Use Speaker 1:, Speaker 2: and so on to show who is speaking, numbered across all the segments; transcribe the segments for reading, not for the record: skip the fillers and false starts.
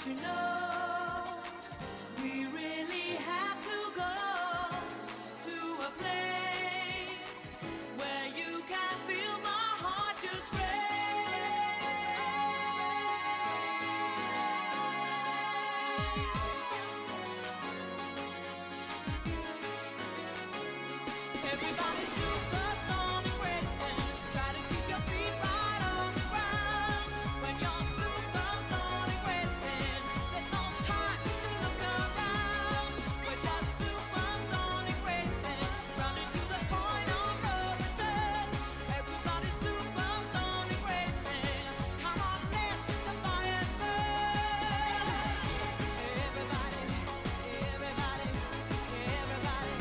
Speaker 1: you know we really have to go to a place where you can feel my heart just race. Everybody's supersonic racing. Try to keep your feet right on the ground. When you're supersonic racing, there's no time to look around. We're just supersonic racing, running to the point of no return. Everybody's supersonic racing. Come on, let the fire burn. Everybody, everybody, everybody.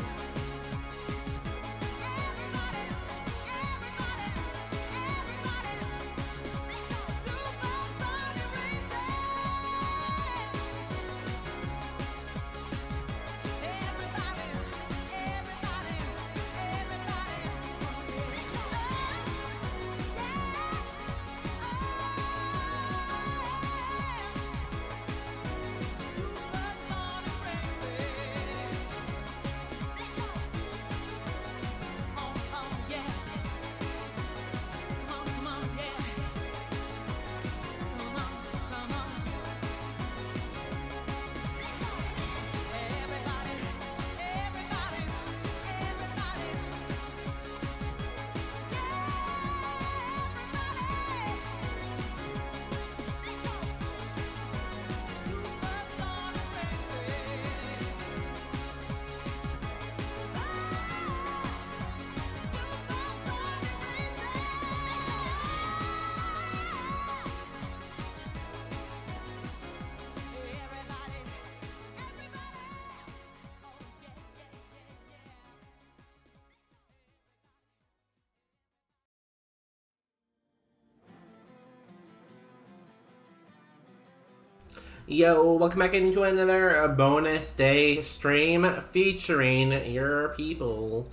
Speaker 2: Yo, welcome back into another bonus day stream featuring your people.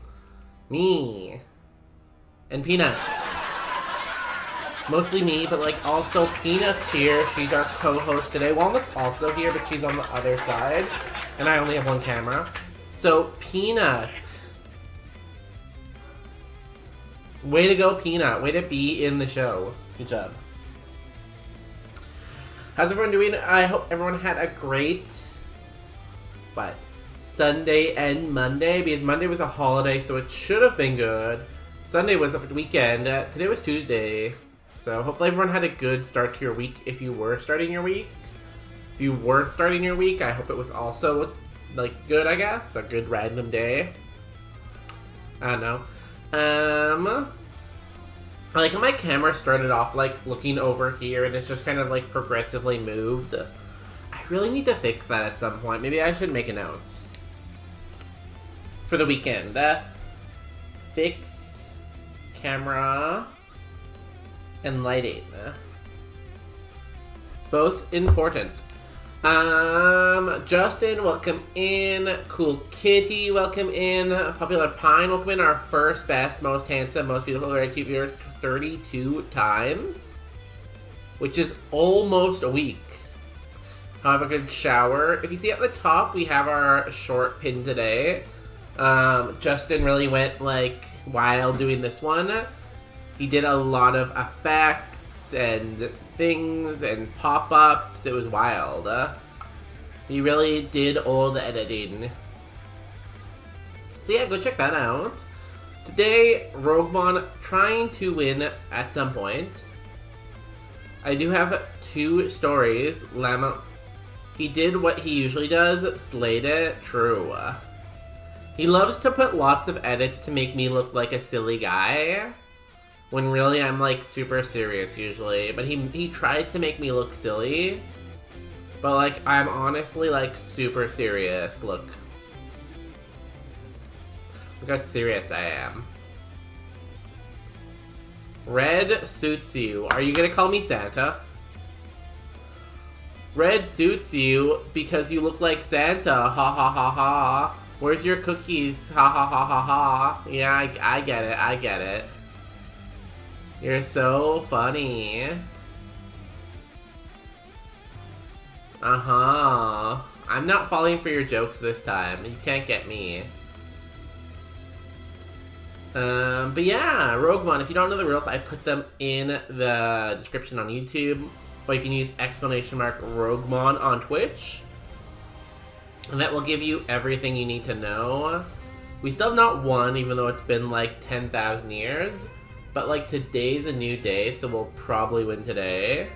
Speaker 2: Me. And Peanut. Mostly me, but like also Peanut's here. She's our co-host today. Walnut's also here, but she's on the other side. And I only have one camera. So, Peanut. Way to go, Peanut. Way to be in the show. Good job. How's everyone doing? I hope everyone had a great, Sunday and Monday, because Monday was a holiday, so it should have been good. Sunday was a weekend. Today was Tuesday. So hopefully everyone had a good start to your week if you were starting your week. If you weren't starting your week, I hope it was also, good, I guess. A good random day. I don't know. I like how my camera started off looking over here and it's just kind of progressively moved. I really need to fix that at some point. Maybe I should make a note. For the weekend. Fix camera and lighting. Both important. Justin, welcome in. Cool Kitty, welcome in. Popular Pine, welcome in. Our first, best, most handsome, most beautiful, very cute viewer 32 times. Which is almost a week. Have a good shower. If you see at the top, we have our short pin today. Justin really went wild doing this one. He did a lot of effects and things and pop-ups. It was wild. He really did all the editing. So yeah, go check that out. Today, Roguemon trying to win at some point. I do have 2 stories. Llama, he did what he usually does, slayed it. True. He loves to put lots of edits to make me look like a silly guy. When really I'm super serious usually. But he tries to make me look silly. But I'm honestly super serious. Look. Look how serious I am. Red suits you. Are you gonna call me Santa? Red suits you because you look like Santa. Ha ha ha ha. Where's your cookies? Ha ha ha ha ha. Yeah, I get it. I get it. You're so funny. Uh-huh. I'm not falling for your jokes this time. You can't get me. But yeah, Roguemon, if you don't know the rules, I put them in the description on YouTube. Or you can use ! Roguemon on Twitch. And that will give you everything you need to know. We still have not won, even though it's been like 10,000 years. But like today's a new day, so we'll probably win today.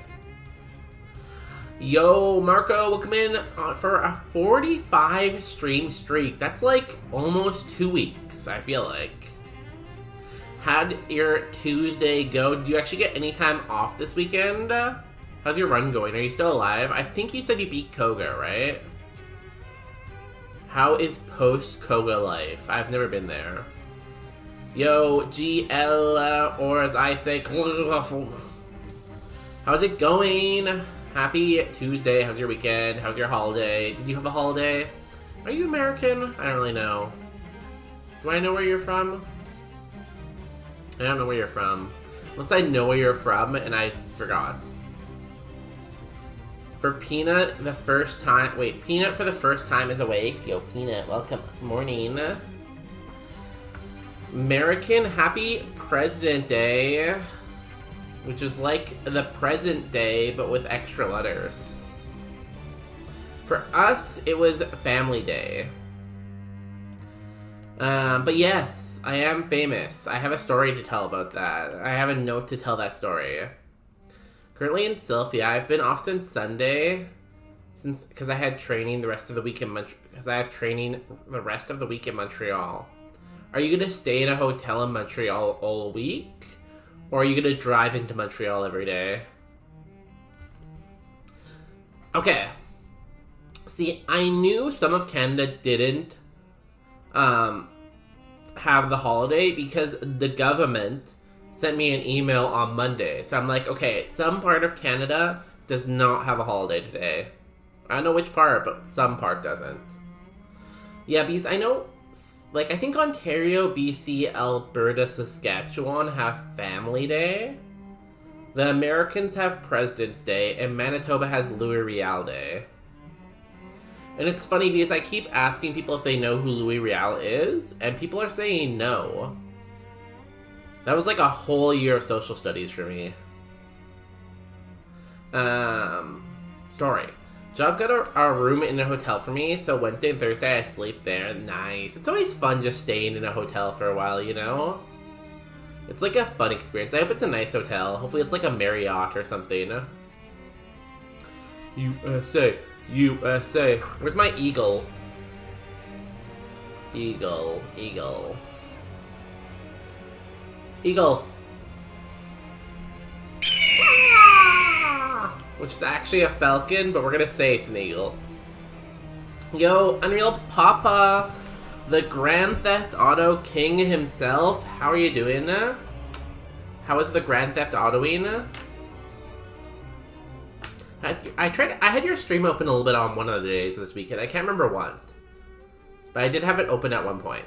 Speaker 2: Yo, Marco, welcome in for a 45 stream streak. That's like almost 2 weeks, I feel like. How'd your Tuesday go? Did you actually get any time off this weekend? How's your run going? Are you still alive? I think you said you beat Koga, right? How is post-Koga life? I've never been there. Yo, GL, or as I say, how's it going? Happy Tuesday. How's your weekend? How's your holiday? Did you have a holiday? Are you American? I don't really know. Do I know where you're from? I don't know where you're from. Unless I know where you're from and I forgot. For Peanut, the first time... Wait, Peanut for the first time is awake. Yo, Peanut, welcome. Morning. American, happy President Day. Which is like the present day, but with extra letters. For us, it was Family Day. But yes, I am famous. I have a story to tell about that. I have a note to tell that story. Currently in Sylphia. I've been off since Sunday, because I had training the rest of the week in Montreal. Because I have training the rest of the week in Montreal. Are you gonna stay in a hotel in Montreal all week, or are you gonna drive into Montreal every day? Okay. See, I knew some of Canada didn't have the holiday because the government sent me an email on Monday. So I'm like, okay, some part of Canada does not have a holiday today. I don't know which part, but some part doesn't. Yeah, because I know, like, I think Ontario, BC, Alberta, Saskatchewan have Family Day. The Americans have President's Day, and Manitoba has Louis Riel Day. And it's funny because I keep asking people if they know who Louis Riel is, and people are saying no. That was like a whole year of social studies for me. Story. Job got a room in a hotel for me, so Wednesday and Thursday I sleep there. Nice. It's always fun just staying in a hotel for a while, you know? It's like a fun experience. I hope it's a nice hotel. Hopefully it's like a Marriott or something. USA. USA. Where's my eagle? Eagle. Eagle. Eagle. Which is actually a falcon, but we're gonna say it's an eagle. Yo, Unreal Papa, the Grand Theft Auto King himself. How are you doing? How is the Grand Theft Autoing? I had your stream open a little bit on one of the days of this weekend. I can't remember what, but I did have it open at one point.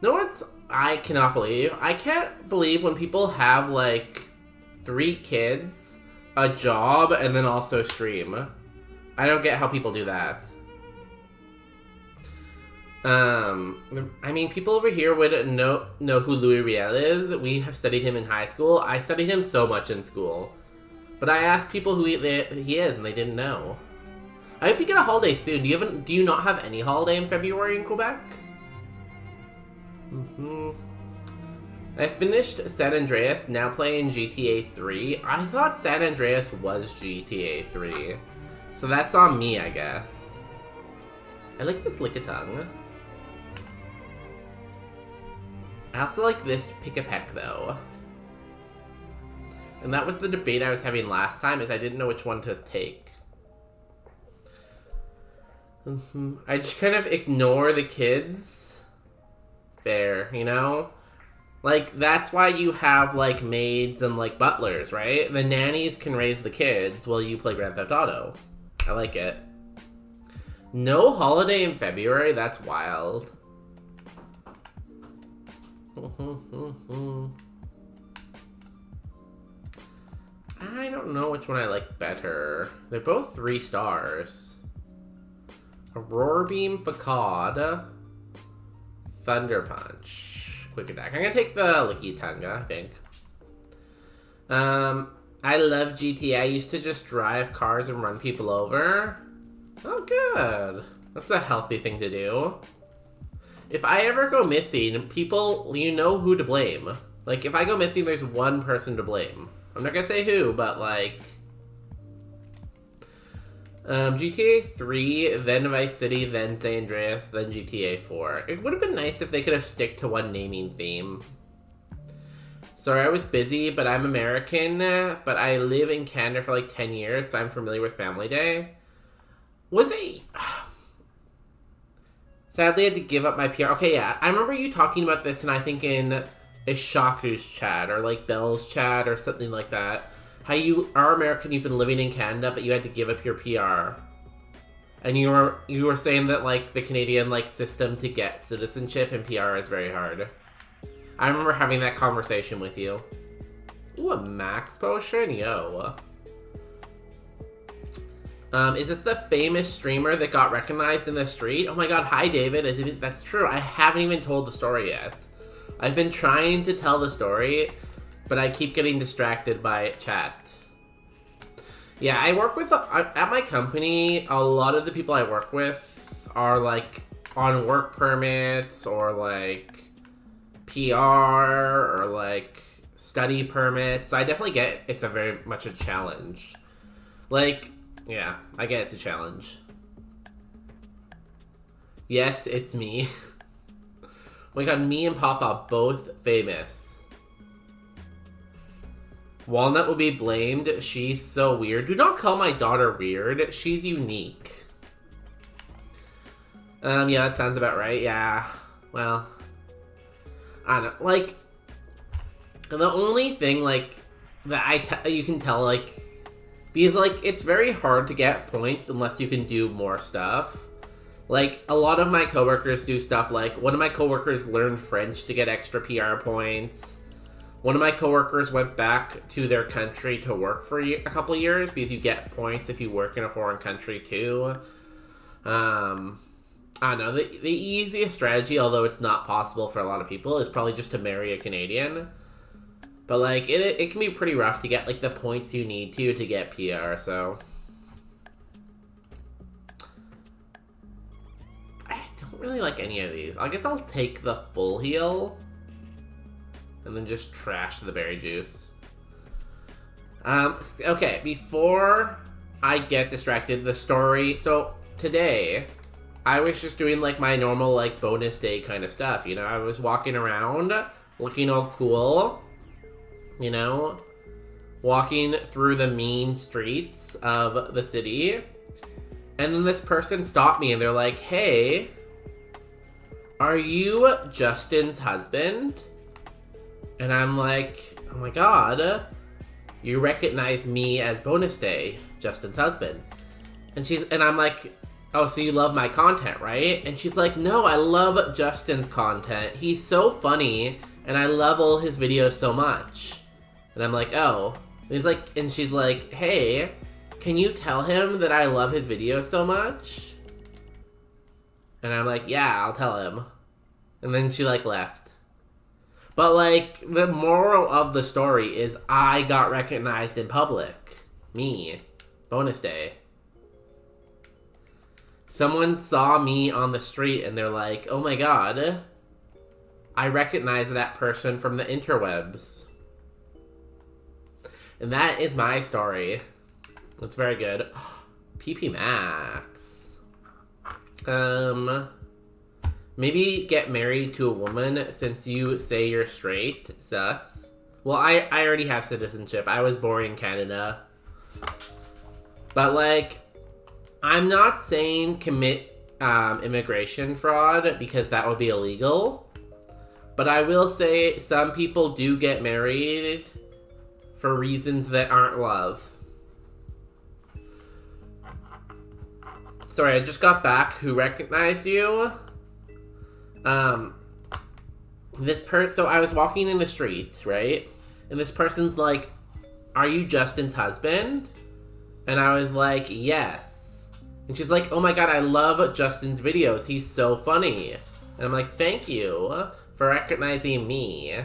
Speaker 2: No, what I cannot believe? I can't believe when people have like 3 kids, a job, and then also stream. I don't get how people do that. I mean, people over here would know who Louis Riel is. We have studied him in high school. I studied him so much in school. But I asked people who he is, and they didn't know. I hope you get a holiday soon. Do you not have any holiday in February in Quebec? I finished San Andreas, now playing GTA 3. I thought San Andreas was GTA 3. So that's on me, I guess. I like this lick-a-tongue. I also like this pick-a-peck, though. And that was the debate I was having last time, is I didn't know which one to take. I just kind of ignore the kids. Fair, you know? Like, that's why you have, like, maids and, like, butlers, right? The nannies can raise the kids while you play Grand Theft Auto. I like it. No holiday in February? That's wild. I don't know which one I like better. They're both 3 stars. Aurora Beam, Facade, Thunder Punch, Quick Attack. I'm gonna take the Licky Tunga, I think. I love GTA. I used to just drive cars and run people over. Oh, good. That's a healthy thing to do. If I ever go missing, people, you know who to blame. Like, if I go missing, there's one person to blame. I'm not gonna say who, but like... GTA 3, then Vice City, then San Andreas, then GTA 4. It would have been nice if they could have stick to one naming theme. Sorry, I was busy, but I'm American, but I live in Canada for like 10 years, so I'm familiar with Family Day. Was it... Sadly, I had to give up my PR. Okay, yeah, I remember you talking about this, and I think in Ishaku's chat, or like Bell's chat, or something like that. How you are American, you've been living in Canada, but you had to give up your PR. And you were saying that like the Canadian like system to get citizenship and PR is very hard. I remember having that conversation with you. Ooh, a max potion? Yo. Is this the famous streamer that got recognized in the street? Oh my god, hi David. That's true. I haven't even told the story yet. I've been trying to tell the story, but I keep getting distracted by chat. Yeah, I work with, at my company, a lot of the people I work with are like on work permits or like PR or like study permits. So I definitely get it's a very much a challenge. Like, yeah, I get it's a challenge. Yes, it's me. Oh my god, me and Papa both famous. Walnut will be blamed. She's so weird. Do not call my daughter weird. She's unique. Yeah, that sounds about right. Yeah. Well, I don't know. Like, the only thing, like, that you can tell, like, because, like, it's very hard to get points unless you can do more stuff. Like, a lot of my coworkers do stuff like, one of my coworkers learned French to get extra PR points. One of my coworkers went back to their country to work for a couple of years because you get points if you work in a foreign country too. I don't know. The easiest strategy, although it's not possible for a lot of people, is probably just to marry a Canadian. But like it can be pretty rough to get like the points you need to get PR. So I don't really like any of these. I guess I'll take the full heal. And then just trash the berry juice. Okay, before I get distracted, the story... So, today, I was just doing, like, my normal, like, bonus day kind of stuff, you know? I was walking around, looking all cool, you know? Walking through the mean streets of the city. And then this person stopped me, and they're like, hey, are you Justin's husband? And I'm like, oh my god, you recognize me as Bonus Day, Justin's husband. And I'm like, oh, so you love my content, right? And she's like, no, I love Justin's content. He's so funny, and I love all his videos so much. And I'm like, oh. And she's like, hey, can you tell him that I love his videos so much? And I'm like, yeah, I'll tell him. And then she, like, left. But, like, the moral of the story is I got recognized in public. Me. Bonus Day. Someone saw me on the street and they're like, oh my god, I recognize that person from the interwebs. And that is my story. That's very good. PP Max. Maybe get married to a woman since you say you're straight. Sus. Well, I already have citizenship. I was born in Canada. But, like, I'm not saying commit immigration fraud because that would be illegal. But I will say some people do get married for reasons that aren't love. Sorry, I just got back. Who recognized you? So I was walking in the street, right? And this person's like, are you Justin's husband? And I was like, yes. And she's like, oh my god, I love Justin's videos. He's so funny. And I'm like, thank you for recognizing me.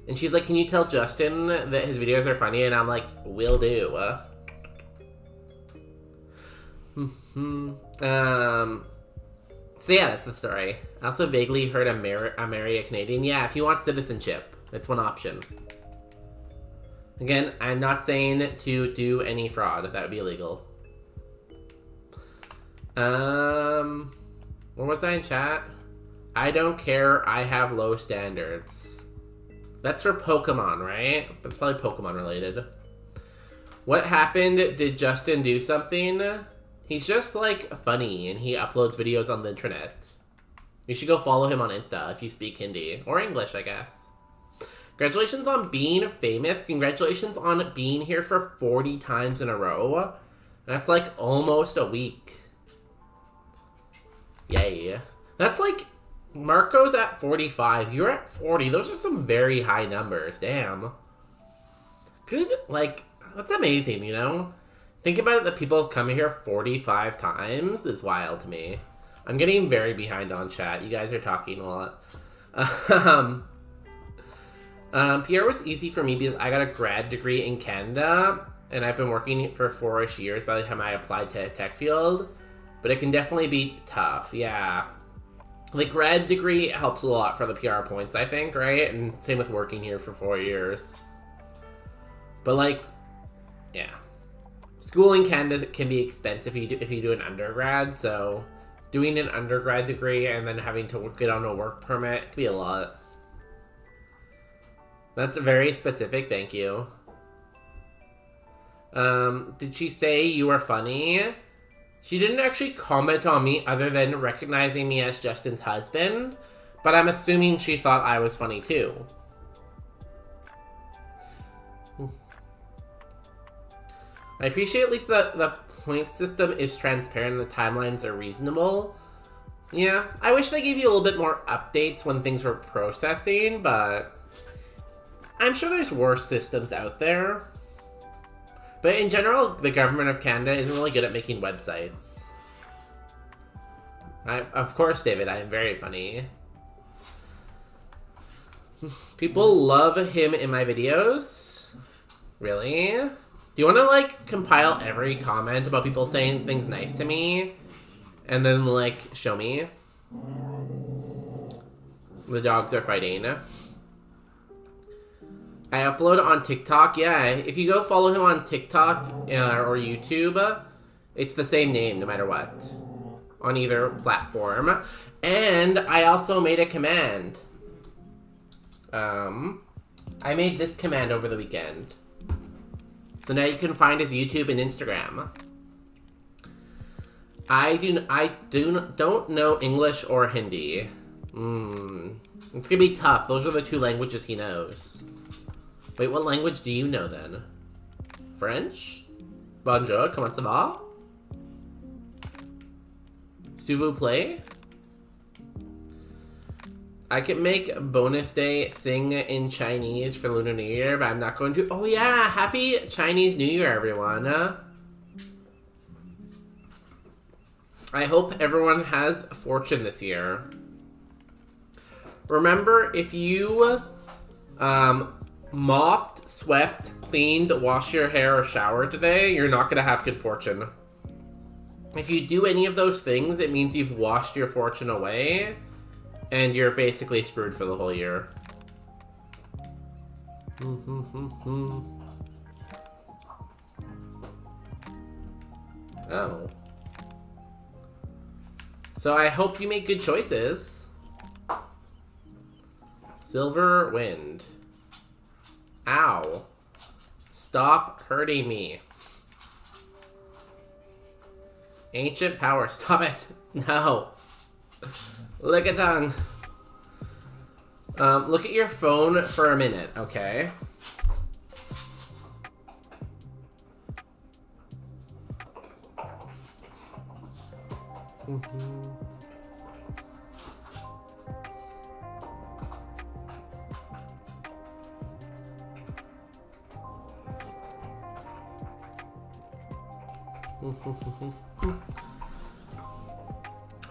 Speaker 2: And she's like, can you tell Justin that his videos are funny? And I'm like, will do. So yeah, that's the story. I also vaguely heard I marry a Canadian. Yeah, if you want citizenship, it's one option. Again, I'm not saying to do any fraud. That would be illegal. What was I in chat? I don't care. I have low standards. That's for Pokemon, right? That's probably Pokemon related. What happened? Did Justin do something? He's just, like, funny, and he uploads videos on the internet. You should go follow him on Insta if you speak Hindi. Or English, I guess. Congratulations on being famous. Congratulations on being here for 40 times in a row. That's, like, almost a week. Yay. That's, like, Marco's at 45. You're at 40. Those are some very high numbers. Damn. Good, like, that's amazing, you know? Think about it that people have come here 45 times is wild to me. I'm getting very behind on chat. You guys are talking a lot. PR was easy for me because I got a grad degree in Canada, and I've been working for 4-ish years by the time I applied to a tech field. But it can definitely be tough, yeah. The grad degree helps a lot for the PR points, I think, right? And same with working here for 4 years. But, like, yeah. School in Canada can be expensive if you do an undergrad, so doing an undergrad degree and then having to get on a work permit can be a lot. That's very specific, thank you. Did she say you were funny? She didn't actually comment on me other than recognizing me as Justin's husband, but I'm assuming she thought I was funny too. I appreciate at least that the point system is transparent and the timelines are reasonable. Yeah, I wish they gave you a little bit more updates when things were processing, but I'm sure there's worse systems out there. But in general, the government of Canada isn't really good at making websites. Of course, David, I am very funny. People love him in my videos. Really? Do you want to, like, compile every comment about people saying things nice to me? And then, like, show me? The dogs are fighting. I upload on TikTok. Yeah, if you go follow him on TikTok or YouTube, it's the same name no matter what. On either platform. And I also made a command. I made this command over the weekend. So now you can find his YouTube and Instagram. I don't know English or Hindi. It's gonna be tough. Those are the two languages he knows. Wait, what language do you know then? French? Bonjour, comment ça va? S'il vous plaît? I can make bonus day sing in Chinese for Lunar New Year, but I'm not going to. Oh yeah, happy Chinese New Year, everyone. I hope everyone has fortune this year. Remember, if you mopped, swept, cleaned, washed your hair, or showered today, you're not going to have good fortune. If you do any of those things, it means you've washed your fortune away, and you're basically screwed for the whole year. Oh. So I hope you make good choices. Silver Wind. Ow. Stop hurting me. Ancient Power. Stop it. No. Lick a tongue. Look at your phone for a minute, okay?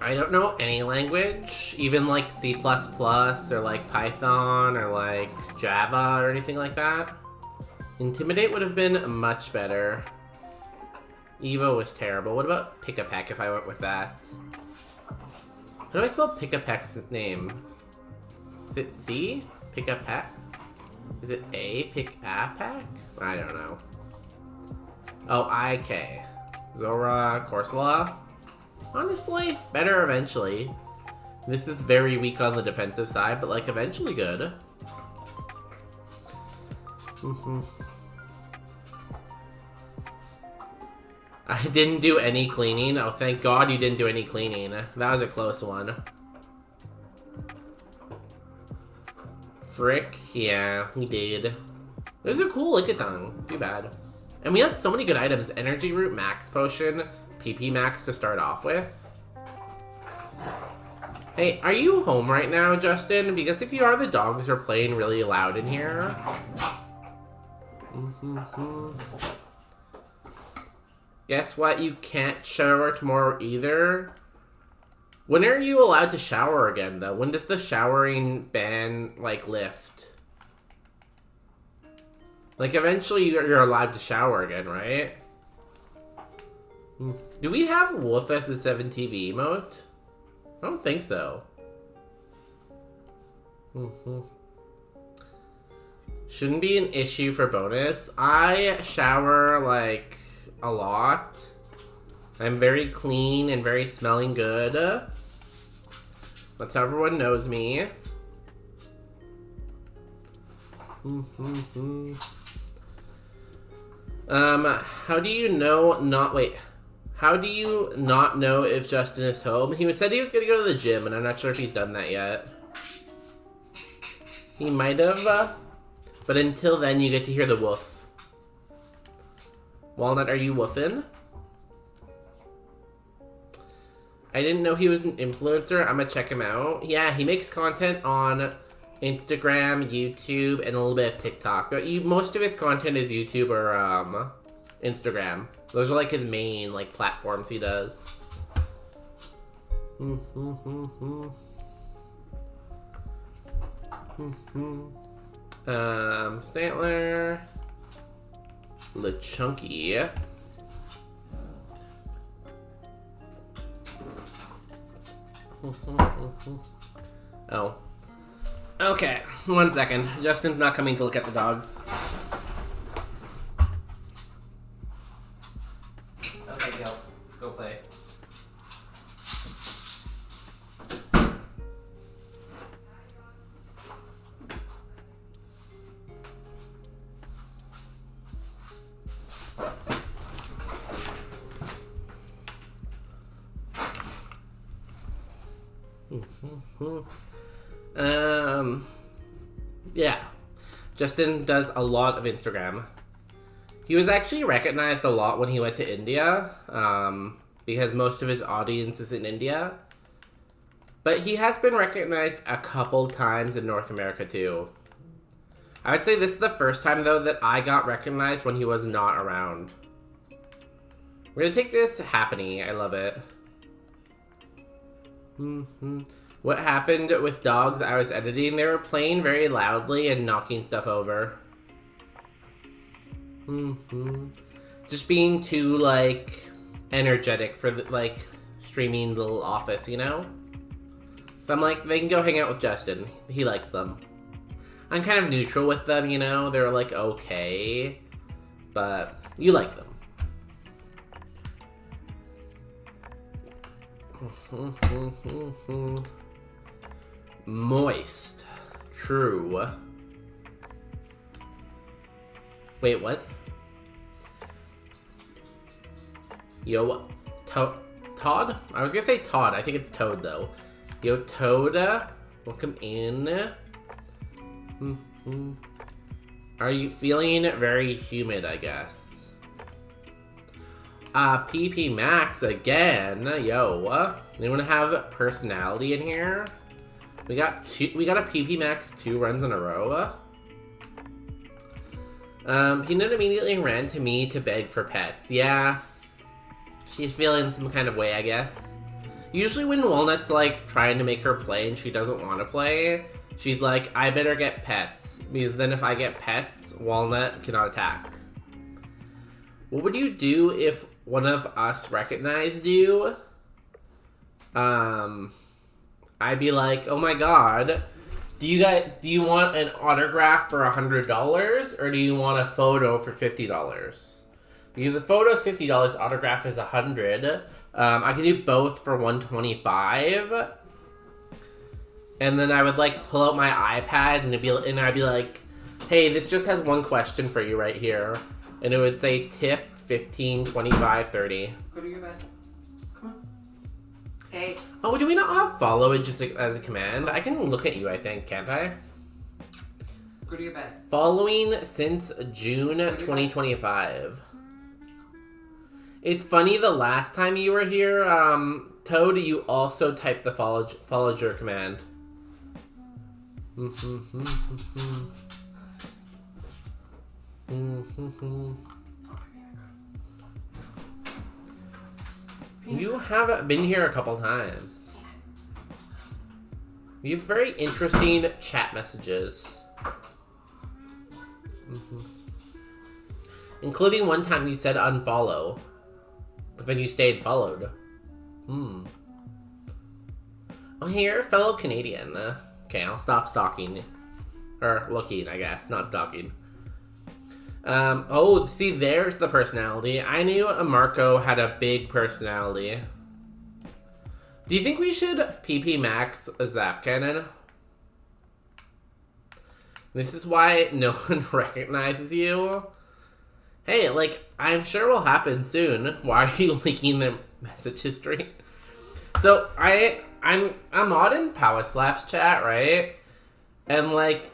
Speaker 2: I don't know any language, even like C++ or like Python or like Java or anything like that. Intimidate would have been much better. Evo was terrible. What about Pick-a-Peck if I went with that? How do I spell Pick-a-Peck's name? Is it C? Pick-a-Peck? Is it A? Pick-a-Peck? I don't know. Oh, IK. Zora, Corsola. Honestly, better eventually. This is very weak on the defensive side, but like eventually good. I didn't do any cleaning. Oh, thank God you didn't do any cleaning. That was a close one. Frick, yeah, we did. It was a cool Lickitung. Too bad. And we had so many good items. Energy Root, Max Potion, PP Max to start off with. Hey, are you home right now, Justin? Because if you are, the dogs are playing really loud in here. Guess what? You can't shower tomorrow either. When are you allowed to shower again, though? When does the showering ban, like, lift? Like, eventually you're allowed to shower again, right? Do we have Wolf as the 7TV emote? I don't think so. Shouldn't be an issue for bonus. I shower, like, a lot. I'm very clean and very smelling good. That's how everyone knows me. How do you know not... Wait. How do you not know if Justin is home? He said he was gonna go to the gym, and I'm not sure if he's done that yet. He might have, but until then, you get to hear the woof. Walnut, are you woofing? I didn't know he was an influencer. I'm gonna check him out. Yeah, he makes content on Instagram, YouTube, and a little bit of TikTok. But most of his content is YouTube or Instagram. Those are like his main like platforms he does. Stantler, LeChunky. Oh. Okay, 1 second. Justin's not coming to look at the dogs. Okay, go. Go play. Yeah. Justin does a lot of Instagram. He was actually recognized a lot when he went to India, because most of his audience is in India. But he has been recognized a couple times in North America too. I would say this is the first time though that I got recognized when he was not around. We're gonna take this Happiny. I love it. What happened with dogs I was editing? They were playing very loudly and knocking stuff over. Just being too, like, energetic for, like, streaming little office, you know? So I'm like, they can go hang out with Justin. He likes them. I'm kind of neutral with them, you know? They're, like, okay. But you like them. Moist. True. Wait, what? Yo, Todd? I was gonna say Todd. I think it's Toad, though. Yo, Toad. Welcome in. Are you feeling very humid, I guess? PP Max again. Yo, anyone have personality in here? We got a PP Max 2 runs in a row. He then immediately ran to me to beg for pets. Yeah. She's feeling some kind of way, I guess. Usually when Walnut's like trying to make her play and she doesn't want to play, she's like, I better get pets. Because then if I get pets, Walnut cannot attack. What would you do if one of us recognized you? I'd be like, oh my god, do you want an autograph for $100 or do you want a photo for $50? Because the photo is $50, autograph is $100. I can do both for $125. And then I would like pull out my iPad and I'd be like, hey, this just has one question for you right here. And it would say tip 15, 25, 30.
Speaker 3: Go to your bed. Come on. Hey.
Speaker 2: Oh, do we not have follow it just as a command? I can look at you, I think, can't I?
Speaker 3: Go to your bed.
Speaker 2: Following since June 2025. It's funny, the last time you were here, Toad, you also typed the follager command. You have been here a couple times. You have very interesting chat messages. Including one time you said unfollow. But then you stayed followed. Oh, hey, you're a fellow Canadian. Okay, I'll stop stalking. Or looking, I guess, not stalking. Oh, see, there's the personality. I knew Marco had a big personality. Do you think we should PP Max a Zap Cannon? This is why no one recognizes you. Hey, like, I'm sure will happen soon. Why are you leaking their message history? So, I'm on in Power Slaps chat, right? And like,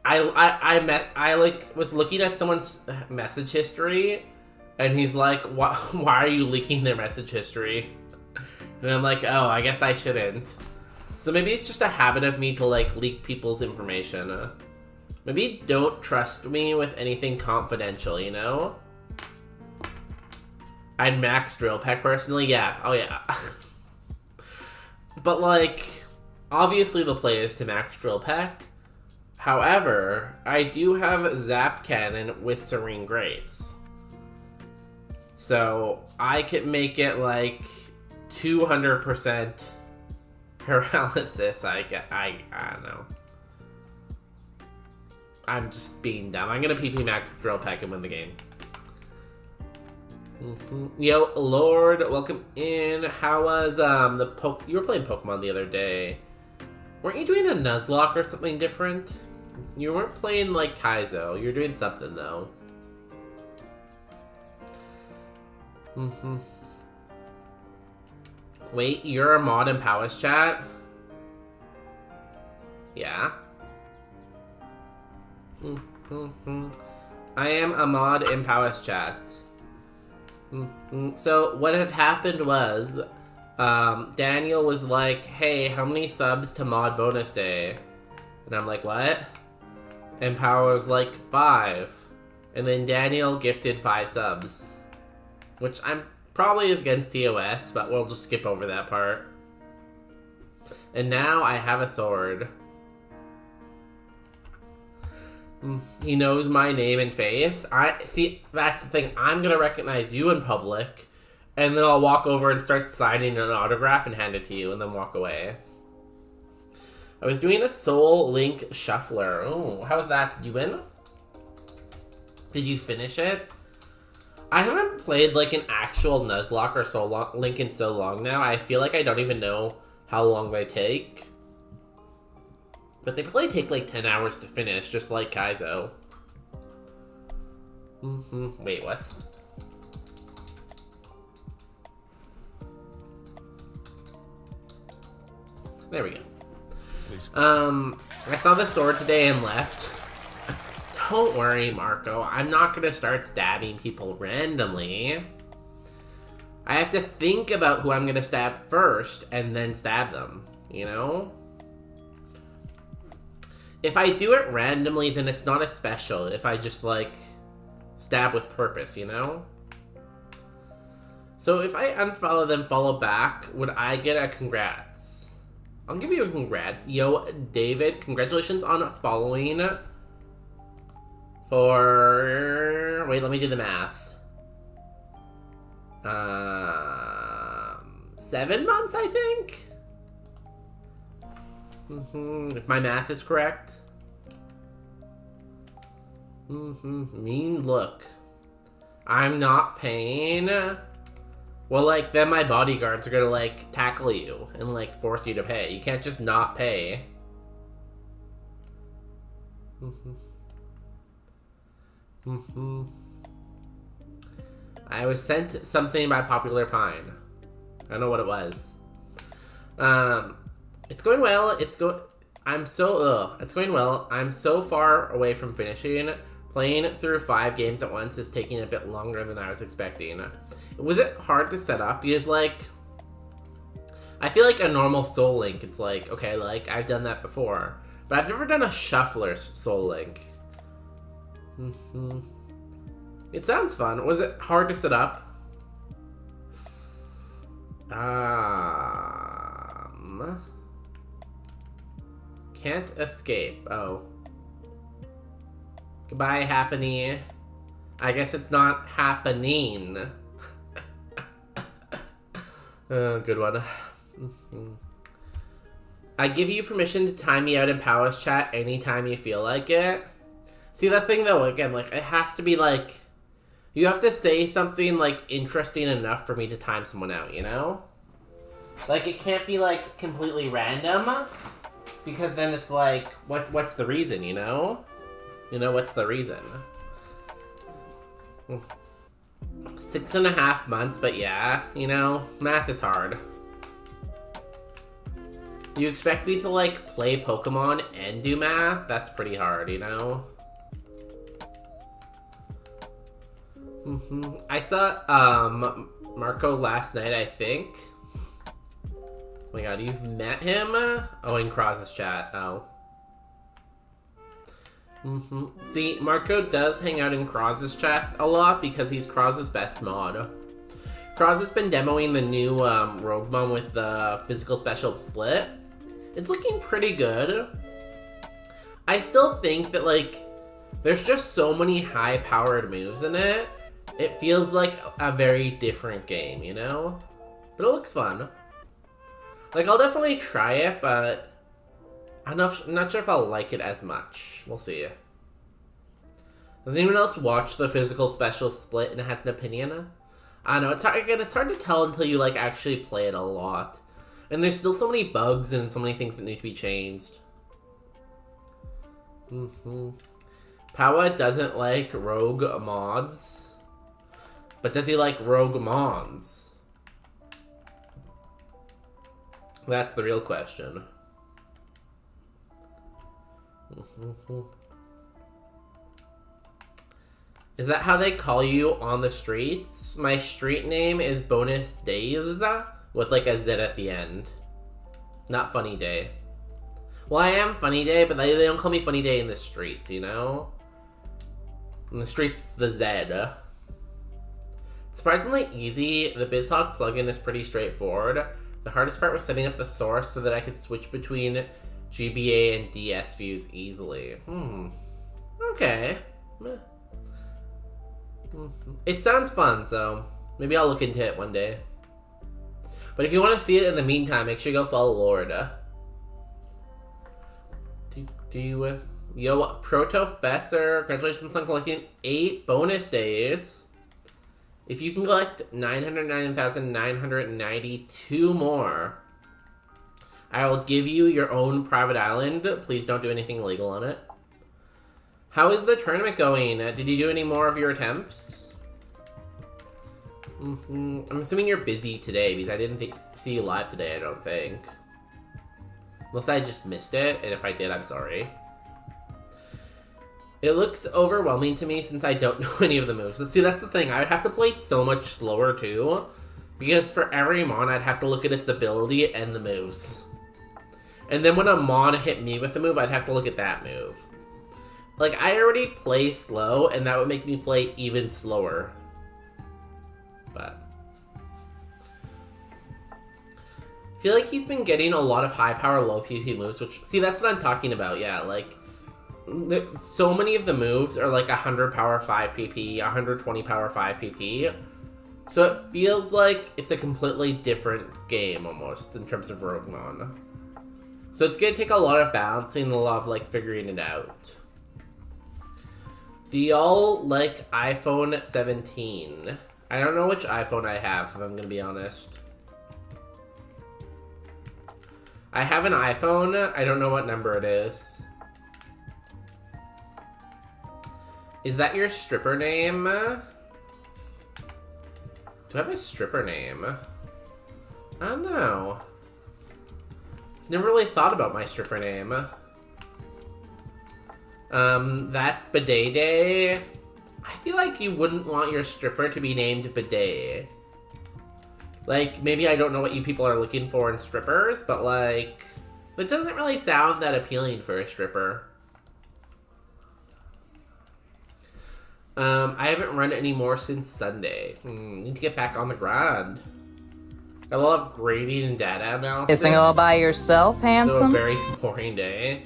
Speaker 2: I was looking at someone's message history, and he's like, why are you leaking their message history? And I'm like, oh, I guess I shouldn't. So maybe it's just a habit of me to like leak people's information. Maybe don't trust me with anything confidential, you know? I'd max Drill Peck personally, yeah. Oh yeah. But like, obviously the play is to max Drill Peck. However, I do have Zap Cannon with Serene Grace. So I can make it like 200% paralysis. I don't know. I'm just being dumb. I'm gonna PP Max Drill Peck and win the game. Yo, Lord, welcome in. How was you were playing Pokemon the other day. Weren't you doing a Nuzlocke or something different? You weren't playing like Kaizo. You're doing something though. Wait, you're a mod in Powers chat? Yeah. I am a mod in Powers chat. So what had happened was, Daniel was like, hey, how many subs to mod bonus day? And I'm like, what? And Power was like, 5. And then Daniel gifted 5 subs. Which I'm probably is against TOS, but we'll just skip over that part. And now I have a sword. He knows my name and face. See, that's the thing. I'm gonna recognize you in public, and then I'll walk over and start signing an autograph and hand it to you, and then walk away. I was doing a Soul Link Shuffler. Oh, how was that? Did you win? Did you finish it? I haven't played like an actual Nuzlocke or Soul Link in so long now. I feel like I don't even know how long they take. But they probably take like 10 hours to finish, just like Kaizo. Wait, what? There we go. I saw the sword today and left. Don't worry, Marco. I'm not gonna start stabbing people randomly. I have to think about who I'm gonna stab first and then stab them, you know? If I do it randomly, then it's not as special if I just, like, stab with purpose, you know? So if I unfollow them, follow back, would I get a congrats? I'll give you a congrats. Yo, David, congratulations on following for... Wait, let me do the math. 7 months, I think? If my math is correct. Mean look. I'm not paying. Well, like, then my bodyguards are gonna, like, tackle you and, like, force you to pay. You can't just not pay. I was sent something by Popular Pine. I don't know what it was. It's going well. It's going well. I'm so far away from finishing. Playing through 5 games at once is taking a bit longer than I was expecting. Was it hard to set up? Because, like, I feel like a normal Soul Link, it's like, okay, like, I've done that before. But I've never done a Shuffler Soul Link. It sounds fun. Was it hard to set up? Can't escape. Oh. Goodbye, happening. I guess it's not happening. Good one. I give you permission to time me out in Powers chat anytime you feel like it. See, that thing, though, again, like, it has to be, like... You have to say something, like, interesting enough for me to time someone out, you know? Like, it can't be, like, completely random. Because then it's like, what's the reason, you know? You know, what's the reason? 6.5 months, but yeah, you know, math is hard. You expect me to, like, play Pokemon and do math? That's pretty hard, you know? I saw, Marco last night, I think. Oh my god, you've met him? Oh, in Croz's chat. Oh. See, Marco does hang out in Croz's chat a lot because he's Croz's best mod. Croz has been demoing the new Roguemon with the physical special split. It's looking pretty good. I still think that, like, there's just so many high-powered moves in it. It feels like a very different game, you know? But it looks fun. Like, I'll definitely try it, but I'm not sure if I'll like it as much. We'll see. Does anyone else watch the physical special split and has an opinion? I don't know, it's hard, again, it's hard to tell until you, like, actually play it a lot. And there's still so many bugs and so many things that need to be changed. Pawa doesn't like rogue mods. But does he like Roguemons? That's the real question. Is that how they call you on the streets? My street name is Bonus Days, with like a Z at the end. Not Funny Day. Well, I am Funny Day, but they don't call me Funny Day in the streets, you know? In the streets, it's the Z. Surprisingly easy. The BizHawk plugin is pretty straightforward. The hardest part was setting up the source so that I could switch between GBA and DS views easily. Okay. It sounds fun, so maybe I'll look into it one day. But if you want to see it in the meantime, make sure you go follow Lord. Yo, Protofessor, congratulations on collecting 8 bonus days. If you can collect 909,992 more, I will give you your own private island. Please don't do anything illegal on it. How is the tournament going? Did you do any more of your attempts? I'm assuming you're busy today because I didn't see you live today, I don't think. Unless I just missed it, and if I did, I'm sorry. It looks overwhelming to me since I don't know any of the moves. See, that's the thing. I would have to play so much slower, too. Because for every mon, I'd have to look at its ability and the moves. And then when a mon hit me with a move, I'd have to look at that move. Like, I already play slow, and that would make me play even slower. But I feel like he's been getting a lot of high power, low PP moves, which, see, that's what I'm talking about, yeah, like, so many of the moves are like 100 power 5 PP, 120 power 5 PP, so it feels like it's a completely different game, almost, in terms of Roguemon. So it's gonna take a lot of balancing and a lot of, like, figuring it out. Do y'all like iPhone 17? I don't know which iPhone I have, if I'm gonna be honest. I have an iPhone, I don't know what number it is. Is that your stripper name? Do I have a stripper name? I don't know. Never really thought about my stripper name. That's Bidet Day. I feel like you wouldn't want your stripper to be named Bidet. Like, maybe I don't know what you people are looking for in strippers, but like, it doesn't really sound that appealing for a stripper. I haven't run anymore since Sunday. Need to get back on the grind. I love grading and data analysis.
Speaker 4: Kissing all by yourself,
Speaker 2: So a
Speaker 4: handsome?
Speaker 2: very boring day.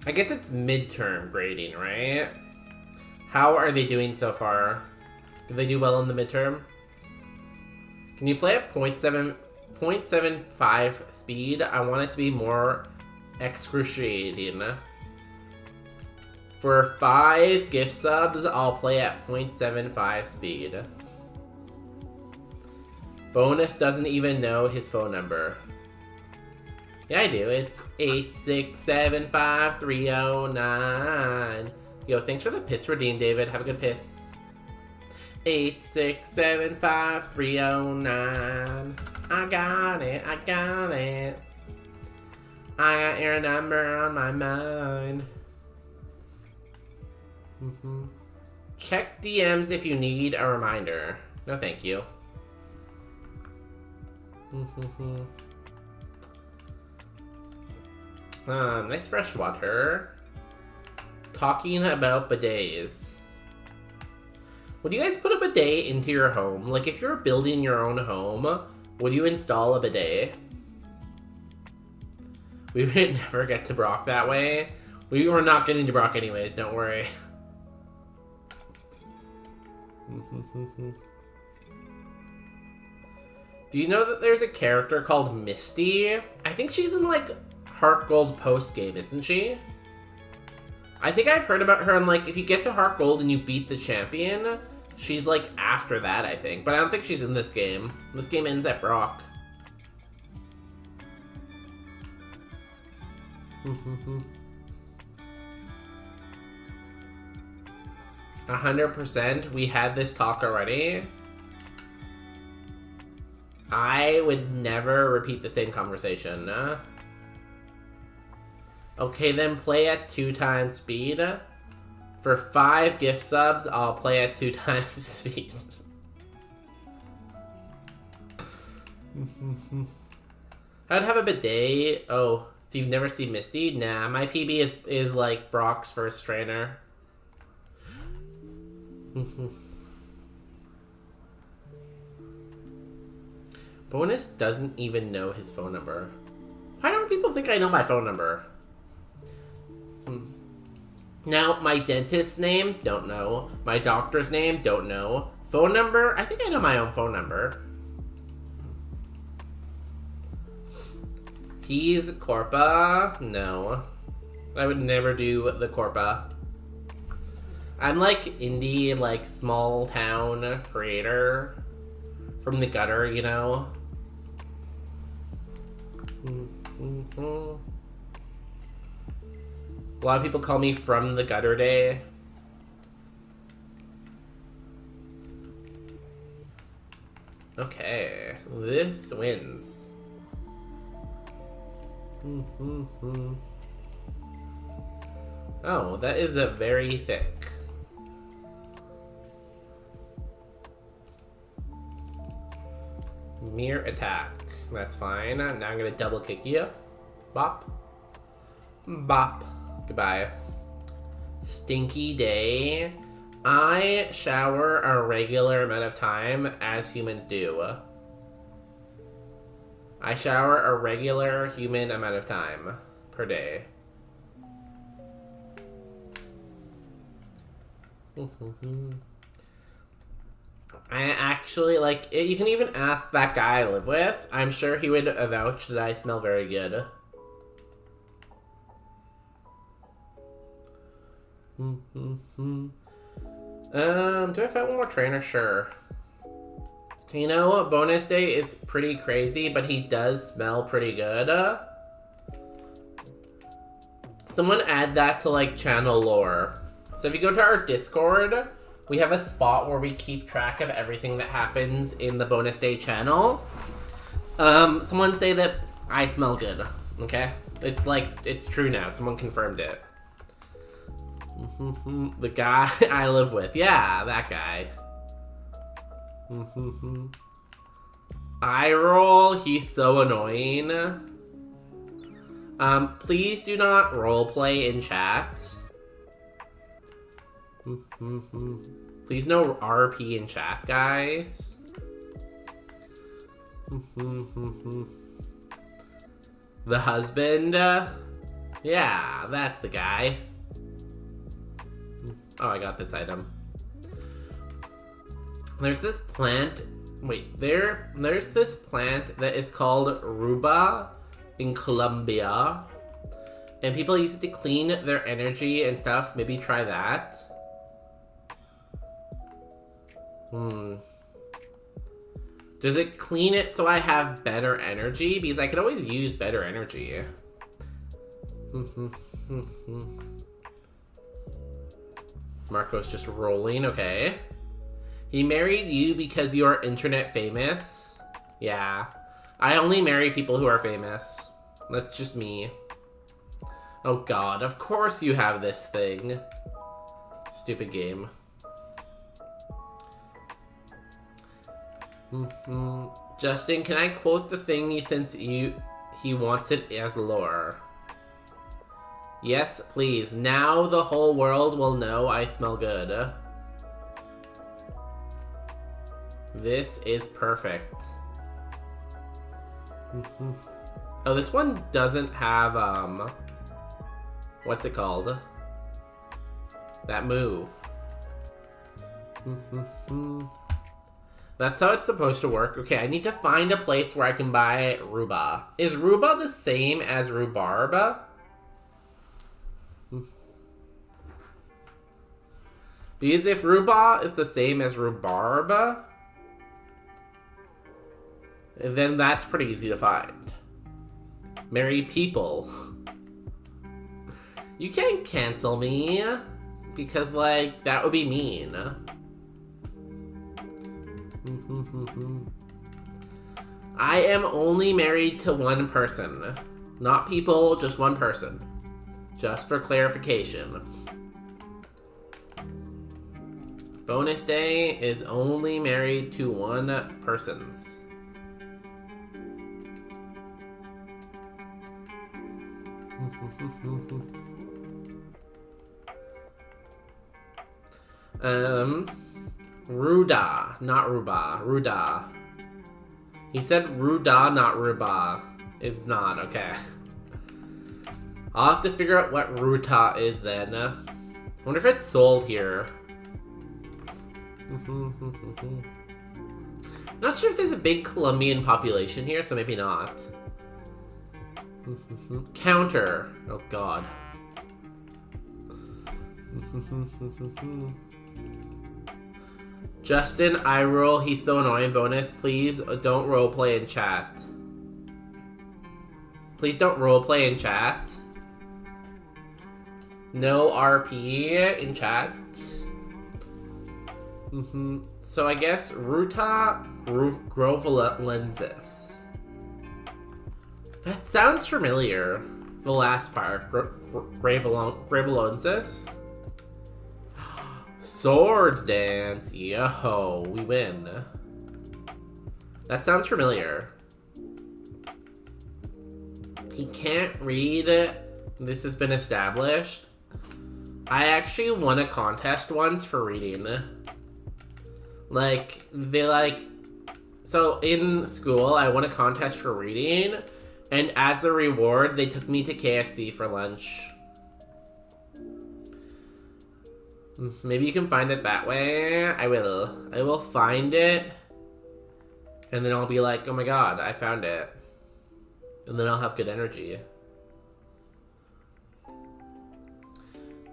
Speaker 2: I guess it's midterm grading, right? How are they doing so far? Did they do well in the midterm? Can you play at 0.75 speed? I want it to be more excruciating. For 5 gift subs, I'll play at 0.75 speed. Bonus doesn't even know his phone number. Yeah, I do. It's 8675309. Yo, thanks for the piss redeem, David. Have a good piss. 8675309. I got it. I got it. I got your number on my mind. Check DMs if you need a reminder. No, thank you. Nice fresh water. Talking about bidets. Would you guys put a bidet into your home? Like, if you're building your own home, would you install a bidet? We would never get to Brock that way. We were not getting to Brock anyways, don't worry. Do you know that there's a character called Misty? I think she's in, like, Heart Gold post-game, isn't she? I think I've heard about her, and, like, if you get to Heart Gold and you beat the champion, she's, like, after that, I think. But I don't think she's in this game. This game ends at Brock. 100%. We had this talk already. I would never repeat the same conversation. Okay, then play at 2 times speed. For 5 gift subs, I'll play at 2 times speed. I'd have a bidet. Oh, so you've never seen Misty? Nah, my PB is like Brock's first trainer. Bonus doesn't even know his phone number. Why don't people think I know my phone number? Now, my dentist's name, don't know. My doctor's name, don't know. Phone number, I think I know my own phone number. He's Corpa? No. I would never do the Corpa. I'm like indie, like small town creator from the gutter, you know? A lot of people call me From the Gutter Day. Okay, this wins. Oh, that is a very thick. Mere attack. That's fine. Now I'm gonna double kick you. Bop. Bop. Goodbye. Stinky day. I shower a regular amount of time, as humans do. I shower a regular human amount of time per day. I actually, like, you can even ask that guy I live with. I'm sure he would vouch that I smell very good. Do I find one more trainer? Sure. You know, bonus day is pretty crazy, but he does smell pretty good. Someone add that to, like, channel lore. So if you go to our Discord, we have a spot where we keep track of everything that happens in the bonus day channel. Someone say that I smell good, okay? It's like, it's true now. Someone confirmed it. The guy I live with. Yeah, that guy. Eye roll, he's so annoying. Please do not roleplay in chat. Please no RP in chat, guys. The husband? Yeah, that's the guy. Oh, I got this item. There's this plant. Wait, there's this plant that is called Ruba in Colombia. And people use it to clean their energy and stuff. Maybe try that. Does it clean it so I have better energy? Because I could always use better energy. Marco's just rolling, okay. He married you because you're internet famous? Yeah. I only marry people who are famous. That's just me. Oh god, of course you have this thing. Stupid game. Justin, can I quote the thing since he wants it as lore? Yes, please. Now the whole world will know I smell good. This is perfect. Oh, this one doesn't have, what's it called? That move. That's how it's supposed to work. Okay, I need to find a place where I can buy Ruba. Is Ruba the same as rhubarb? Because if Ruba is the same as rhubarb, then that's pretty easy to find. Marry people. You can't cancel me, because, like, that would be mean. I am only married to one person. Not people, just one person. Just for clarification. Bonus day is only married to one person's. Ruda, not Ruba. Ruda. He said Ruda, not Ruba. It's not, okay. I'll have to figure out what Ruta is then. I wonder if it's sold here. Not sure if there's a big Colombian population here, so maybe not. Counter. Oh god. Justin, I roll. He's so annoying. Bonus, please don't roleplay in chat. Please don't roleplay in chat. No RP in chat. So I guess Ruta Grovelensis. That sounds familiar. The last part. Gravelensis. Swords dance. Yo, we win. That sounds familiar. He can't read. This has been established. I actually won a contest once for reading. Like, they, like, So in school, I won a contest for reading, and as a reward, they took me to KFC for lunch. Maybe you can find it that way. I will. I will find it, and then I'll be like, oh my god, I found it. And then I'll have good energy.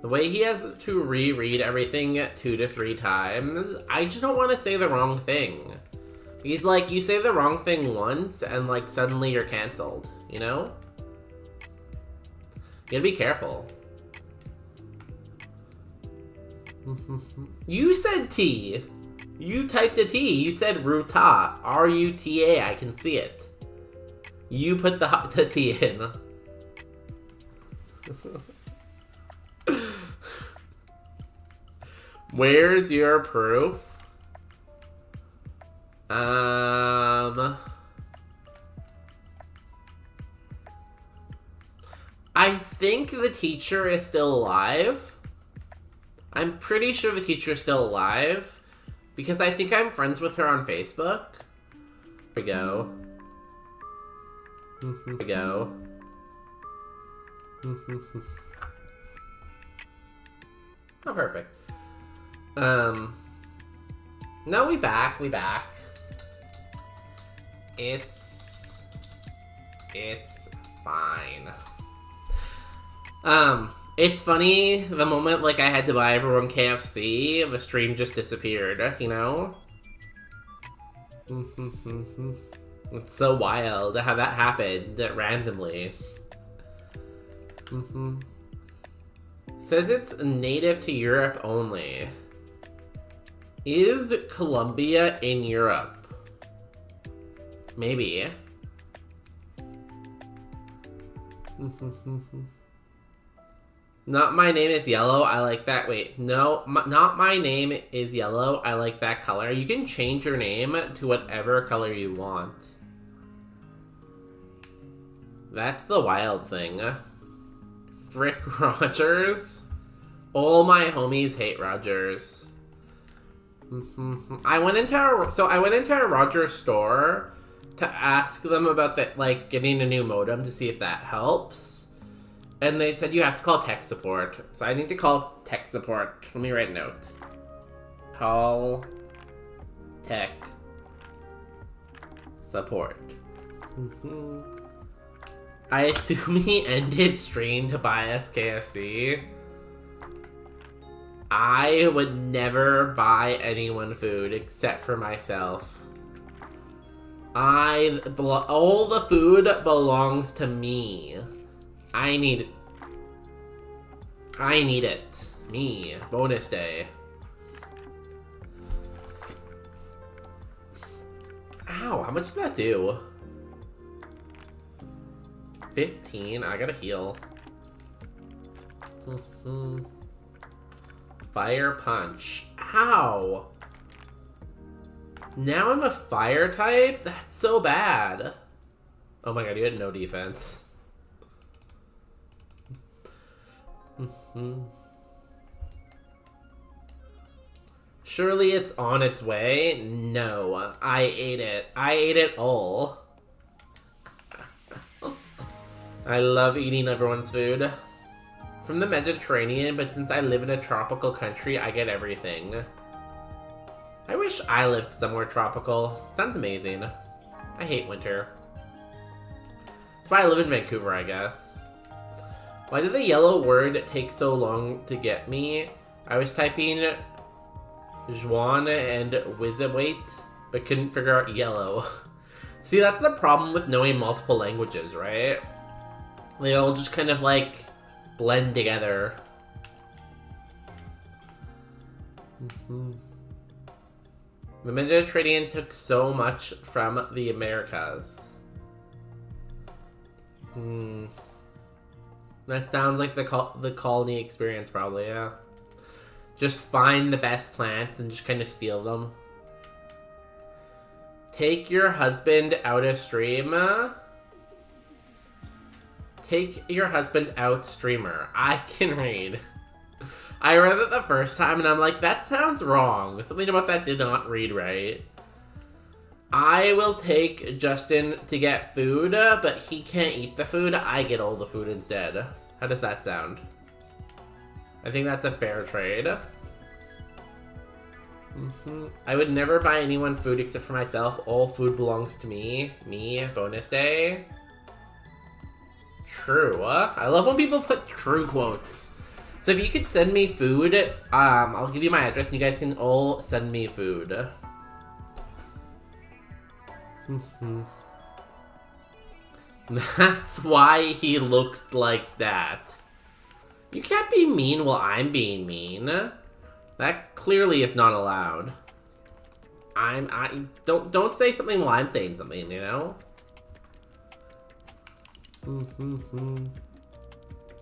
Speaker 2: The way he has to reread everything 2 to 3 times, I just don't want to say the wrong thing. He's like, you say the wrong thing once, and like suddenly you're canceled, you know? You gotta be careful. You said T. You typed a T. You said Ruta. R-U-T-A. I can see it. You put the T in. Where's your proof? I think the teacher is still alive. I'm pretty sure the teacher is still alive because I think I'm friends with her on Facebook. There we go. There we go. Oh, perfect. No, we back. It's fine. It's funny, the moment, like, I had to buy everyone KFC, the stream just disappeared, you know? It's so wild how that happened randomly. Says it's native to Europe only. Is Colombia in Europe? Maybe. Not my name is yellow. I like that. Wait, no, not my name is yellow. I like that color. You can change your name to whatever color you want. That's the wild thing. Frick Rogers. All my homies hate Rogers. I went into a Rogers store to ask them about getting a new modem to see if that helps. And they said you have to call tech support. So I need to call tech support. Let me write a note. Call tech support. I assume he ended stream to buy us KFC. I would never buy anyone food except for myself. All the food belongs to me. I need it. Me. Bonus day. Ow, how much did that do? 15? I gotta heal. Fire punch. Ow! Now I'm a fire type? That's so bad. Oh my god, you had no defense. Surely it's on its way? No, I ate it. I ate it all. I love eating everyone's food. From the Mediterranean, but since I live in a tropical country, I get everything. I wish I lived somewhere tropical. Sounds amazing. I hate winter. That's why I live in Vancouver, I guess. Why did the yellow word take so long to get me? I was typing Juan and Wizawait, but couldn't figure out yellow. See, that's the problem with knowing multiple languages, right? They all just kind of blend together. The Mediterranean took so much from the Americas. That sounds like the colony experience, probably, yeah. Just find the best plants and just kind of steal them. Take your husband out of stream. Take your husband out, streamer. I can read. I read it the first time and I'm like, that sounds wrong. Something about that did not read right. I will take Justin to get food, but he can't eat the food. I get all the food instead. How does that sound? I think that's a fair trade. I would never buy anyone food except for myself. All food belongs to me. Me, bonus day. True. I love when people put true quotes. So if you could send me food, I'll give you my address and you guys can all send me food. That's why he looks like that. You can't be mean while I'm being mean. That clearly is not allowed. Don't say something while I'm saying something, you know?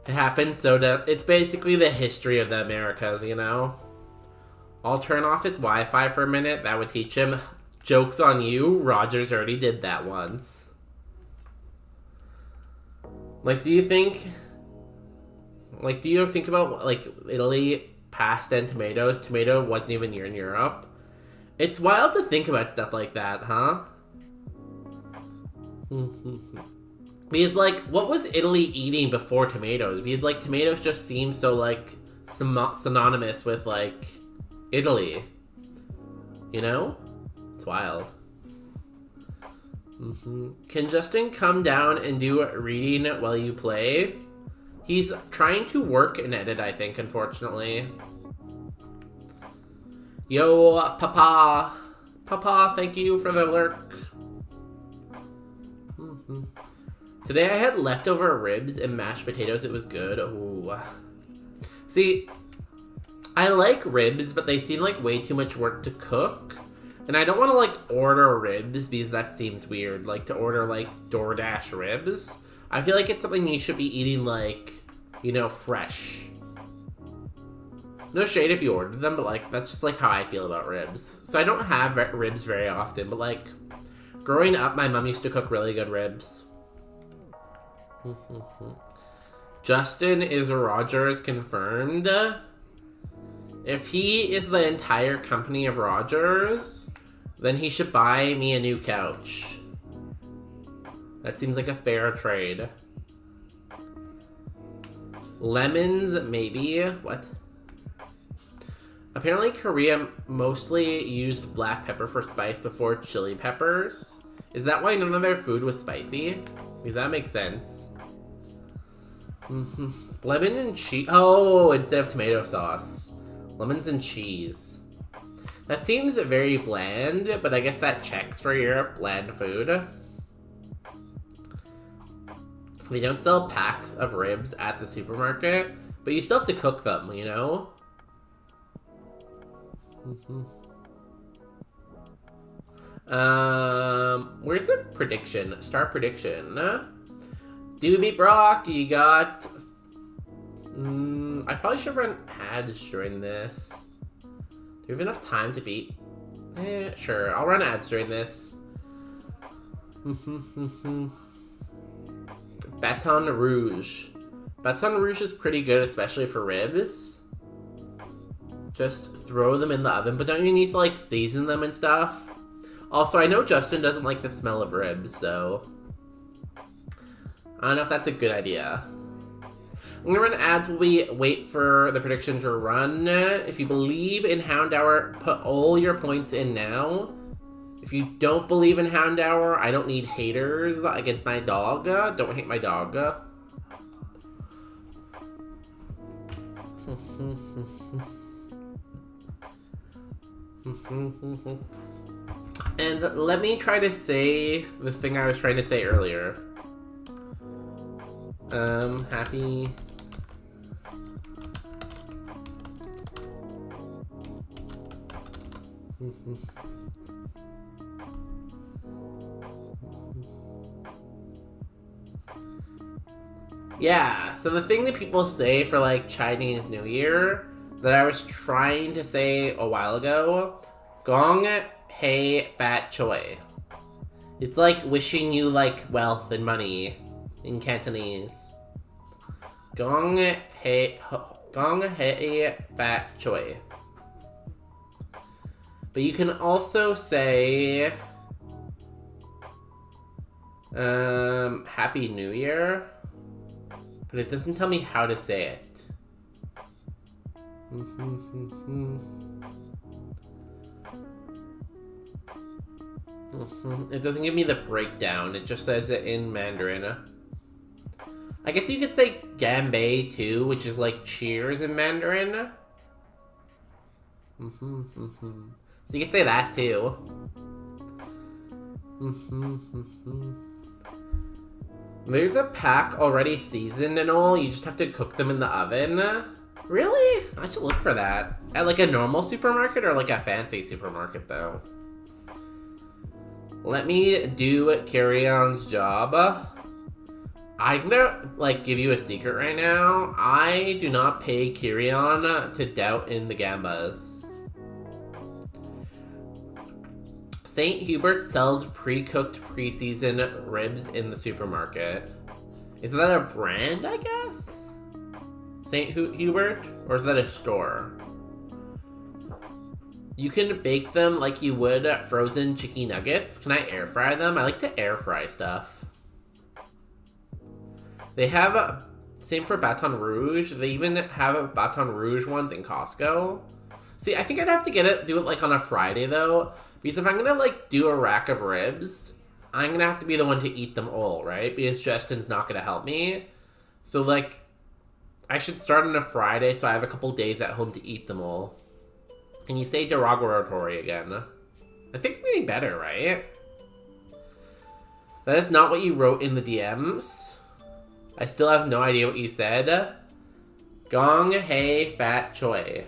Speaker 2: It happens so it's basically the history of the Americas, you know? I'll turn off his Wi-Fi for a minute. That would teach him. Joke's on you. Rogers already did that once. Like, do you think about, like, Italy, pasta and tomatoes? Tomato wasn't even here in Europe. It's wild to think about stuff like that, huh? Because, like, what was Italy eating before tomatoes? Because, like, tomatoes just seem so, like, synonymous with, like, Italy. You know? It's wild. Can Justin come down and do reading while you play? He's trying to work and edit, I think, unfortunately. Yo, Papa. Papa, thank you for the lurk. Today I had leftover ribs and mashed potatoes. It was good. Ooh. See, I like ribs, but they seem like way too much work to cook. And I don't want to, like, order ribs because that seems weird. Like, to order, like, DoorDash ribs. I feel like it's something you should be eating, like, you know, fresh. No shade if you ordered them, but, like, that's just, like, how I feel about ribs. So I don't have ribs very often, but, like, growing up, my mom used to cook really good ribs. Justin is Rogers confirmed. If he is the entire company of Rogers, then he should buy me a new couch. That seems like a fair trade. Lemons, maybe? What? Apparently Korea mostly used black pepper for spice before chili peppers. Is that why none of their food was spicy? Because that makes sense. Lemon and cheese. Oh, instead of tomato sauce. Lemons and cheese. That seems very bland, but I guess that checks for Europe. Bland food. They don't sell packs of ribs at the supermarket, but you still have to cook them, you know? Where's the prediction? Start prediction. Do we beat Brock? You got... I probably should run ads during this. Do we have enough time to beat? Sure. I'll run ads during this. Baton Rouge. Baton Rouge is pretty good, especially for ribs. Just throw them in the oven, but don't you need to, like, season them and stuff? Also, I know Justin doesn't like the smell of ribs, so... I don't know if that's a good idea. I'm gonna run ads while we wait for the prediction to run. If you believe in Hound Hour, put all your points in now. If you don't believe in Hound Hour, I don't need haters against my dog. Don't hate my dog. And let me try to say the thing I was trying to say earlier. Happy... Yeah, so the thing that people say for, like, Chinese New Year that I was trying to say a while ago, Gong Hei Fat Choi. It's like wishing you, like, wealth and money in Cantonese. Gong Hei Fat Choi. But you can also say Happy New Year. But it doesn't tell me how to say it. It doesn't give me the breakdown. It just says it in Mandarin. I guess you could say Ganbei too, which is like cheers in Mandarin. So you could say that too. There's a pack already seasoned and all. You just have to cook them in the oven. Really? I should look for that. At like a normal supermarket or like a fancy supermarket though. Let me do Carry-On's job. I'm gonna like give you a secret right now. I do not pay Carry-On to doubt in the gambas. St. Hubert sells pre-cooked pre-seasoned ribs in the supermarket. Is that a brand, I guess? St. Hubert? Or is that a store? You can bake them like you would frozen chicken nuggets. Can I air fry them? I like to air fry stuff. They have, same for Baton Rouge. They even have Baton Rouge ones in Costco. See, I think I'd have to do it like on a Friday though. Because if I'm gonna like do a rack of ribs, I'm gonna have to be the one to eat them all, right? Because Justin's not gonna help me. So like, I should start on a Friday so I have a couple days at home to eat them all. Can you say derogatory again? I think I'm getting better, right? That is not what you wrote in the DMs. I still have no idea what you said. Gong hei fat choi.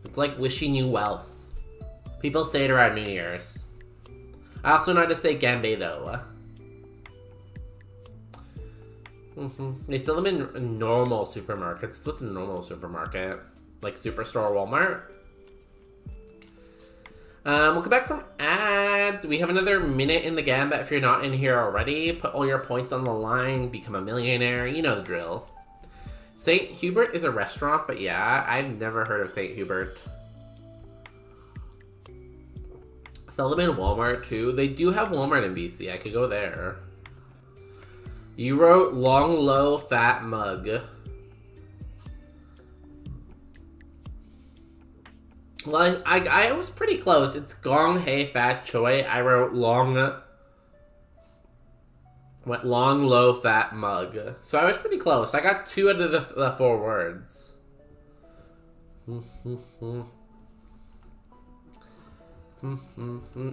Speaker 2: It's like wishing you wealth. People say it around New Year's. I also know how to say Ganbei though. They sell them in normal supermarkets. What's a normal supermarket? Like Superstore or Walmart? We'll come back from ads. We have another minute in the gambit if you're not in here already. Put all your points on the line. Become a millionaire. You know the drill. St. Hubert is a restaurant, but yeah, I've never heard of St. Hubert. Sell them in Walmart too. They do have Walmart in BC. I could go there. You wrote long, low, fat mug. Well, I was pretty close. It's gong hei fat choi. I wrote long, low, fat mug. So I was pretty close. I got 2 out of the 4 words.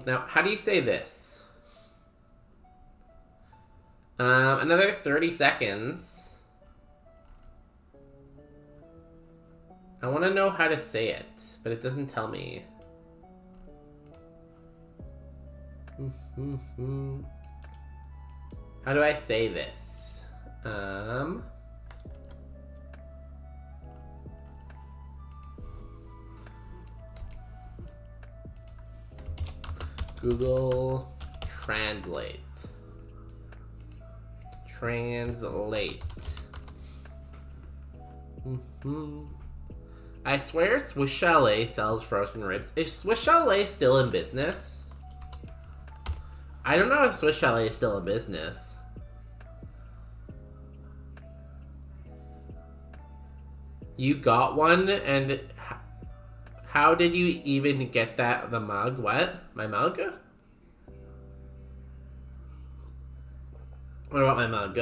Speaker 2: Now, how do you say this? Another 30 seconds. I want to know how to say it, but it doesn't tell me. How do I say this? Google Translate. I swear Swiss Chalet sells frozen ribs. Is Swiss Chalet still in business? I don't know if Swiss Chalet is still in business. You got one, and how did you even get that? The mug? What? My mug? What about my mug?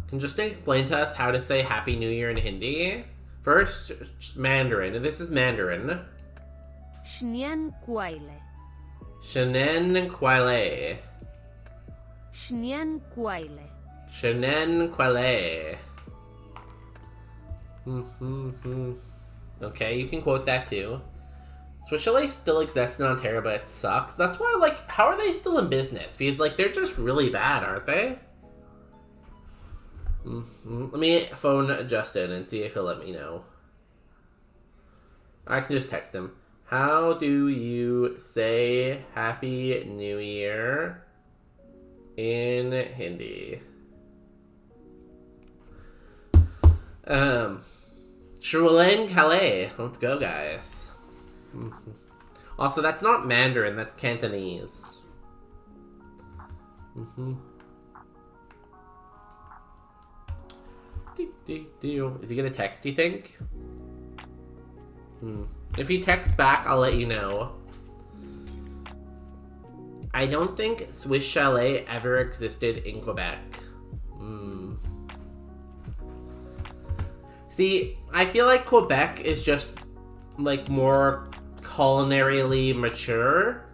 Speaker 2: Can Justin explain to us how to say Happy New Year in Hindi? First, Mandarin. This is Mandarin.
Speaker 4: Shnyan Kwaile.
Speaker 2: Shenen Kwale.
Speaker 4: Shnyan Kwaile.
Speaker 2: Shenen Kwale. Okay, you can quote that too. Swiss Chalet still exists in Ontario, but it sucks. That's why, like, how are they still in business? Because, like, they're just really bad, aren't they? Let me phone Justin and see if he'll let me know. I can just text him. How do you say Happy New Year in Hindi? Shrulen Calais. Let's go, guys. Also, that's not Mandarin, that's Cantonese. Is he gonna text, do you think? If he texts back, I'll let you know. I don't think Swiss Chalet ever existed in Quebec. See, I feel like Quebec is just, like, more culinarily mature.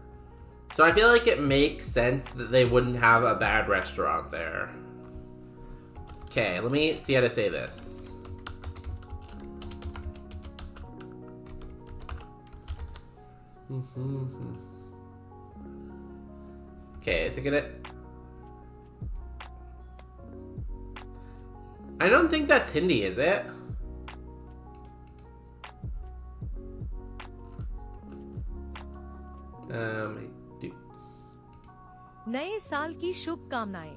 Speaker 2: So I feel like it makes sense that they wouldn't have a bad restaurant there. Okay, let me see how to say this. Okay, is it gonna... I don't think that's Hindi, is it?
Speaker 5: नए साल की शुभकामनाएं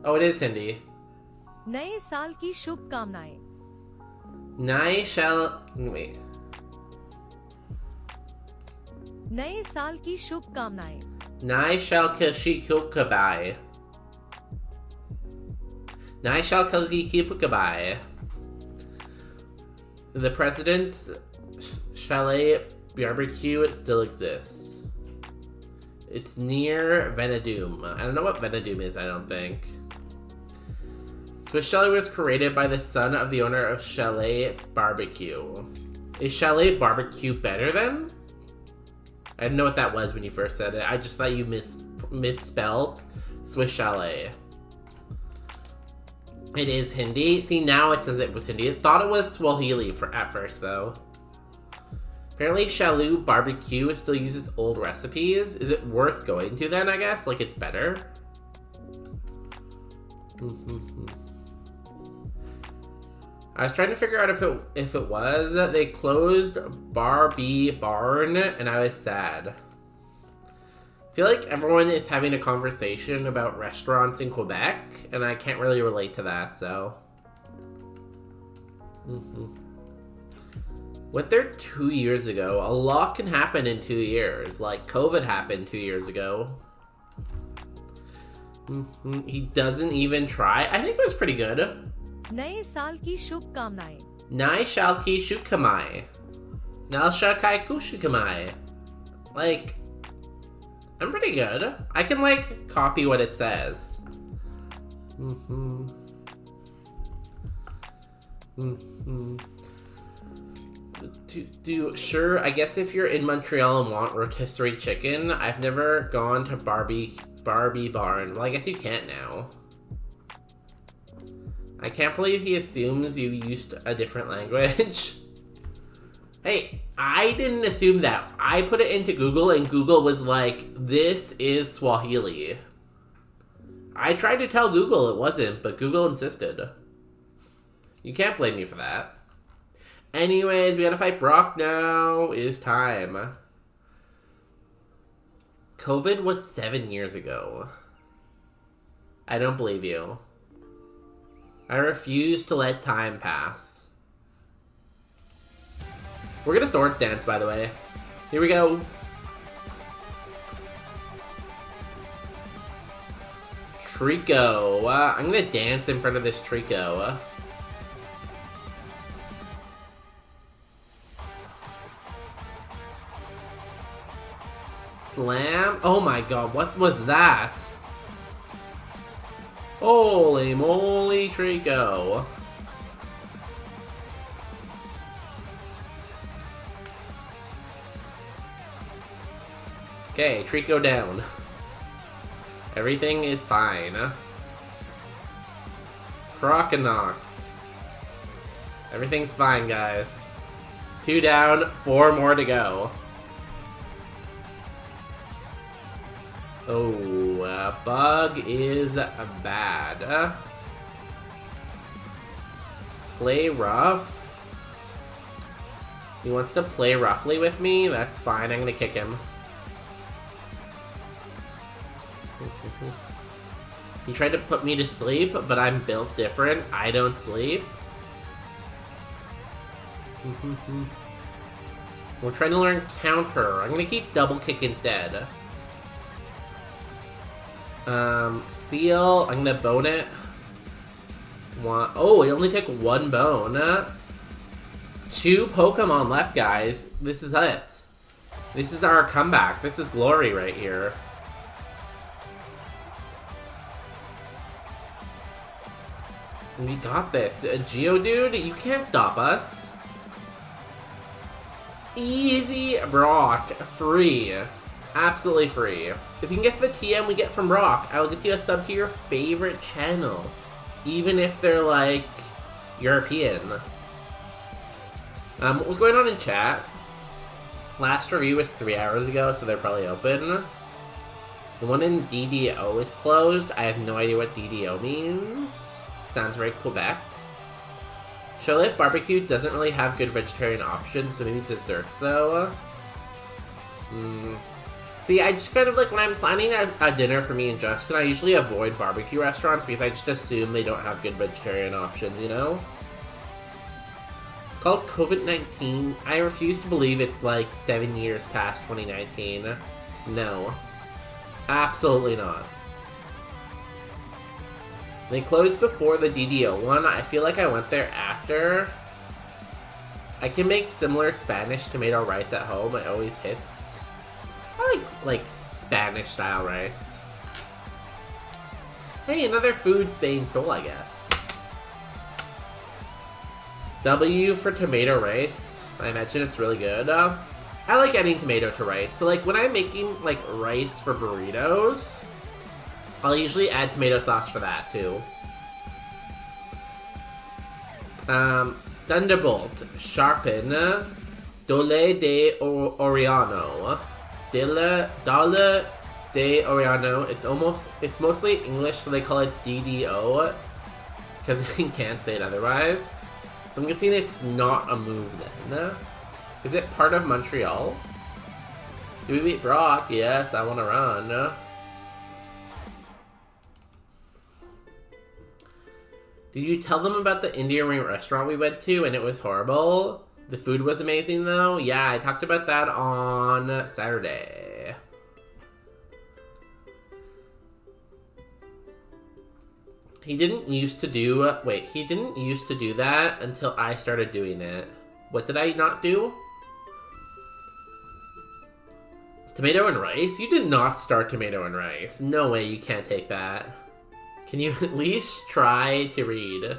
Speaker 2: Oh, it is Hindi.
Speaker 5: नए साल की शुभकामनाएं
Speaker 2: Nai shall... Wait.
Speaker 5: नए साल की शुभकामनाएं
Speaker 2: Nai shall kishikukabai. Nai shall kishikukabai. The president's chalet barbecue, it still exists. It's near Venadum. I don't know what Venadum is, I don't think. Swiss Chalet was created by the son of the owner of Chalet Barbecue. Is Chalet Barbecue better then? I didn't know what that was when you first said it. I just thought you misspelled Swiss Chalet. It is Hindi. See, now it says it was Hindi. I thought it was Swahili at first, though. Apparently, Chalet Barbecue still uses old recipes. Is it worth going to then, I guess? Like, it's better? I was trying to figure out if it was. They closed Barbie Barn, and I was sad. I feel like everyone is having a conversation about restaurants in Quebec, and I can't really relate to that, so... Went there 2 years ago. A lot can happen in 2 years. Like, COVID happened 2 years ago. He doesn't even try. I think it was pretty good.
Speaker 5: नए साल की शुभकामनाएं
Speaker 2: Nai shalki shukamai. Nal shakai kushikamai. Like, I'm pretty good. I can, like, copy what it says. Sure, I guess if you're in Montreal and want rotisserie chicken, I've never gone to Barbie Barn. Well, I guess you can't now. I can't believe he assumes you used a different language. Hey, I didn't assume that. I put it into Google and Google was like, this is Swahili. I tried to tell Google it wasn't, but Google insisted. You can't blame me for that. Anyways, we gotta fight Brock now. It is time. COVID was 7 years ago. I don't believe you. I refuse to let time pass. We're gonna swords dance, by the way. Here we go. Trico. I'm gonna dance in front of this Trico. Slam. Oh my god, what was that? Holy moly, Trico. Okay, Trico down. Everything is fine. Croconock. Everything's fine, guys. 2 down, 4 more to go. Oh, Bug is bad. Play rough. He wants to play roughly with me? That's fine, I'm gonna kick him. He tried to put me to sleep, but I'm built different. I don't sleep. We're trying to learn counter. I'm gonna keep double kick instead. Seal, I'm gonna bone it. One. Oh, we only took one bone. 2 Pokemon left, guys. This is it. This is our comeback. This is glory right here. We got this. Geodude, you can't stop us. Easy Brock. Free. Absolutely free. If you can guess the TM we get from Brock, I will gift you a sub to your favorite channel. Even if they're, like, European. What was going on in chat? Last review was 3 hours ago, so they're probably open. The one in DDO is closed. I have no idea what DDO means. Sounds very Quebec. Charlotte Barbecue doesn't really have good vegetarian options, so maybe desserts, though. See, I just kind of like, when I'm planning a dinner for me and Justin, I usually avoid barbecue restaurants because I just assume they don't have good vegetarian options, you know? It's called COVID-19. I refuse to believe it's like 7 years past 2019. No. Absolutely not. They closed before the DDO one. I feel like I went there after. I can make similar Spanish tomato rice at home. It always hits. I like Spanish style rice. Hey, another food Spain stole, I guess. W for tomato rice. I imagine it's really good. I like adding tomato to rice. So like when I'm making like rice for burritos, I'll usually add tomato sauce for that too. Thunderbolt, Sharpen, Dole de Oriano. Dole de Oriano. It's mostly English, so they call it DDO. Because they can't say it otherwise. So I'm guessing it's not a move then. Is it part of Montreal? Did we beat Brock? Yes, I want to run. Did you tell them about the Indian Ring restaurant we went to and it was horrible? The food was amazing though? Yeah, I talked about that on Saturday. He didn't used to do that until I started doing it. What did I not do? Tomato and rice? You did not start tomato and rice. No way, you can't take that. Can you at least try to read?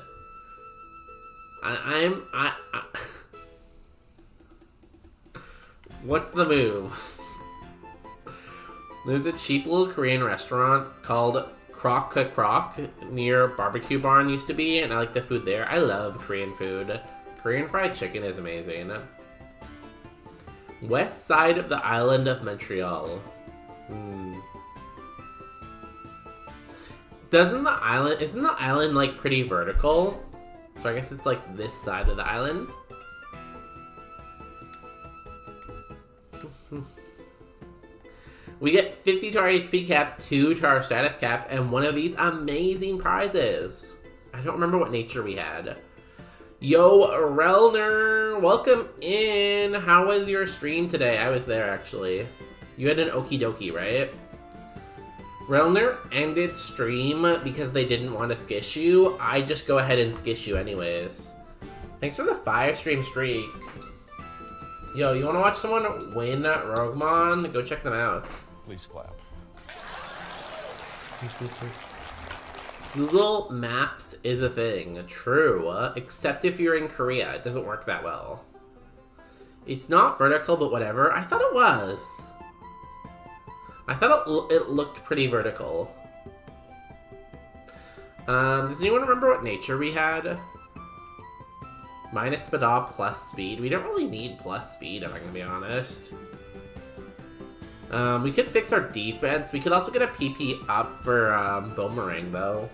Speaker 2: What's the move? There's a cheap little Korean restaurant called Croc Croc near Barbecue Barn used to be, and I like the food there. I love Korean food. Korean fried chicken is amazing. West side of the island of Montreal. Isn't the island like pretty vertical? So I guess it's like this side of the island. We get 50 to our HP cap, 2 to our status cap, and one of these amazing prizes. I don't remember what nature we had. Yo, Relner, welcome in. How was your stream today? I was there, actually. You had an okie dokie, right? Relner ended stream because they didn't want to skish you. I just go ahead and skish you anyways. Thanks for the 5-stream streak. Yo, you want to watch someone win Roguemon? Go check them out.
Speaker 6: Please clap.
Speaker 2: Google Maps is a thing. True. Except if you're in Korea. It doesn't work that well. It's not vertical, but whatever. I thought it was. I thought it looked pretty vertical. Does anyone remember what nature we had? Minus Spadal plus speed. We don't really need plus speed, if I'm gonna be honest. We could fix our defense. We could also get a PP up for Boomerang, though.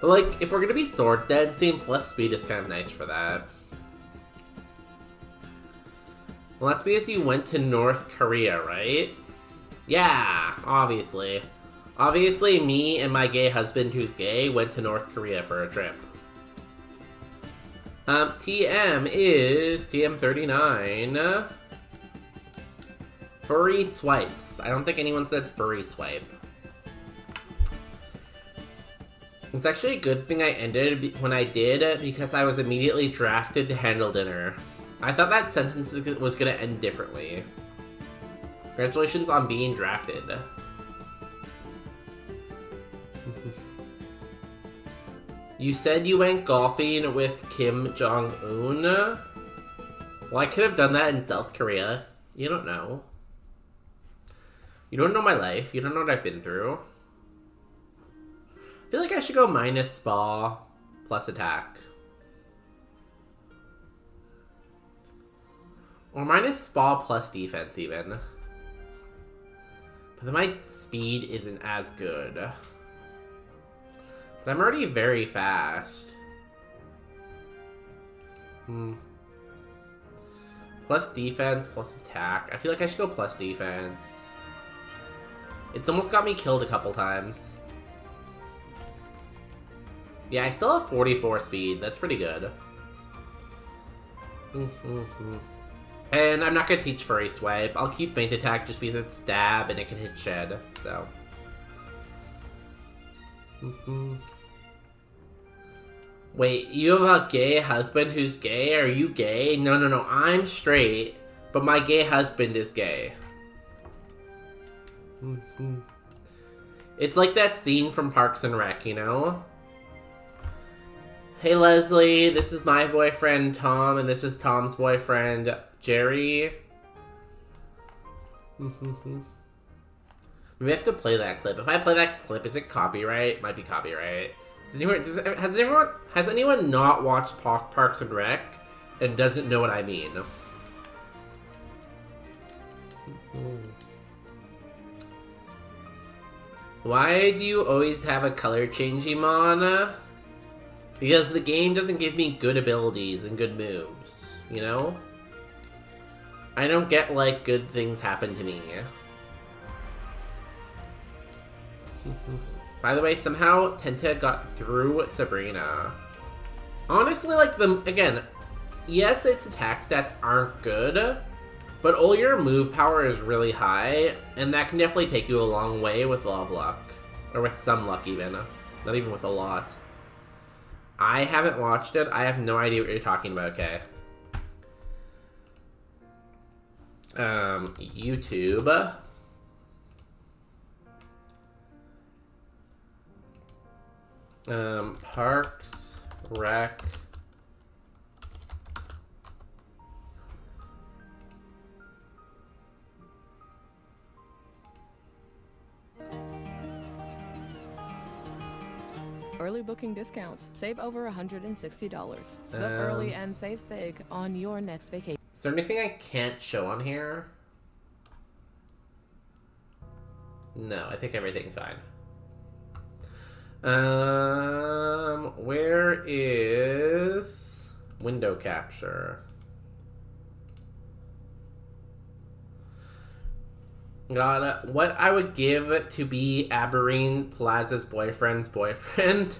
Speaker 2: But, like, if we're gonna be Swords Dancing, plus speed is kind of nice for that. Well, that's because you went to North Korea, right? Yeah, obviously. Obviously, me and my gay husband, who's gay, went to North Korea for a trip. TM is TM39. Furry swipes. I don't think anyone said furry swipe. It's actually a good thing I ended when I did, because I was immediately drafted to handle dinner. I thought that sentence was gonna end differently. Congratulations on being drafted. You said you went golfing with Kim Jong-un? Well, I could have done that in South Korea. You don't know. You don't know my life. You don't know what I've been through. I feel like I should go minus spa plus attack. Or minus spa plus defense even. But then my speed isn't as good. But I'm already very fast. Plus defense, plus attack. I feel like I should go plus defense. It's almost got me killed a couple times. Yeah, I still have 44 speed. That's pretty good. And I'm not going to teach Furry Swipe. I'll keep Feint Attack just because it's stab and it can hit Shed. So. Wait, you have a gay husband who's gay? Are you gay? No, no, no. I'm straight, but my gay husband is gay. It's like that scene from Parks and Rec, you know? Hey Leslie, this is my boyfriend Tom, and this is Tom's boyfriend Jerry. Maybe I have to play that clip. If I play that clip, is it copyright? Might be copyright. Has anyone not watched Parks and Rec and doesn't know what I mean? Why do you always have a color change, Iman? Because the game doesn't give me good abilities and good moves, you know? I don't get, like, good things happen to me. By the way, somehow Tenta got through Sabrina. Honestly, like, again, yes, its attack stats aren't good, but all your move power is really high, and that can definitely take you a long way with a lot of luck. Or with some luck, even. Not even with a lot. I haven't watched it. I have no idea what you're talking about, okay. YouTube. Parks, Rec.
Speaker 6: Early booking discounts. Save over $160. Book early and save big on your next vacation.
Speaker 2: Is there anything I can't show on here? No, I think everything's fine. Where is window capture? God, what I would give to be Aberreen Plaza's boyfriend's boyfriend.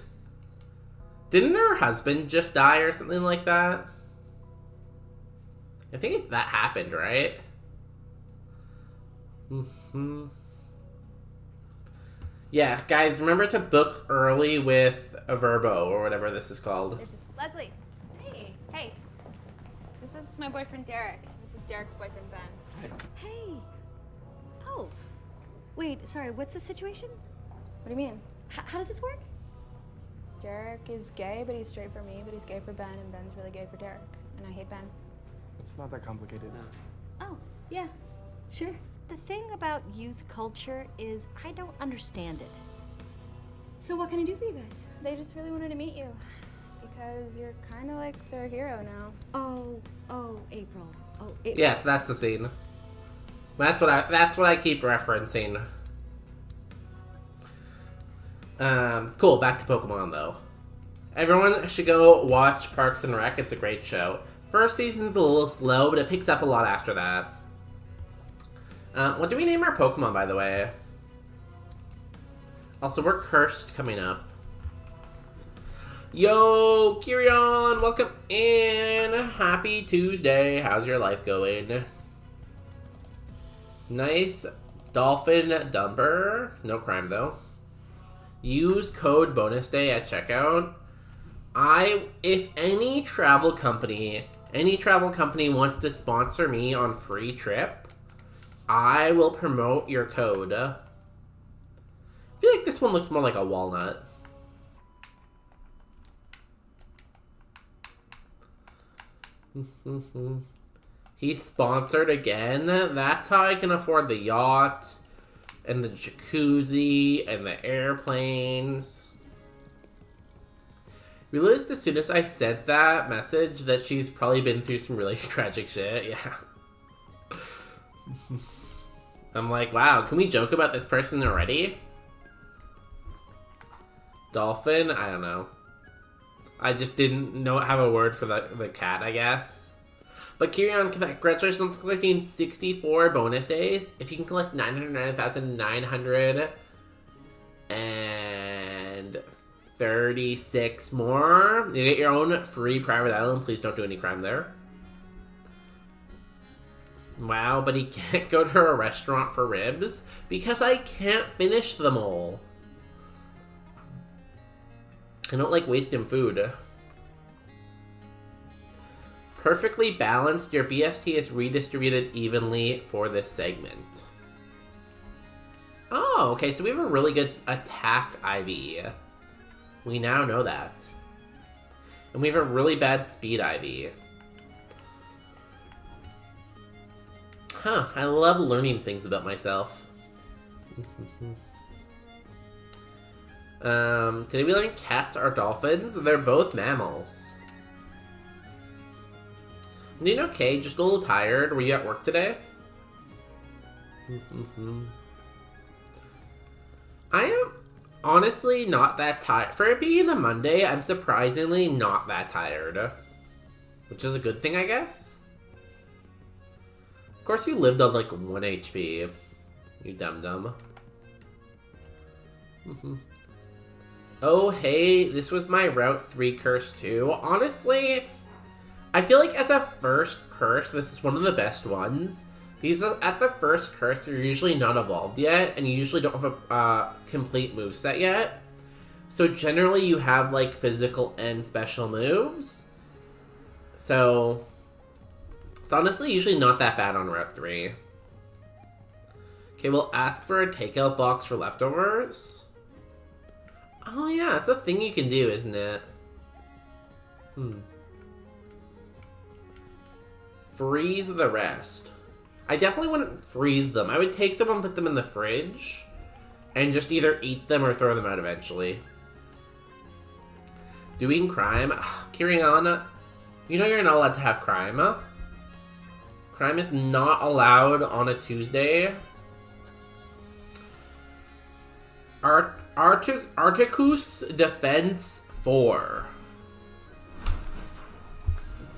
Speaker 2: Didn't her husband just die or something like that? I think that happened, right? Yeah, guys, remember to book early with a Verbo or whatever this is called.
Speaker 7: There's just Leslie. Hey. Hey. This is my boyfriend Derek. This is Derek's boyfriend Ben.
Speaker 8: Hey. Oh. Wait, sorry, what's the situation?
Speaker 7: What do you mean?
Speaker 8: How does this work?
Speaker 7: Derek is gay, but he's straight for me, but he's gay for Ben, and Ben's really gay for Derek. And I hate Ben.
Speaker 9: It's not that complicated.
Speaker 8: Oh, yeah, sure. The thing about youth culture is I don't understand it. So what can I do for you guys?
Speaker 7: They just really wanted to meet you. Because you're kind of like their hero now.
Speaker 8: Oh, April. Oh, April.
Speaker 2: Yes, that's the scene. That's what I keep referencing. Cool, back to Pokemon though. Everyone should go watch Parks and Rec, it's a great show. First season's a little slow, but it picks up a lot after that. What do we name our Pokemon, by the way? Also, we're cursed coming up. Yo, Kirion, welcome in. Happy Tuesday. How's your life going? Nice dolphin dumper. No crime, though. Use code bonus day at checkout. If any travel company wants to sponsor me on free trip, I will promote your code. I feel like this one looks more like a walnut. He's sponsored again. That's how I can afford the yacht and the jacuzzi and the airplanes. Realized as soon as I sent that message that she's probably been through some really tragic shit. Yeah. I'm like, wow, can we joke about this person already? Dolphin? I don't know. I just didn't have a word for the cat, I guess. But Kirion, congratulations on collecting 64 bonus days. If you can collect 909,936 more, you get your own free private island. Please don't do any crime there. Wow, but he can't go to a restaurant for ribs because I can't finish them all. I don't like wasting food. Perfectly balanced, your BST is redistributed evenly for this segment. Oh, okay, so we have a really good attack IV. We now know that. And we have a really bad speed IV. Huh, I love learning things about myself. Today we learned cats are dolphins. They're both mammals. I'm doing okay, just a little tired. Were you at work today? I am honestly not that tired. For it being a Monday, I'm surprisingly not that tired. Which is a good thing, I guess. Of course you lived on like 1 HP. You dum-dum. Oh, hey, this was my Route 3 curse too. Honestly, I feel like as a first curse, this is one of the best ones. Because at the first curse, you're usually not evolved yet, and you usually don't have a complete moveset yet. So generally you have like physical and special moves. So it's honestly usually not that bad on Route 3. Okay, we'll ask for a takeout box for leftovers. Oh yeah, it's a thing you can do, isn't it? Freeze the rest. I definitely wouldn't freeze them. I would take them and put them in the fridge and just either eat them or throw them out eventually. Doing crime? Kiriana, you know you're not allowed to have crime. Crime is not allowed on a Tuesday. Articus Defense 4.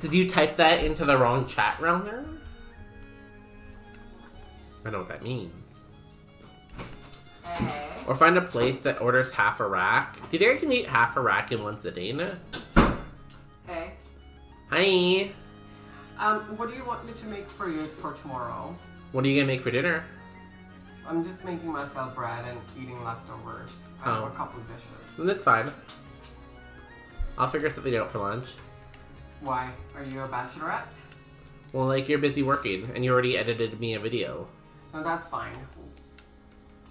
Speaker 2: Did you type that into the wrong chat round there? I know what that means.
Speaker 3: Hey.
Speaker 2: Or find a place that orders half a rack. Do you think I can eat half a rack in one sitting?
Speaker 3: Hey.
Speaker 2: Hi.
Speaker 3: What do you want me to make for you for tomorrow?
Speaker 2: What are you gonna make for dinner?
Speaker 3: I'm just making myself bread and eating leftovers. I have a couple of dishes.
Speaker 2: Then that's fine. I'll figure something out for lunch.
Speaker 3: Why? Are you a bachelorette?
Speaker 2: Well, like, you're busy working, and you already edited me a video.
Speaker 3: No, that's fine.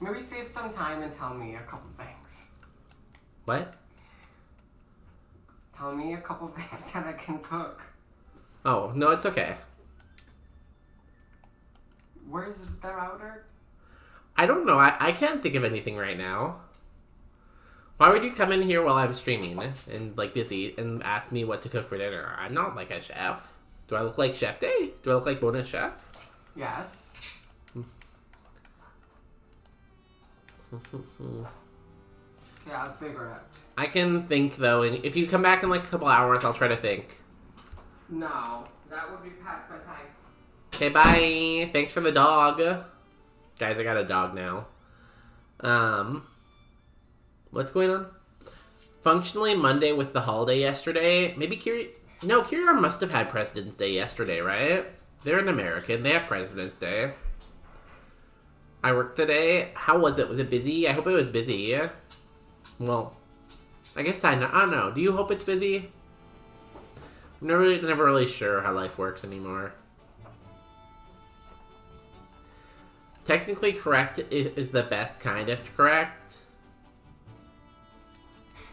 Speaker 3: Maybe save some time and tell me a couple things.
Speaker 2: What?
Speaker 3: Tell me a couple things that I can cook.
Speaker 2: Oh, no, it's okay.
Speaker 3: Where's the router?
Speaker 2: I don't know. I can't think of anything right now. Why would you come in here while I'm streaming and, like, busy and ask me what to cook for dinner? I'm not like a chef. Do I look like Chef Day? Do I look like Bonus Chef?
Speaker 3: Yes. Yeah, I'll figure it out.
Speaker 2: I can think, though, and if you come back in, like, a couple hours, I'll try to think.
Speaker 3: No, that would be past my time.
Speaker 2: Okay, bye. Thanks for the dog. Guys, I got a dog now. What's going on? Functionally Monday with the holiday yesterday. Maybe Kirion must have had President's Day yesterday, right? They're an American. They have President's Day. I worked today. How was it? Was it busy? I hope it was busy. Well, I guess I don't know. Do you hope it's busy? I'm never really sure how life works anymore. Technically correct is the best kind of correct.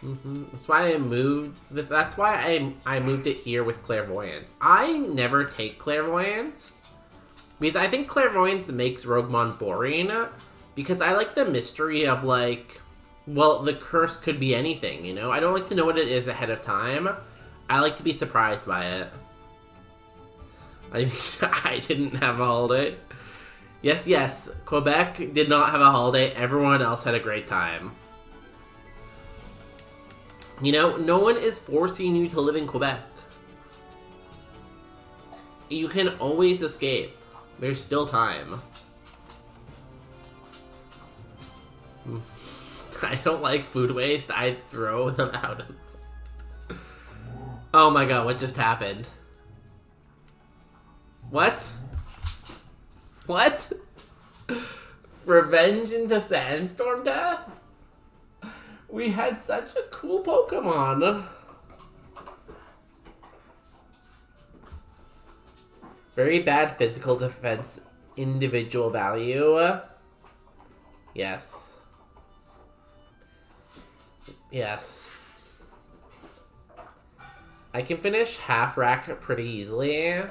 Speaker 2: That's why I moved. That's why I moved it here with clairvoyance. I never take clairvoyance because I think clairvoyance makes Roguemon boring. Because I like the mystery of like, well, the curse could be anything. You know, I don't like to know what it is ahead of time. I like to be surprised by it. I mean, I didn't have a holiday. Yes, Quebec did not have a holiday. Everyone else had a great time. You know, no one is forcing you to live in Quebec. You can always escape. There's still time. I don't like food waste. I throw them out. Oh my god, what just happened? What? What? Revenge into Sandstorm Death? We had such a cool Pokemon. Very bad physical defense, individual value. Yes. Yes. I can finish half rack pretty easily.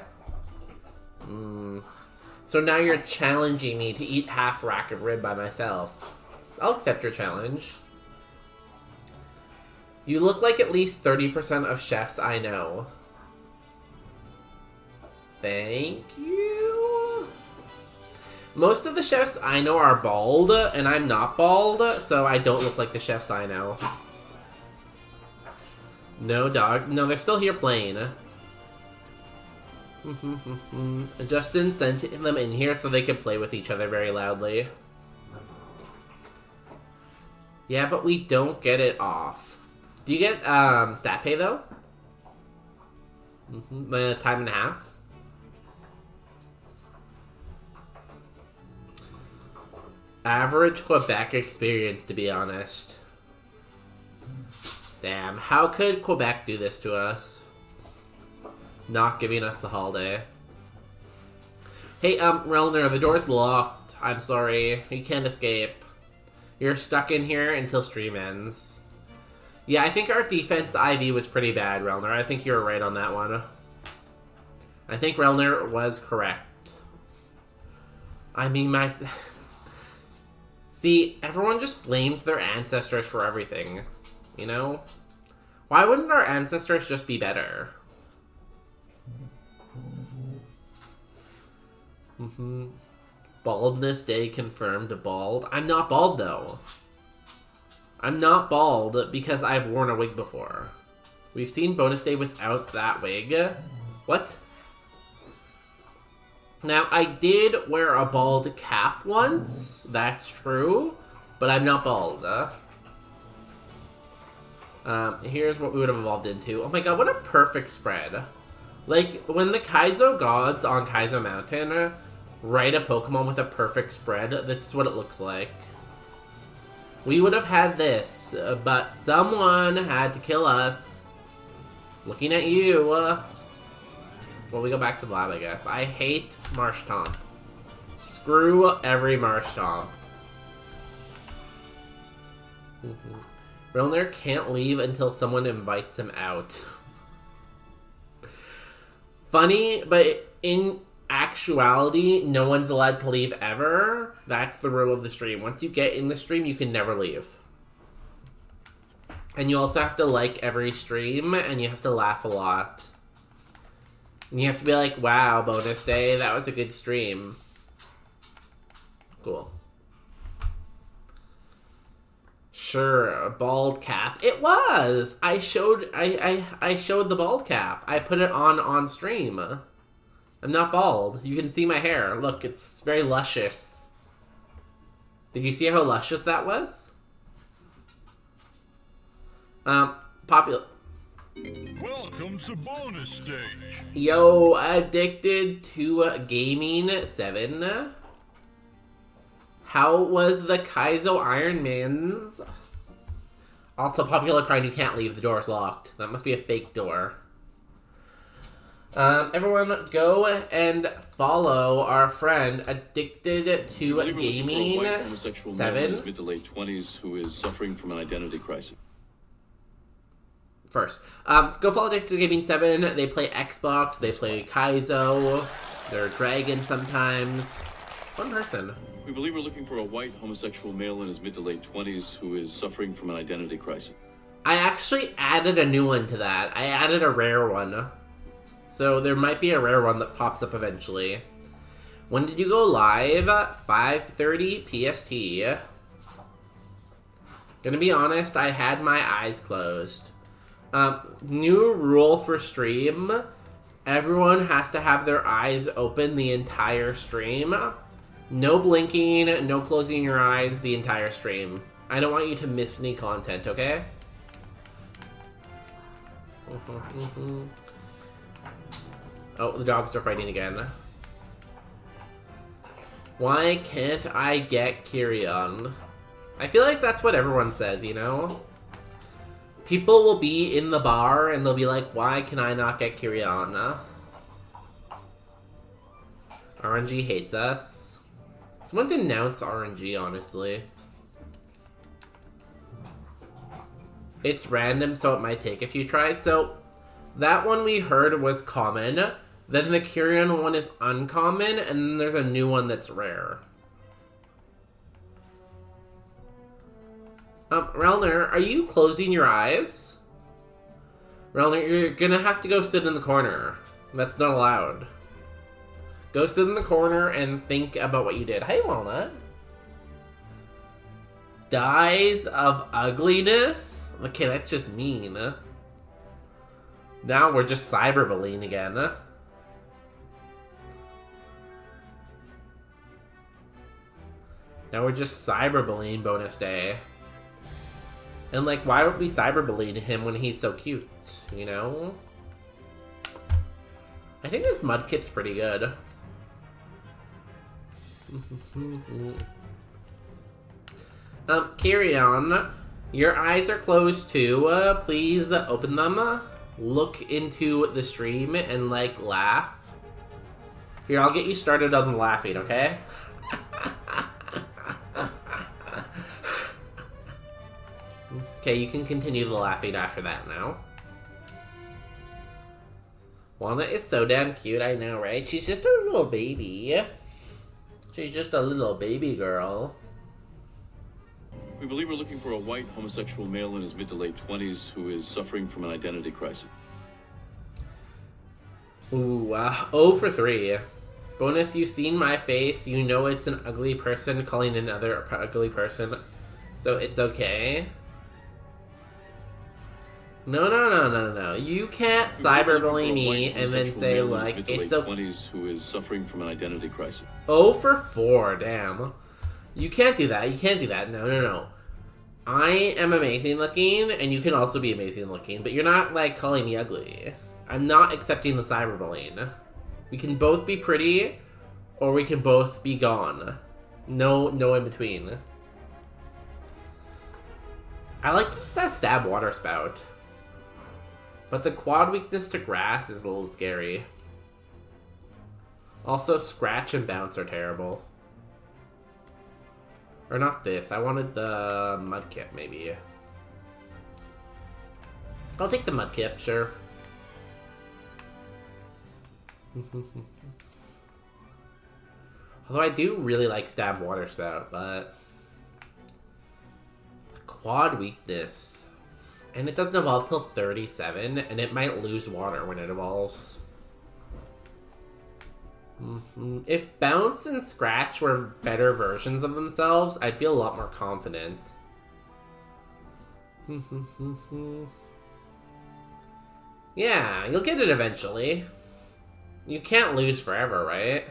Speaker 2: So now you're challenging me to eat half rack of rib by myself. I'll accept your challenge. You look like at least 30% of chefs I know. Thank you. Most of the chefs I know are bald, and I'm not bald, so I don't look like the chefs I know. No, dog. No, they're still here playing. Justin sent them in here so they could play with each other very loudly. Yeah, but we don't get it off. Do you get stat pay though? Time and a half. Average Quebec experience, to be honest. Damn, how could Quebec do this to us? Not giving us the holiday. Hey, Relner, the door's locked. I'm sorry. You can't escape. You're stuck in here until stream ends. Yeah, I think our defense IV was pretty bad, Relner. I think you're right on that one. I think Relner was correct. I mean, See, everyone just blames their ancestors for everything. You know? Why wouldn't our ancestors just be better? Baldness day confirmed bald. I'm not bald though. I'm not bald because I've worn a wig before. We've seen bonus day without that wig. What? Now, I did wear a bald cap once. That's true. But I'm not bald. Here's what we would have evolved into. Oh my god, what a perfect spread. Like, when the Kaizo gods on Kaizo Mountain write a Pokemon with a perfect spread, this is what it looks like. We would have had this, but someone had to kill us. Looking at you. Well, we go back to the lab, I guess. I hate Marshtomp. Screw every Marshtomp. Rilner can't leave until someone invites him out. Funny, but in actuality, no one's allowed to leave ever. That's the rule of the stream. Once you get in the stream, you can never leave. And you also have to like every stream, and you have to laugh a lot. And you have to be like, wow, bonus day, that was a good stream. Cool. Sure, a bald cap. It was! I showed the bald cap. I put it on stream. I'm not bald. You can see my hair. Look, it's very luscious. Did you see how luscious that was? Popular.
Speaker 10: Welcome to bonus stage.
Speaker 2: Yo, addicted to gaming 7. How was the Kaizo Ironmans? Also, Popular Prime, you can't leave. The door's locked. That must be a fake door. Everyone, go and follow our friend Addicted to Gaming 7.
Speaker 11: Mid to late 20s who is suffering from an identity crisis.
Speaker 2: First, go follow Addicted to Gaming 7. They play Xbox. They play Kaizo. They're dragons sometimes. One person.
Speaker 11: We believe we're looking for a white homosexual male in his mid to late 20s who is suffering from an identity crisis.
Speaker 2: I actually added a new one to that. I added a rare one. So there might be a rare one that pops up eventually. When did you go live? 5:30 PST. Gonna be honest, I had my eyes closed. New rule for stream. Everyone has to have their eyes open the entire stream. No blinking, no closing your eyes the entire stream. I don't want you to miss any content, okay? Oh, the dogs are fighting again. Why can't I get Kyrian? I feel like that's what everyone says, you know? People will be in the bar and they'll be like, why can I not get Kyrian? RNG hates us. Someone denounce RNG, honestly. It's random, so it might take a few tries. So, that one we heard was common. Then the Kyrian one is uncommon, and then there's a new one that's rare. Relner, are you closing your eyes? Relner, you're gonna have to go sit in the corner. That's not allowed. Go sit in the corner and think about what you did. Hey, Walnut. Dyes of ugliness? Okay, that's just mean. Now we're just cyberbullying again. Now we're just cyberbullying bonus day. And like, why would we cyberbully him when he's so cute, you know? I think this Mudkip's pretty good. Kyrian, your eyes are closed too. Please open them. Look into the stream and like laugh. Here, I'll get you started on laughing, okay? Okay, you can continue the laughing after that now. Walnut is so damn cute, I know, right? She's just a little baby. She's just a little baby girl.
Speaker 11: We believe we're looking for a white homosexual male in his mid to late 20s who is suffering from an identity crisis.
Speaker 2: Ooh, 0 for 3. Bonus, you've seen my face. You know it's an ugly person calling another ugly person. So it's okay. No. You can't cyberbully me and then say, like, it's a...
Speaker 11: 20s who is suffering from an identity crisis.
Speaker 2: 0 for 4, damn. You can't do that. You can't do that. No. I am amazing looking, and you can also be amazing looking, but you're not, like, calling me ugly. I'm not accepting the cyberbullying. We can both be pretty, or we can both be gone. No in between. I like this stab water spout. But the quad weakness to grass is a little scary. Also, scratch and bounce are terrible. Or not this. I wanted the Mudkip, maybe. I'll take the Mudkip, sure. Although I do really like Stab Water Spout, but... Quad weakness. And it doesn't evolve till 37, and it might lose water when it evolves. If Bounce and Scratch were better versions of themselves, I'd feel a lot more confident. Yeah, you'll get it eventually. You can't lose forever, right?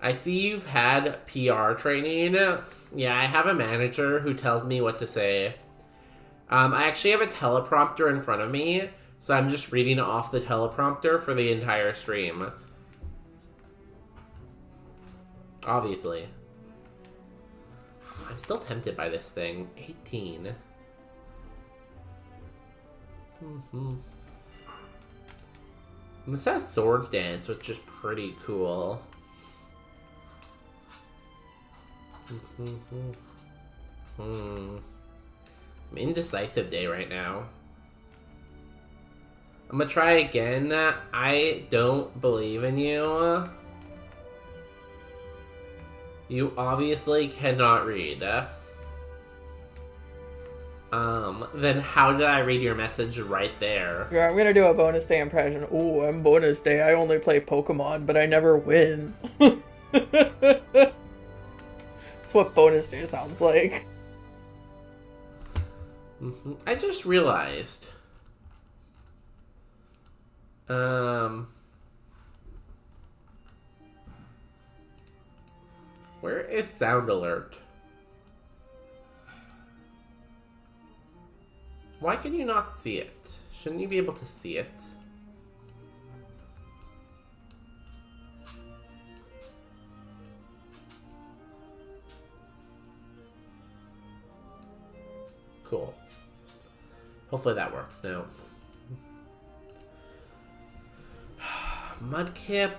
Speaker 2: I see you've had PR training. Yeah, I have a manager who tells me what to say. I actually have a teleprompter in front of me, so I'm just reading off the teleprompter for the entire stream. Obviously. I'm still tempted by this thing. 18. And this has Swords Dance, which is pretty cool. I'm indecisive day right now. I'm gonna try again. I don't believe in you. You obviously cannot read. Then how did I read your message right there?
Speaker 12: Yeah, I'm gonna do a bonus day impression. Ooh, I'm bonus day. I only play Pokemon, but I never win. That's what bonus day sounds like.
Speaker 2: I just realized. Where is sound alert? Why can you not see it? Shouldn't you be able to see it? Cool. Hopefully that works now. Mudkip.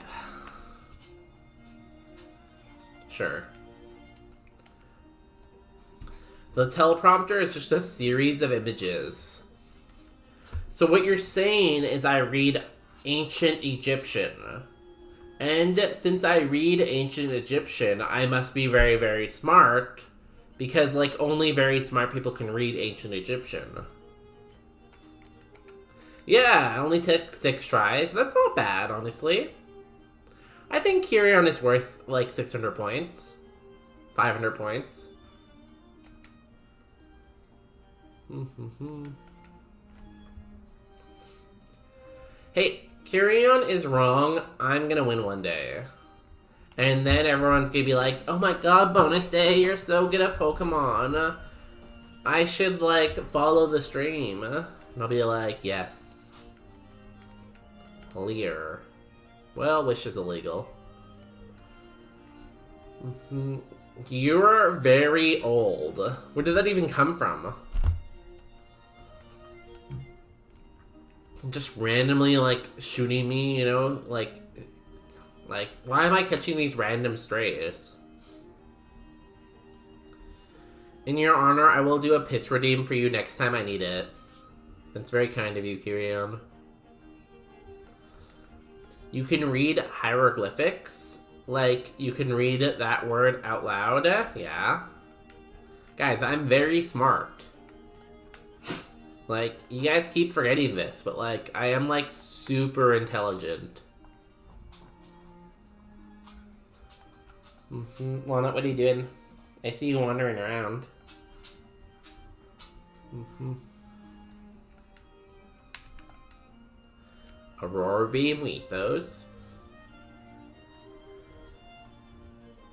Speaker 2: Sure. The teleprompter is just a series of images. So what you're saying is I read Ancient Egyptian. And since I read Ancient Egyptian, I must be very, very smart. Because, like, only very smart people can read Ancient Egyptian. Yeah, I only took 6 tries. That's not bad, honestly. I think Kyrion is worth, like, 600 points. 500 points. Hey, Kyrion is wrong. I'm gonna win one day. And then everyone's gonna be like, oh my god, bonus day, you're so good at Pokemon. I should, like, follow the stream. And I'll be like, yes. Leer. Well, Wish is illegal. You're very old. Where did that even come from? Just randomly, like, shooting me, you know? Like, why am I catching these random strays? In your honor, I will do a piss redeem for you next time I need it. That's very kind of you, Kyrion. You can read hieroglyphics. Like, you can read that word out loud. Yeah. Guys, I'm very smart. Like, you guys keep forgetting this, but, like, I am, like, super intelligent. Walnut, what are you doing? I see you wandering around. Aurora Beam, we eat those.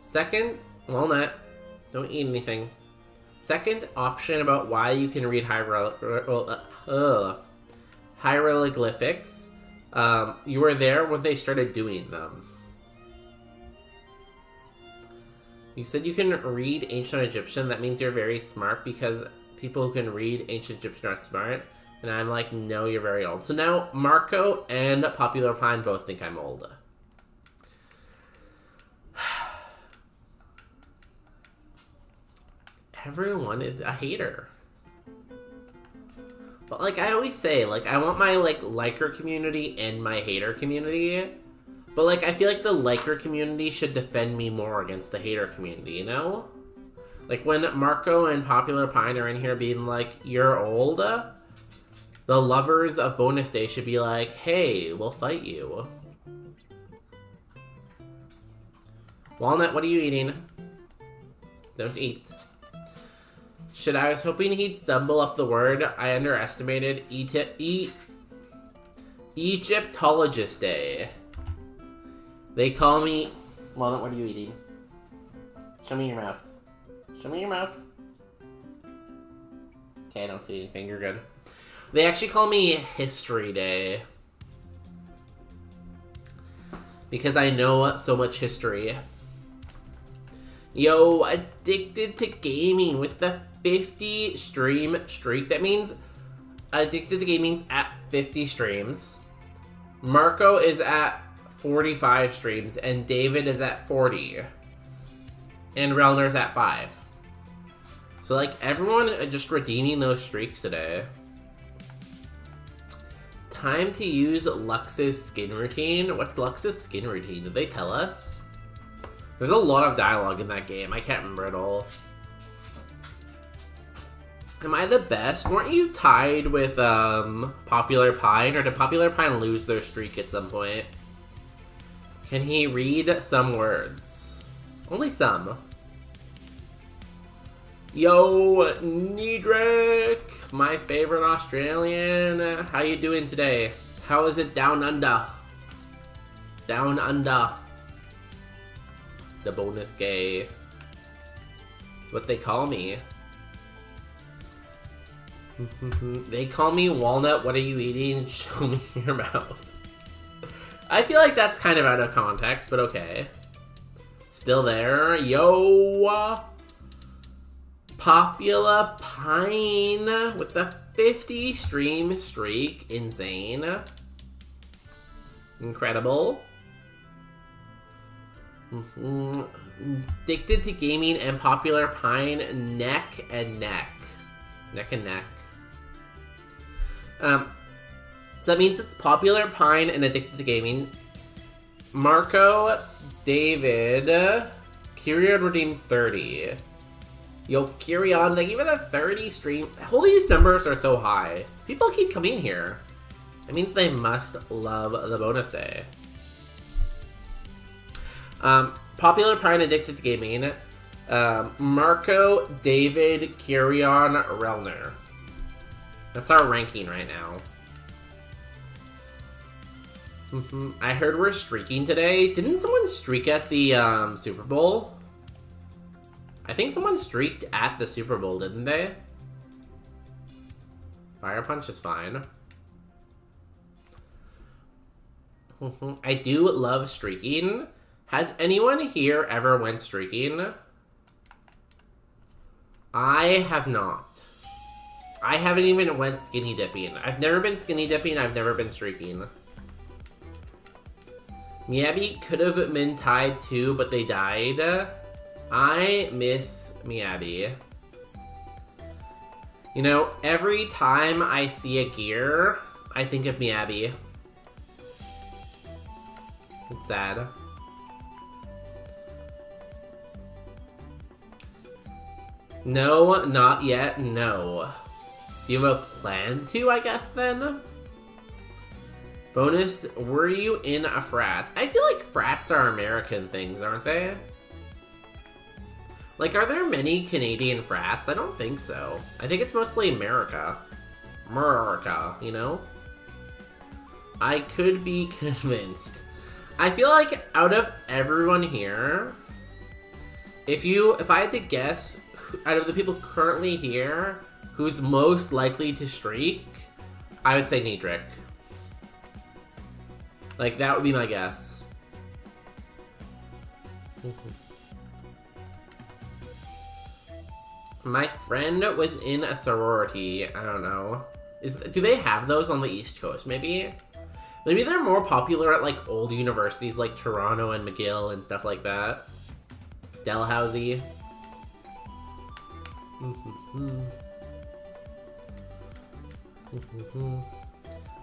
Speaker 2: Second, Walnut, don't eat anything. Second option about why you can read hieroglyphics. You were there when they started doing them. You said you can read Ancient Egyptian. That means you're very smart because people who can read Ancient Egyptian are smart. And I'm like, no, you're very old. So now Marco and Popular Pine both think I'm old. Everyone is a hater. But, like, I always say, like, I want my, like, liker community and my hater community. But, like, I feel like the liker community should defend me more against the hater community, you know? Like, when Marco and Popular Pine are in here being like, you're old, the lovers of Bonus Day should be like, hey, we'll fight you. Walnut, what are you eating? Don't eat. Shit, I was hoping he'd stumble up the word. I underestimated Egyptologist Day. They call me... Walnut, what are you eating? Show me your mouth. Show me your mouth. Okay, I don't see anything. You're good. They actually call me History Day. Because I know so much history. Yo, addicted to gaming with the 50 stream streak. That means Addicted to Gaming's at 50 streams. Marco is at 45 streams, and David is at 40. And Relner's at 5. So, like, everyone just redeeming those streaks today. Time to use Lux's skin routine. What's Lux's skin routine? Did they tell us? There's a lot of dialogue in that game. I can't remember it all. Am I the best? Weren't you tied with Popular Pine? Or did Popular Pine lose their streak at some point? Can he read some words? Only some. Yo, Nedrick, my favorite Australian. How you doing today? How is it down under? Down under. The bonus gay. That's what they call me. They call me Walnut. What are you eating? Show me your mouth. I feel like that's kind of out of context, but okay. Still there. Yo! Popular Pine with the 50 stream streak. Insane. Incredible. Addicted to Gaming and Popular Pine neck and neck. Neck and neck. So that means it's Popular Pine and Addicted to Gaming. Marco, David, Kyrion redeemed 30. Yo, Kyrion, thank you for the 30 stream. All these numbers are so high. People keep coming here. It means they must love the bonus day. Popular Pine, Addicted to Gaming. Marco, David, Kyrion, Relner. That's our ranking right now. I heard we're streaking today. Didn't someone streak at the Super Bowl? I think someone streaked at the Super Bowl, didn't they? Fire Punch is fine. I do love streaking. Has anyone here ever went streaking? I have not. I haven't even went skinny dipping. I've never been skinny dipping, I've never been streaking. Miyabi could have been tied too, but they died. I miss Miyabi. You know, every time I see a gear, I think of Miyabi. It's sad. No, not yet, no. Do you have a plan to, I guess, then? Bonus, were you in a frat? I feel like frats are American things, aren't they? Like, are there many Canadian frats? I don't think so. I think it's mostly America. America, you know? I could be convinced. I feel like out of everyone here, if I had to guess, out of the people currently here, who's most likely to streak, I would say Nedrick. Like, that would be my guess. My friend was in a sorority. I don't know. Do they have those on the East Coast, maybe? Maybe they're more popular at, like, old universities like Toronto and McGill and stuff like that. Dalhousie.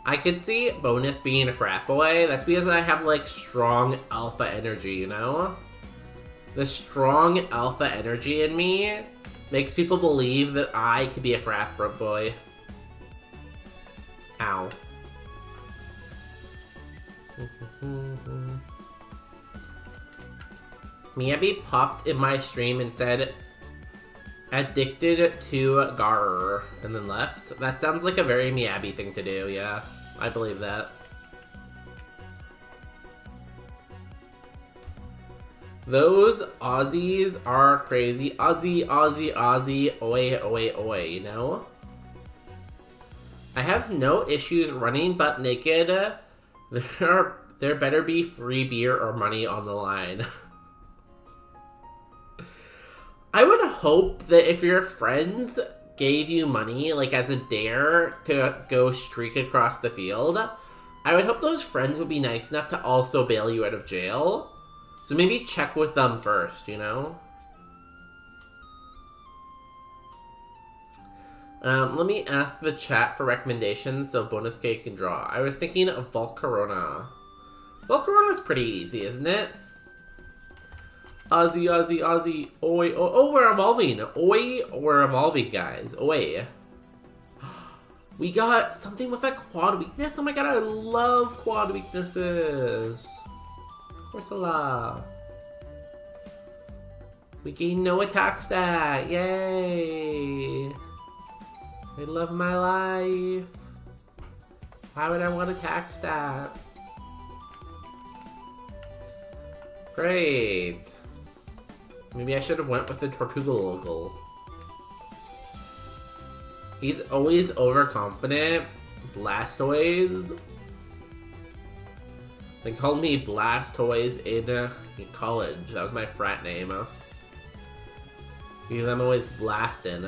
Speaker 2: I could see Bonus being a frat boy. That's because I have, like, strong alpha energy, you know? The strong alpha energy in me makes people believe that I could be a frat boy. Ow. Miyabi popped in my stream and said, addicted to Gar, and then left. That sounds like a very Miyabi thing to do, yeah. I believe that. Those Aussies are crazy. Aussie, Aussie, Aussie, oi, oi, oi, you know? I have no issues running butt naked. There better be free beer or money on the line. I would hope that if your friends gave you money, like, as a dare to go streak across the field, I would hope those friends would be nice enough to also bail you out of jail. So maybe check with them first, you know? Let me ask the chat for recommendations so Bonus K can draw. I was thinking of Volcarona. Volcarona's pretty easy, isn't it? Ozzy, Ozzy, Ozzy. Oi, oh, we're evolving. Oi, we're evolving, guys. Oi. We got something with a quad weakness. Oh my god, I love quad weaknesses. Ursula. We gain no attack stat. Yay. I love my life. Why would I want attack stat? Great. Maybe I should have went with the Tortuga local. He's always overconfident. Blastoise. They called me Blastoise in college. That was my frat name. Because I'm always blasting.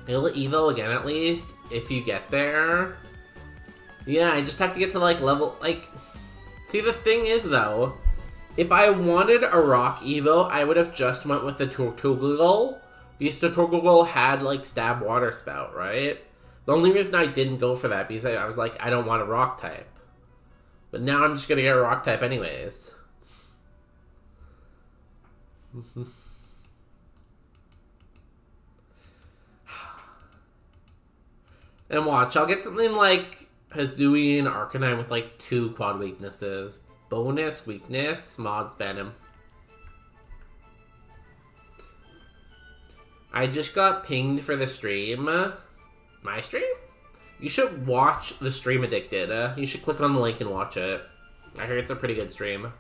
Speaker 2: It'll Evo again at least, if you get there. Yeah, I just have to get to like level, like... See, the thing is though, if I wanted a rock Evo, I would have just went with the Tortugal. Because the Tortugal had like stab water spout, right? The only reason I didn't go for that, because I was like, I don't want a rock type. But now I'm just gonna get a rock type anyways. And watch, I'll get something like Hisuian Arcanine with like 2 quad weaknesses. Bonus weakness, mods ban him. I just got pinged for the stream. My stream? You should watch the stream Addicted. You should click on the link and watch it. I heard it's a pretty good stream.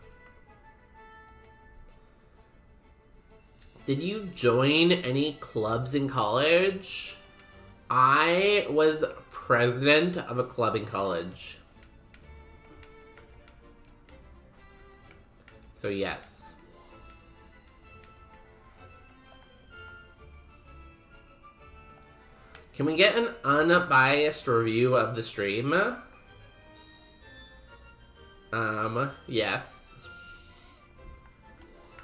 Speaker 2: Did you join any clubs in college? I was president of a club in college. So yes. Can we get an unbiased review of the stream? Yes.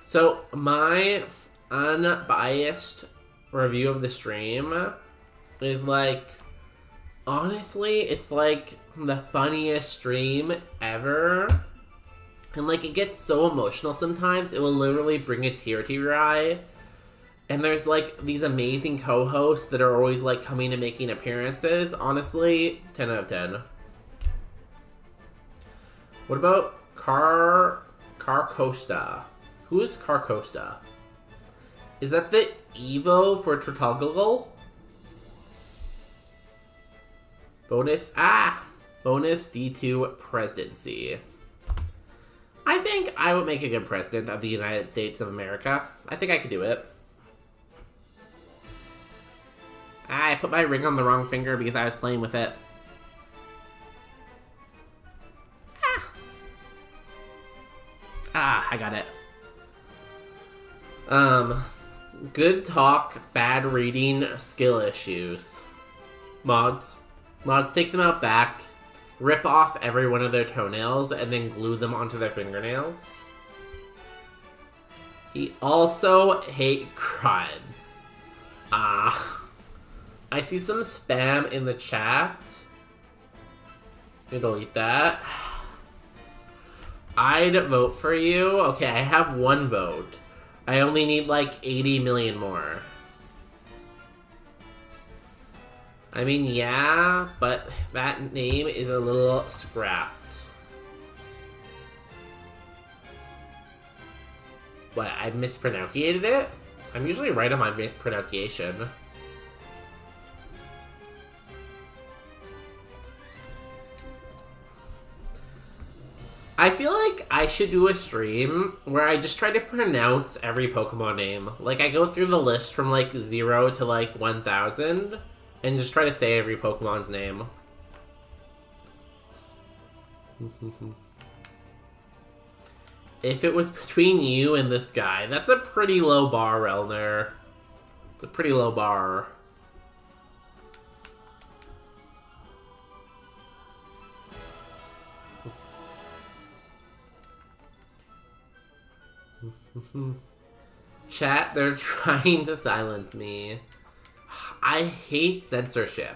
Speaker 2: So my unbiased review of the stream is like, honestly, it's like the funniest stream ever. And like, it gets so emotional sometimes, it will literally bring a tear to your eye. And there's like these amazing co-hosts that are always like coming and making appearances. Honestly, 10 out of 10. What about Carcosta? Who is Carcosta? Is that the Evo for Tortugal? Bonus D2 presidency. I think I would make a good president of the United States of America. I think I could do it. I put my ring on the wrong finger because I was playing with it. I got it. Good talk, bad reading, skill issues. Mods, take them out back, rip off every one of their toenails, and then glue them onto their fingernails. He also hate crimes. I see some spam in the chat. Delete that. I'd vote for you. Okay, I have 1 vote. I only need like 80 million more. I mean, yeah, but that name is a little scrapped. What, I mispronunciated it? I'm usually right on my pronunciation. I feel like I should do a stream where I just try to pronounce every Pokemon name. Like, I go through the list from, like, 0 to, like, 1,000, and just try to say every Pokemon's name. If it was between you and this guy, that's a pretty low bar, Relner. It's a pretty low bar. Chat, they're trying to silence me. I hate censorship.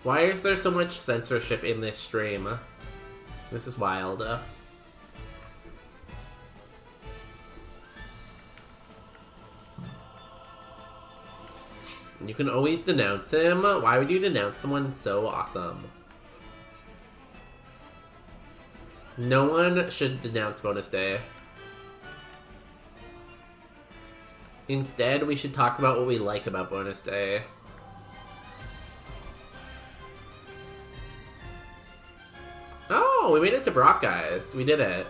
Speaker 2: Why is there so much censorship in this stream? This is wild. You can always denounce him. Why would you denounce someone so awesome? No one should denounce bonus day. Instead, we should talk about what we like about bonus day. Oh, we made it to Brock, guys. We did it.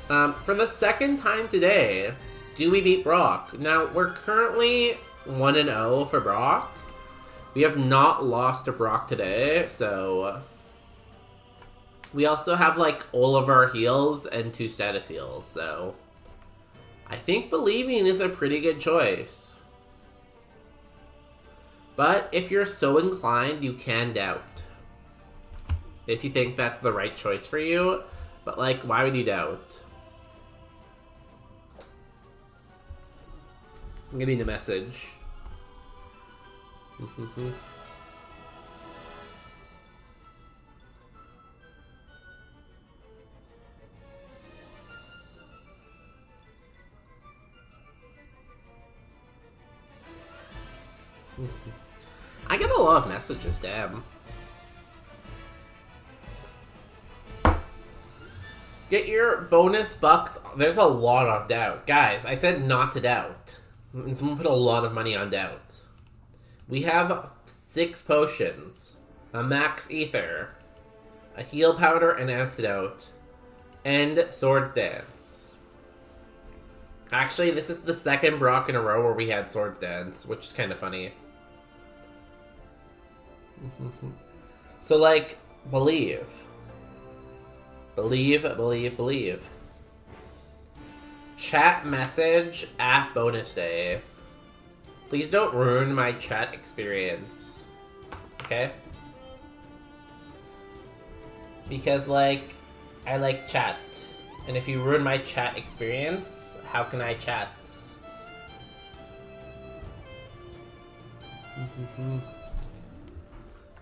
Speaker 2: For the second time today, do we beat Brock? Now, we're currently 1-0 for Brock. We have not lost to Brock today, so... We also have, like, all of our heals and 2 status heals, so... I think believing is a pretty good choice. But if you're so inclined, you can doubt. If you think that's the right choice for you. But, like, why would you doubt? I'm getting a message. I get a lot of messages, damn. Get your bonus bucks. There's a lot on doubt. Guys, I said not to doubt. And someone put a lot of money on doubt. We have 6 potions, a max ether, a heal powder, an antidote, and Swords Dance. Actually, this is the second Brock in a row where we had Swords Dance, which is kind of funny. So, like, believe. Believe, believe, believe. Chat message at bonus day. Please don't ruin my chat experience. Okay? Because, like, I like chat. And if you ruin my chat experience, how can I chat?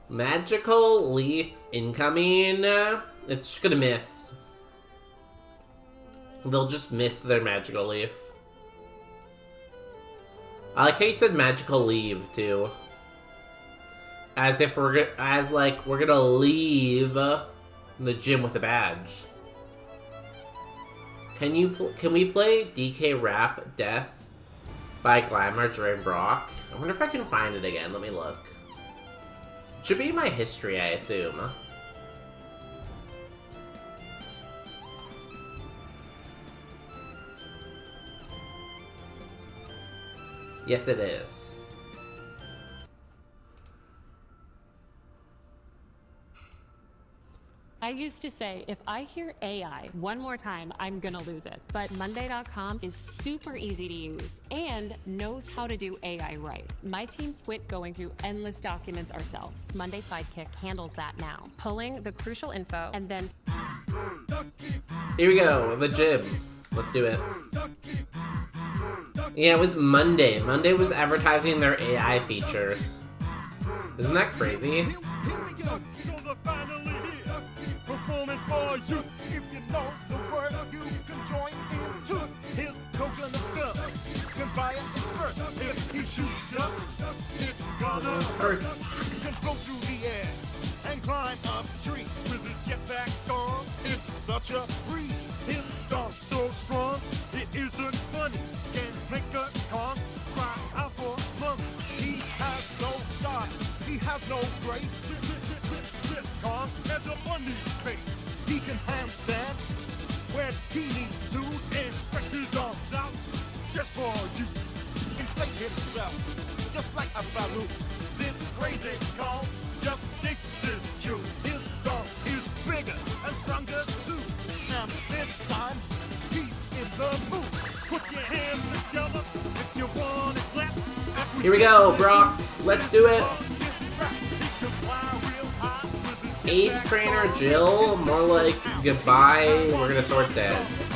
Speaker 2: Magical leaf incoming. It's just gonna miss. They'll just miss their magical leaf. I like how you said magical leave too. As if we're gonna leave the gym with a badge. Can we play DK Rap Death by Glamour during Brock? I wonder if I can find it again. Let me look. It should be in my history, I assume. Yes, it is.
Speaker 13: I used to say, if I hear AI one more time, I'm gonna lose it. But Monday.com is super easy to use and knows how to do AI right. My team quit going through endless documents ourselves. Monday Sidekick handles that now, pulling the crucial info and then...
Speaker 2: Here we go, the gym. Let's do it. Yeah, it was Monday. Monday was advertising their AI features. Isn't that crazy?
Speaker 10: Performing for you. If you know the word, you can join in too. His token of gun can buy it first. If he shoots up, it's gonna hurt. He can go through the air and climb up trees with his jetpack on. It's such a breeze. His stomp's so strong, it isn't funny. Can make a con cry out for money. He has no style, he has no grace. This con has a money face. He can handstand when he needs to and stretch his arms out just for you. Inflate himself just like a balloon. This crazy con just takes his tune. His dog is bigger and stronger too. And this time he's in the mood. Put your hands together if you want to clap.
Speaker 2: Here we go, Brock. Let's do it. Ace Trainer Jill, more like goodbye, we're gonna sword dance.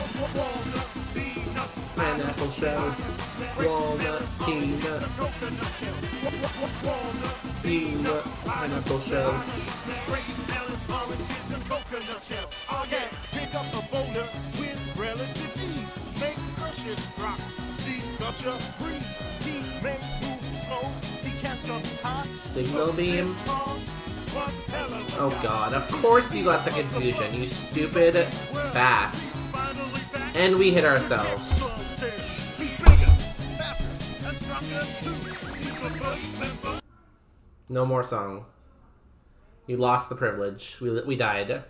Speaker 2: Pineapple shell, walnut, peanut, peanut, pineapple shell.
Speaker 10: Oh yeah, pick up a boulder with relative ease. Make cushion rock, see gotcha breeze. He makes moves slow, he can't jump high.
Speaker 2: Signal beam. Oh god, of course you got the confusion, you stupid bat. And we hit ourselves. No more song. You lost the privilege. We died.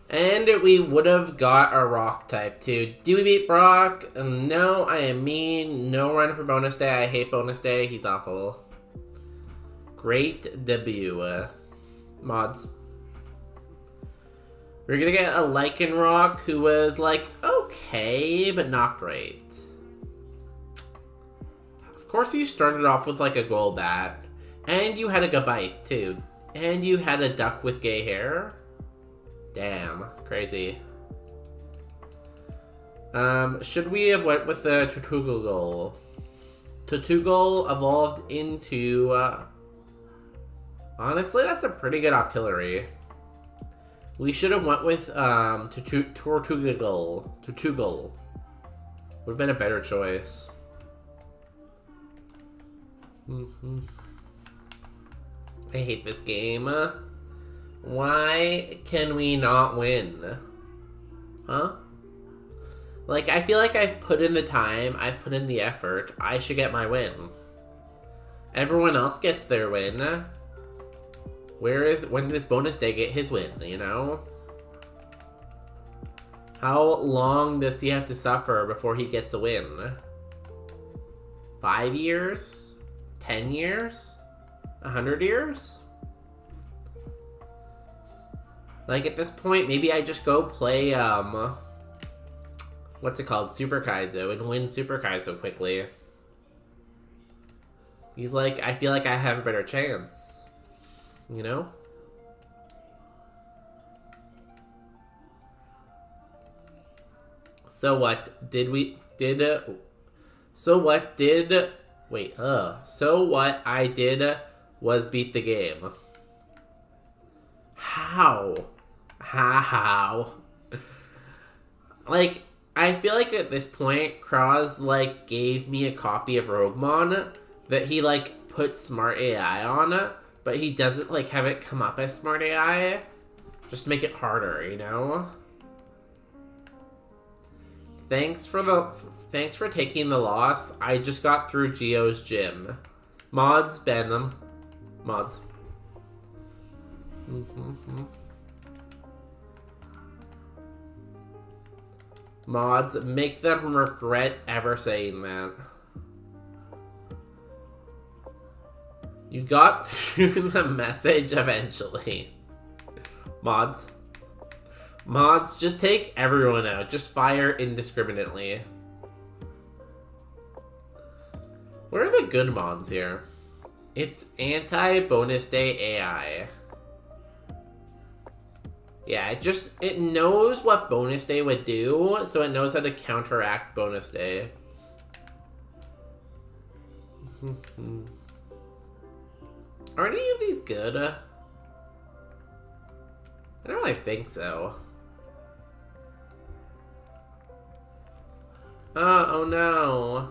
Speaker 2: And we would have got our rock type too. Do we beat Brock? No, I am mean. No run for bonus day. I hate bonus day. He's awful. Great debut. Mods. We're gonna get a Lycanroc who was like, okay, but not great. Of course you started off with like a Golbat. And you had a Gabite too. And you had a duck with gay hair. Damn, crazy. Should we have went with the Tortugal? Tortugal evolved into, honestly, that's a pretty good Octillery. We should have went with, Tortugal. Tortugal. Would have been a better choice. I hate this game. Why can we not win? Huh? Like, I feel like I've put in the time, I've put in the effort, I should get my win. Everyone else gets their win. When does Bonus Day get his win, you know? How long does he have to suffer before he gets a win? 5 years? 10 years? 100 years? Like, at this point, maybe I just go play, what's it called? Super Kaizo, and win Super Kaizo quickly. He's like, I feel like I have a better chance. You know? So what I did was beat the game. How? How? Like, I feel like at this point, Kraz, like, gave me a copy of Roguemon that he, like, put Smart AI on, but he doesn't, like, have it come up as Smart AI. Just make it harder, you know? Thanks for taking the loss. I just got through Geo's gym. Mods, ban them. Mods. Mods, make them regret ever saying that. You got through the message eventually. Mods. Mods, just take everyone out. Just fire indiscriminately. What are the good mods here? It's anti-bonus day AI. Yeah, it knows what bonus day would do, so it knows how to counteract bonus day. Are any of these good? I don't really think so. Oh no.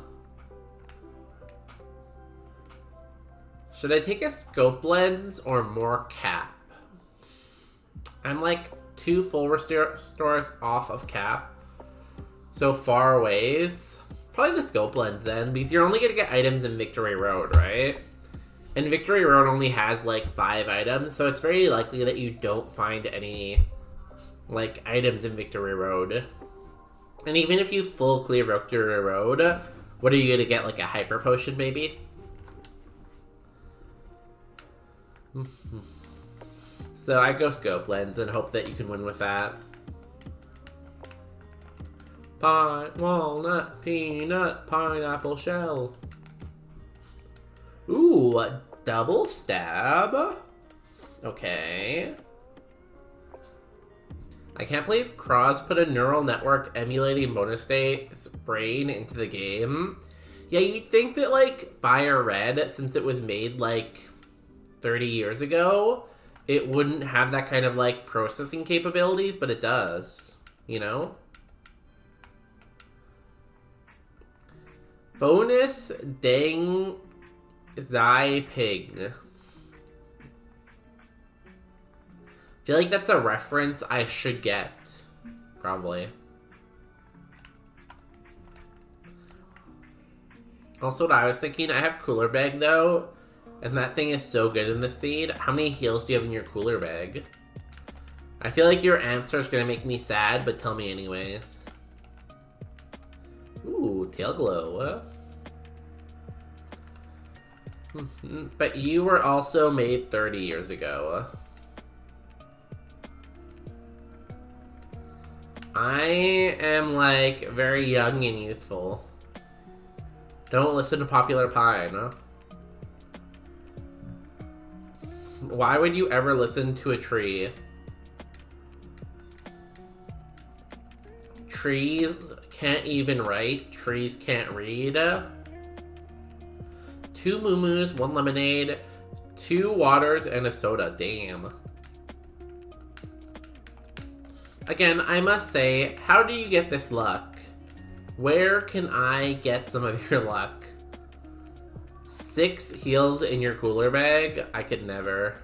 Speaker 2: Should I take a scope lens or more cap? I'm like 2 full restores off of cap. So far aways. Probably the scope lens then, because you're only gonna get items in Victory Road, right? And Victory Road only has like 5 items, so it's very likely that you don't find any like items in Victory Road. And even if you full clear Victory Road, what are you gonna get, like a hyper potion maybe? So I go scope lens and hope that you can win with that. Pine, walnut, peanut, pineapple shell. Ooh, a double stab. Okay. I can't believe Cross put a neural network emulating bonus state's brain into the game. Yeah, you'd think that, like, Fire Red, since it was made, like, 30 years ago, it wouldn't have that kind of, like, processing capabilities, but it does. You know? Bonus Dang Zai Pig. I feel like that's a reference I should get. Probably. Also, what I was thinking, I have Cooler Bag, though. And that thing is so good in the seed. How many heals do you have in your Cooler Bag? I feel like your answer is going to make me sad, but tell me anyways. Ooh, Tail Glow. But you were also made 30 years ago. I am, like, very young and youthful. Don't listen to Popular Pine, huh? Why would you ever listen to a tree? Trees can't even write. Trees can't read. 2 moo-moos, 1 lemonade, 2 waters, and a soda. Damn. Again, I must say, how do you get this luck? Where can I get some of your luck? 6 heals in your Cooler Bag? I could never.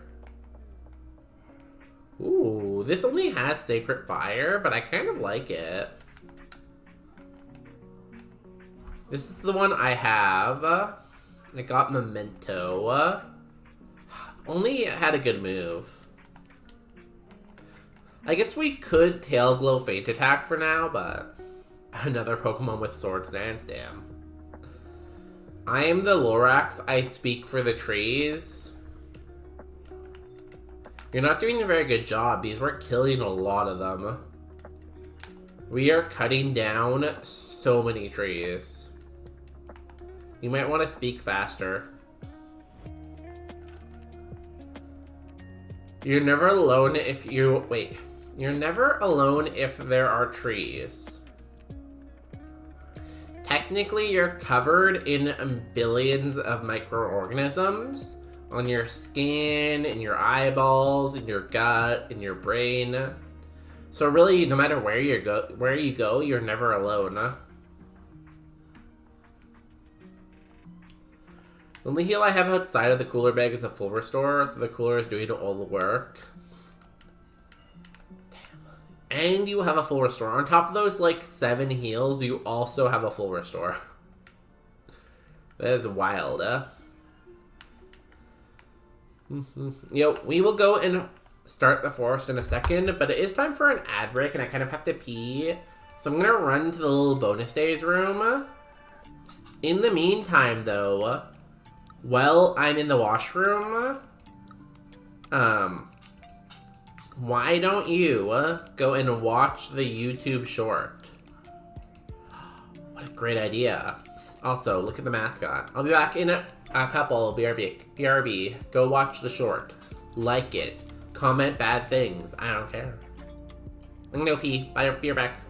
Speaker 2: Ooh, this only has Sacred Fire, but I kind of like it. This is the one I have. I got Memento. Only had a good move. I guess we could Tail Glow Faint Attack for now, but another Pokemon with Swords Dance, damn. I am the Lorax, I speak for the trees. You're not doing a very good job because we're killing a lot of them. We are cutting down so many trees. You might want to speak faster. You're never alone if you... Wait. You're never alone if there are trees. Technically, you're covered in billions of microorganisms on your skin, in your eyeballs, in your gut, in your brain. So really, no matter where you go, you're never alone. The only heal I have outside of the Cooler Bag is a full restore, so the cooler is doing all the work. Damn. And you have a full restore. On top of those, like, 7 heals, you also have a full restore. That is wild, Yo, we will go and start the forest in a second, but it is time for an ad break, and I kind of have to pee. So I'm gonna run to the little bonus days room. In the meantime, though... Well, I'm in the washroom. Why don't you go and watch the YouTube short? What a great idea. Also, look at the mascot. I'll be back in a couple. BRB. Go watch the short. Like it. Comment bad things. I don't care. I'm gonna go pee. Bye. Be right back.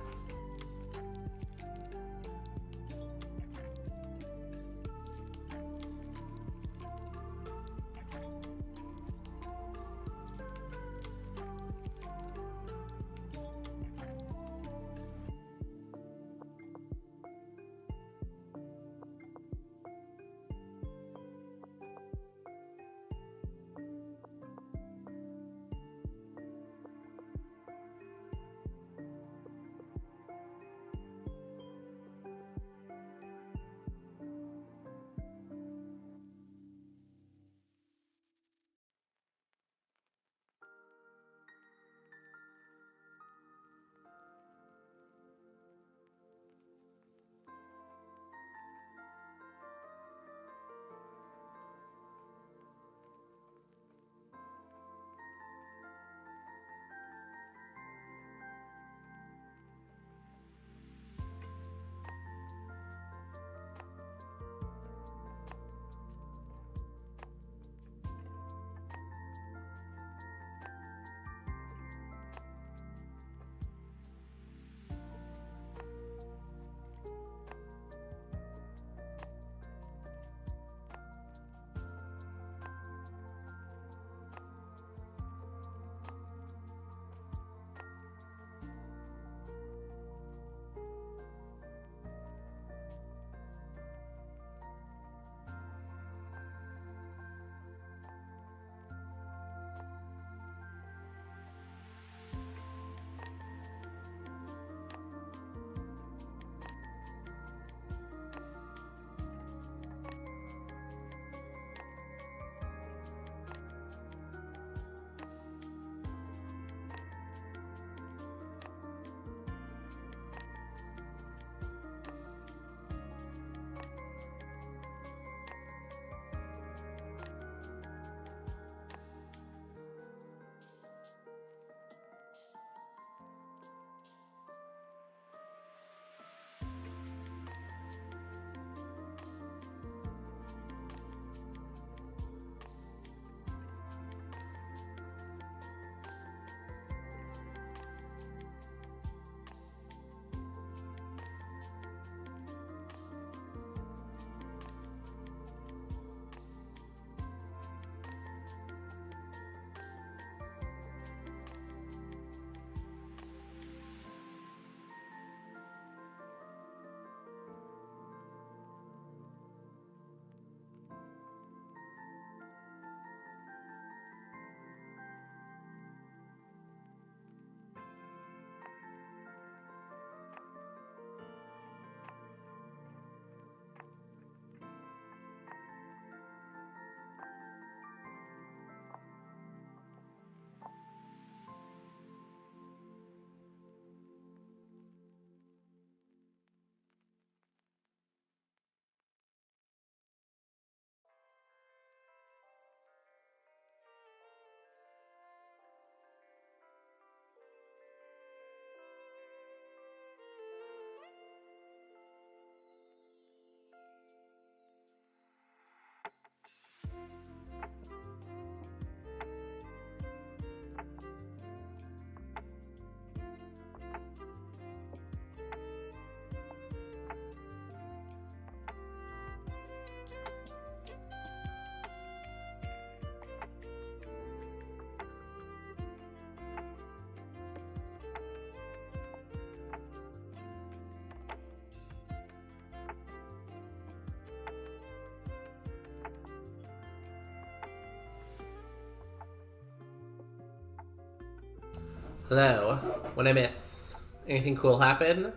Speaker 2: Hello. What'd I miss? Anything cool happen?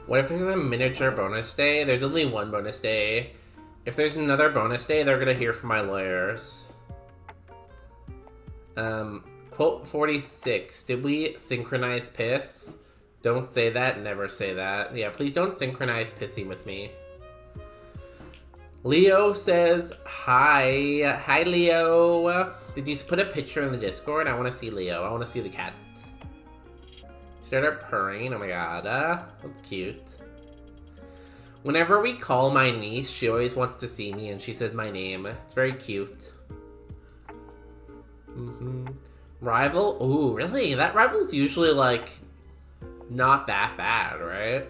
Speaker 2: What if there's a miniature bonus day? There's only one bonus day. If there's another bonus day, they're gonna hear from my lawyers. Quote 46. Did we synchronize piss? Don't say that, never say that. Yeah, please don't synchronize pissing with me. Leo says, hi. Hi, Leo. Did you put a picture in the Discord? I want to see Leo. I want to see the cat. Started purring. Oh my god. That's cute. Whenever we call my niece, she always wants to see me and she says my name. It's very cute. Rival? Ooh, really? That rival's usually, like, not that bad, right?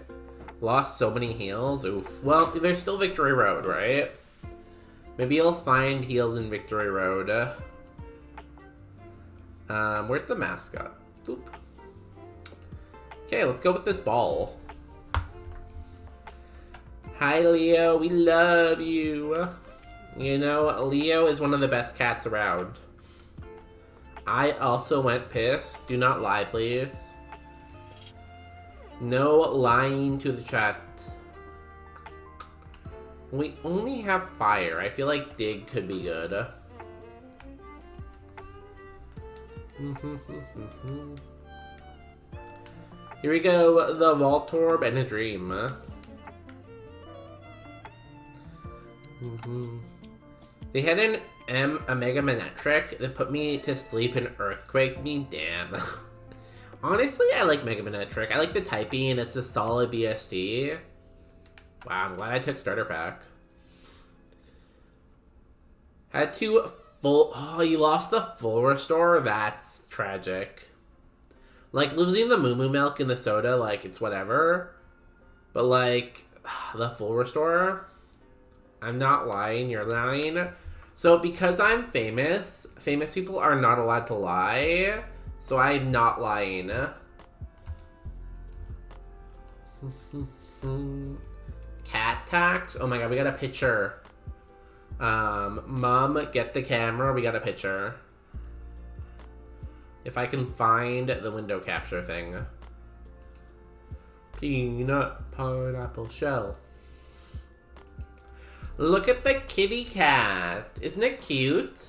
Speaker 2: Lost so many heals? Oof. Well, there's still Victory Road, right? Maybe you'll find heals in Victory Road. Where's the mascot? Boop. Okay, let's go with this ball. Hi, Leo. We love you. You know, Leo is one of the best cats around. I also went pissed. Do not lie, please. No lying to the chat. We only have fire. I feel like dig could be good. Here we go. The Voltorb and a dream. They had a Mega Manetric that put me to sleep and Earthquake me. Damn. Honestly, I like Mega Manetric. I like the typing. It's a solid BSD. Wow, I'm glad I took Starter Pack. Had to full... Oh, you lost the full restore? That's tragic. Like, losing the Moo Moo Milk in the soda, like, it's whatever. But, like, the full restore? I'm not lying, you're lying. So, because I'm famous, famous people are not allowed to lie. So I'm not lying. Cat tax? Oh my god, we got a picture. Mom, get the camera. We got a picture. If I can find the window capture thing. Peanut, pineapple, shell. Look at the kitty cat. Isn't it cute?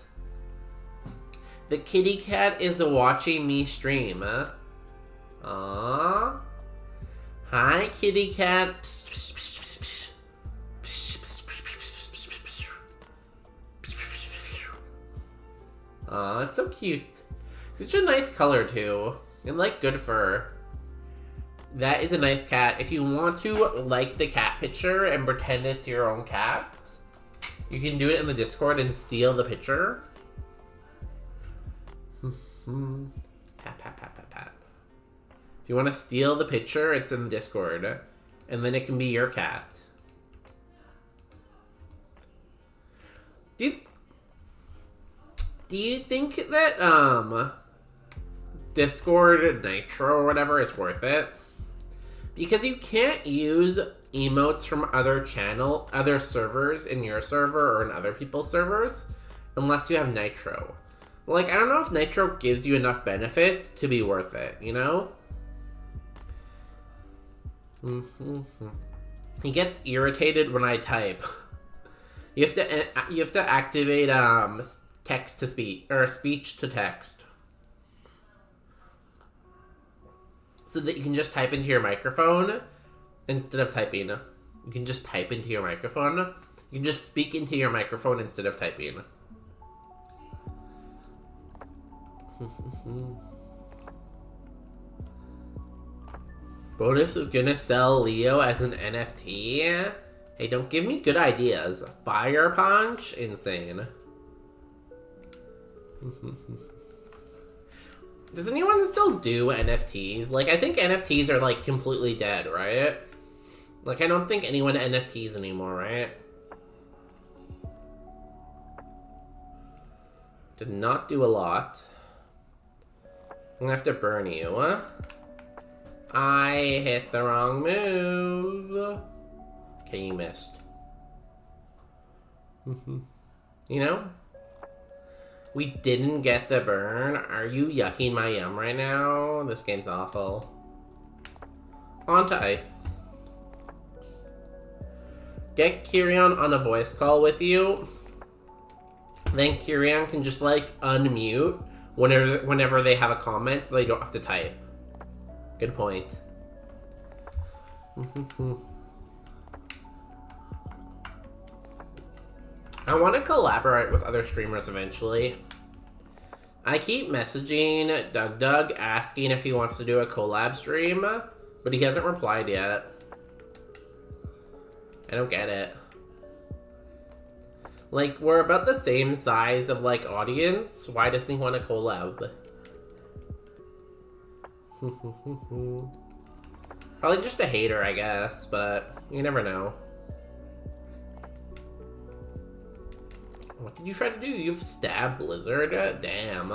Speaker 2: The kitty cat is watching me stream. Aww. Hi, kitty cat. Aw, it's so cute. Such a nice color, too. And, like, good fur. That is a nice cat. If you want to like the cat picture and pretend it's your own cat, you can do it in the Discord and steal the picture. Pat, pat, pat, pat, pat. If you want to steal the picture, it's in the Discord. And then it can be your cat. Do you think that, Discord Nitro or whatever is worth it? Because you can't use emotes from other servers in your server or in other people's servers unless you have Nitro. Like, I don't know if Nitro gives you enough benefits to be worth it, you know? He gets irritated when I type. You have to activate text to speech or speech to text, so that you can just type into your microphone instead of typing. You can just type into your microphone. You can just speak into your microphone instead of typing. Bonus is gonna sell Leo as an NFT. Hey, don't give me good ideas. Fire Punch? Insane. Does anyone still do NFTs? Like, I think NFTs are, like, completely dead, right? Like, I don't think anyone NFTs anymore, right? Did not do a lot. I'm gonna have to burn you, huh? I hit the wrong move. Okay, you missed. You know? We didn't get the burn. Are you yucking my yum right now? This game's awful. On to ice. Get Kyrian on a voice call with you. Then Kyrian can just like unmute whenever they have a comment so they don't have to type. Good point. I want to collaborate with other streamers eventually. I keep messaging Doug asking if he wants to do a collab stream, but he hasn't replied yet. I don't get it. Like, we're about the same size of, like, audience. Why doesn't he want to collab? Probably just a hater, I guess, but you never know. What did you try to do? You've stabbed Blizzard? Damn.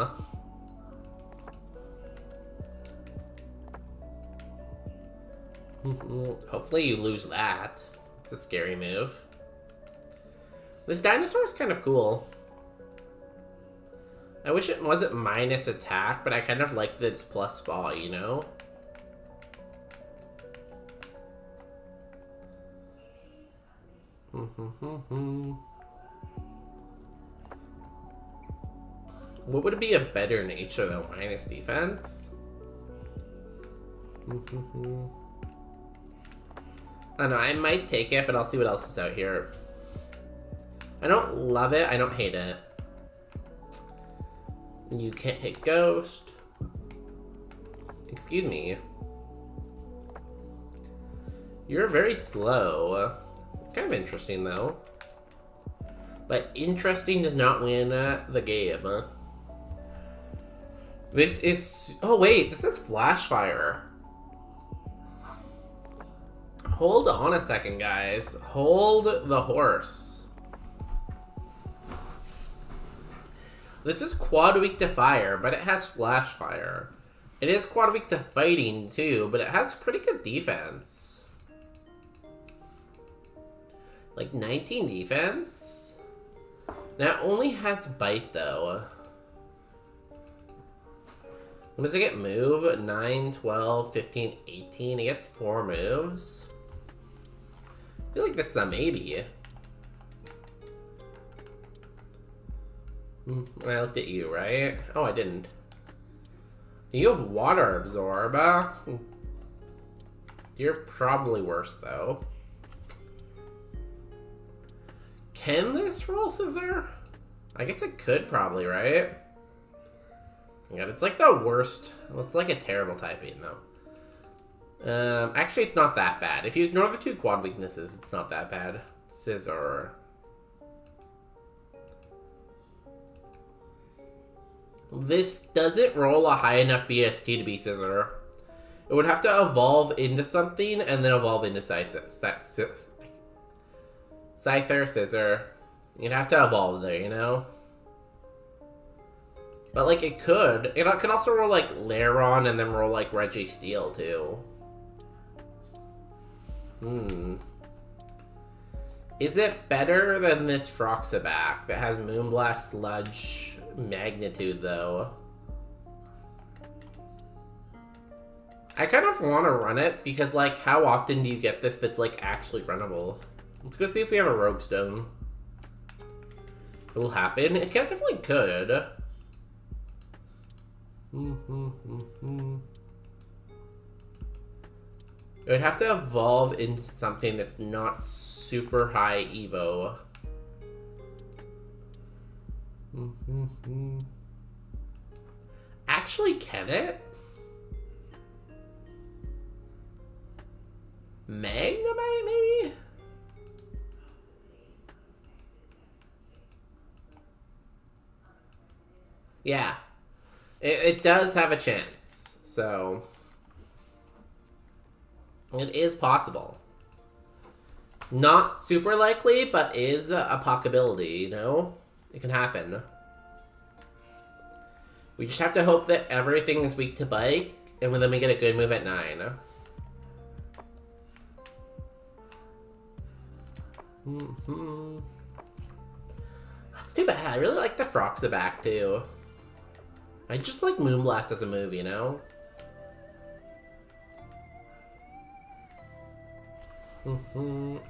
Speaker 2: Hopefully you lose that. It's a scary move. This dinosaur is kind of cool. I wish it wasn't minus attack, but I kind of like that it's plus ball, you know? What would be a better nature though? Minus defense? I don't know, I might take it, but I'll see what else is out here. I don't love it, I don't hate it. You can't hit Ghost. Excuse me. You're very slow. Kind of interesting though. But interesting does not win the game. This is... Oh wait, this is Flash Fire. Hold on a second, guys. Hold the horse. This is quad weak to fire, but it has Flash Fire. It is quad weak to fighting too, but it has pretty good defense. Like 19 defense? Now it only has bite though. When does it get move? 9, 12, 15, 18. It gets 4 moves. I feel like this is a maybe. I looked at you, right? Oh, I didn't. You have water absorb. You're probably worse though. Can this roll scissor? I guess it could probably, right? God, it's like the worst. Well, it's like a terrible typing though. Actually, it's not that bad. If you ignore the 2 quad weaknesses, it's not that bad. Scissor. This doesn't roll a high enough BST to be Scissor. It would have to evolve into something and then evolve into Scyther, Scissor. You'd have to evolve there, you know? But, like, it could. It could also roll, like, Laron and then roll, like, Registeel, too. Is it better than this Froxaback that has Moonblast, Sludge, Magnitude, though? I kind of want to run it because, like, how often do you get this that's, like, actually runnable? Let's go see if we have a Rogue Stone. It will happen. It definitely could. It would have to evolve into something that's not super high Evo. Actually, can it? Magnemite, maybe? Yeah. It does have a chance, so... It is possible. Not super likely, but is a possibility, you know? It can happen. We just have to hope that everything is weak to bite, and then we get a good move at 9. Let's Too bad. I really like the Froxaback too. I just like Moonblast as a move, you know?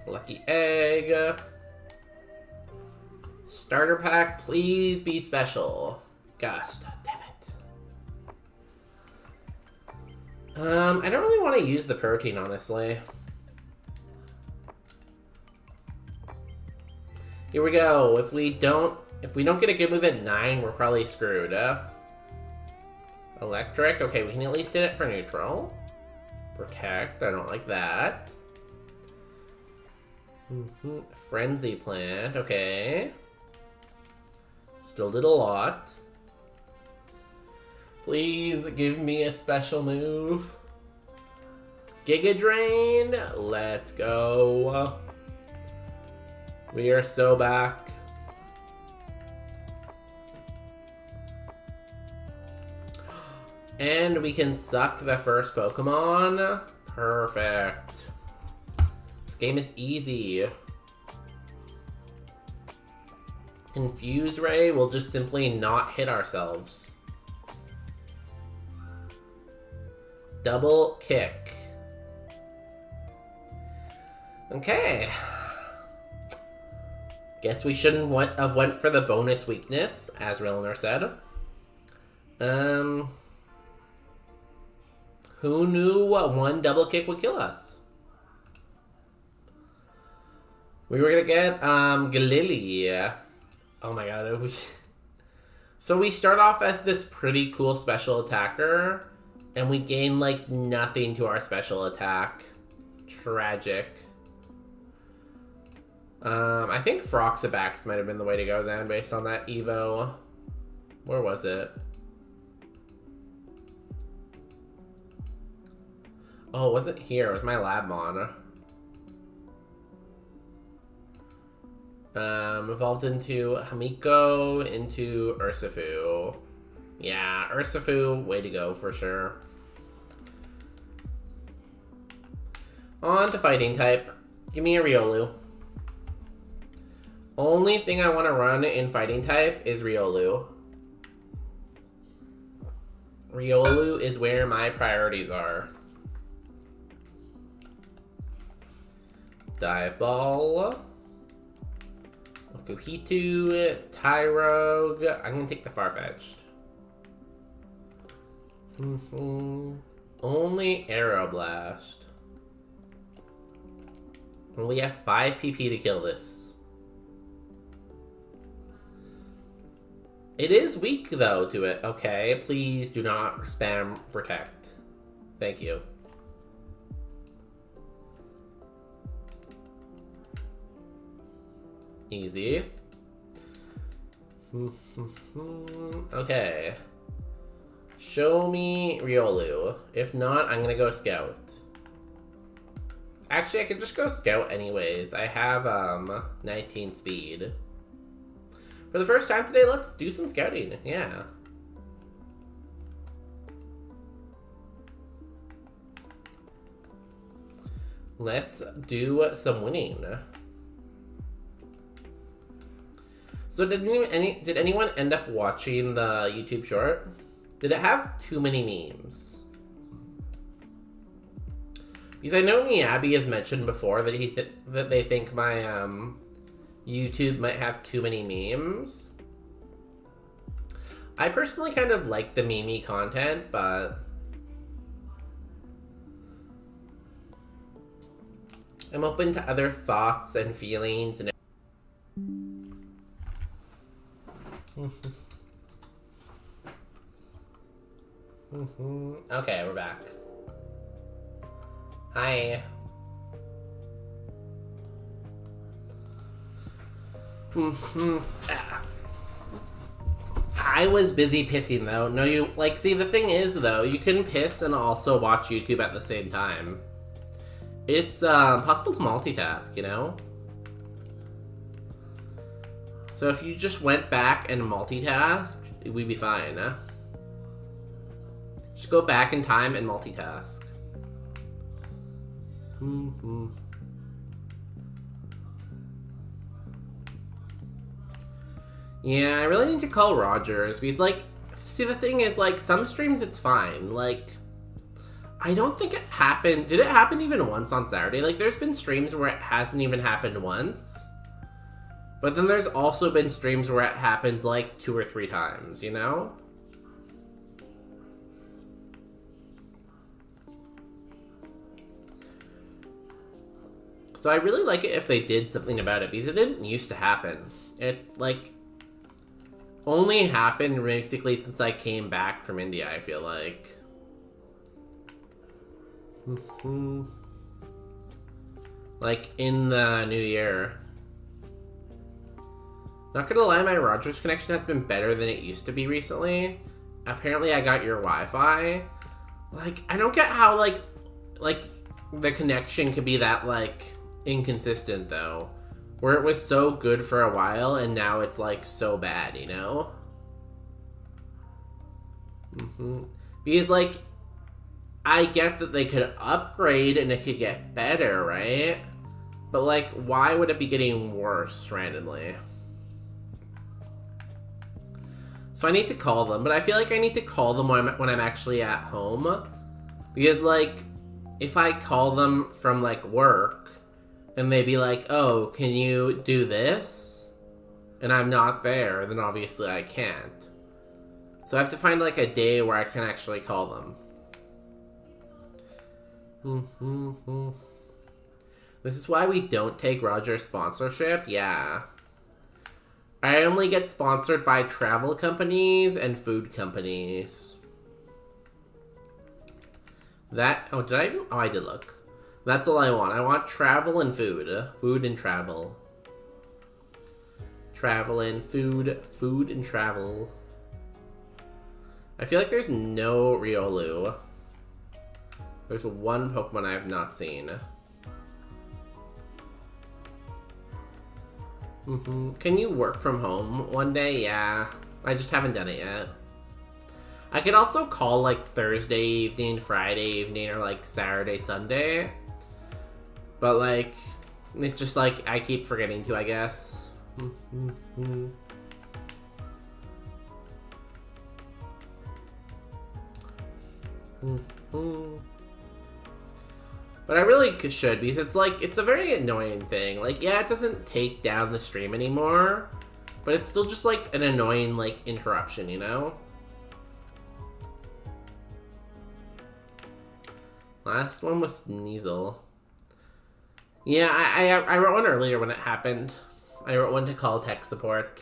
Speaker 2: Lucky egg. Starter pack, please be special. Gust. Damn it. I don't really want to use the protein, honestly. Here we go. If we don't get a good move at 9, we're probably screwed. Electric. Okay, we can at least hit it for neutral. Protect. I don't like that. Frenzy Plant. Okay. Still did a lot. Please give me a special move. Giga Drain. Let's go. We are so back. And we can suck the first Pokemon. Perfect. This game is easy. Confuse Ray will just simply not hit ourselves. Double kick. Okay. Guess we shouldn't have went for the bonus weakness, as Rilner said. Who knew one double kick would kill us? We were gonna get Galili. Oh my god. So we start off as this pretty cool special attacker, and we gain like nothing to our special attack. Tragic. I think Froxabax might have been the way to go then, based on that Evo. Where was it? Oh, it wasn't here. It was my Labmon. Evolved into Hamiko, into Urshifu. Yeah, Urshifu, way to go for sure. On to fighting type. Give me a Riolu. Only thing I want to run in fighting type is Riolu. Riolu is where my priorities are. Dive Ball. Okuhitu. Tyrogue. I'm going to take the Farfetch'd. Only Aeroblast. And we have 5 PP to kill this. It is weak, though, to it. Okay, please do not spam Protect. Thank you. Easy. Okay. Show me Riolu. If not, I'm gonna go Scout. Actually, I could just go Scout anyways. I have 19 speed. For the first time today, let's do some scouting. Yeah. Let's do some winning. So did anyone end up watching the YouTube short? Did it have too many memes? Because I know Miyabi has mentioned before that they think my YouTube might have too many memes. I personally kind of like the meme content, but I'm open to other thoughts and feelings and Okay, we're back. Hi. I was busy pissing though. No, you like see the thing is though, you can piss and also watch YouTube at the same time. It's possible to multitask, you know? So if you just went back and multitasked, we'd be fine, huh? Just go back in time and multitask. Yeah, I really need to call Rogers because, like, see, the thing is, like, some streams it's fine. Like, I don't think it happened. Did it happen even once on Saturday? Like, there's been streams where it hasn't even happened once. But then there's also been streams where it happens, like, 2 or 3 times, you know? So I really like it if they did something about it because it didn't used to happen. It, like, only happened basically since I came back from India, I feel like. Like, in the new year. Not gonna lie, my Rogers connection has been better than it used to be recently. Apparently I got your Wi-Fi. Like, I don't get how, like, the connection could be that, like, inconsistent, though. Where it was so good for a while, and now it's, like, so bad, you know? Because, like, I get that they could upgrade and it could get better, right? But, like, why would it be getting worse randomly? So I need to call them, but I feel like I need to call them when I'm actually at home. Because, like, if I call them from, like, work, and they be like, oh, can you do this? And I'm not there, then obviously I can't. So I have to find, like, a day where I can actually call them. This is why we don't take Roger's sponsorship? Yeah. I only get sponsored by travel companies and food companies. Oh, did I even? Oh, I did look. That's all I want. I want travel and food. Food and travel. Travel and food. Food and travel. I feel like there's no Riolu. There's one Pokemon I have not seen. Can you work from home one day? Yeah. I just haven't done it yet. I could also call, like, Thursday evening, Friday evening, or, like, Saturday, Sunday. But, like, it's just, like, I keep forgetting to, I guess. But I really should, because it's like, it's a very annoying thing. Like, yeah, it doesn't take down the stream anymore, but it's still just like an annoying, like, interruption, you know? Last one was Sneasel. Yeah, I wrote one earlier when it happened. I wrote one to call tech support.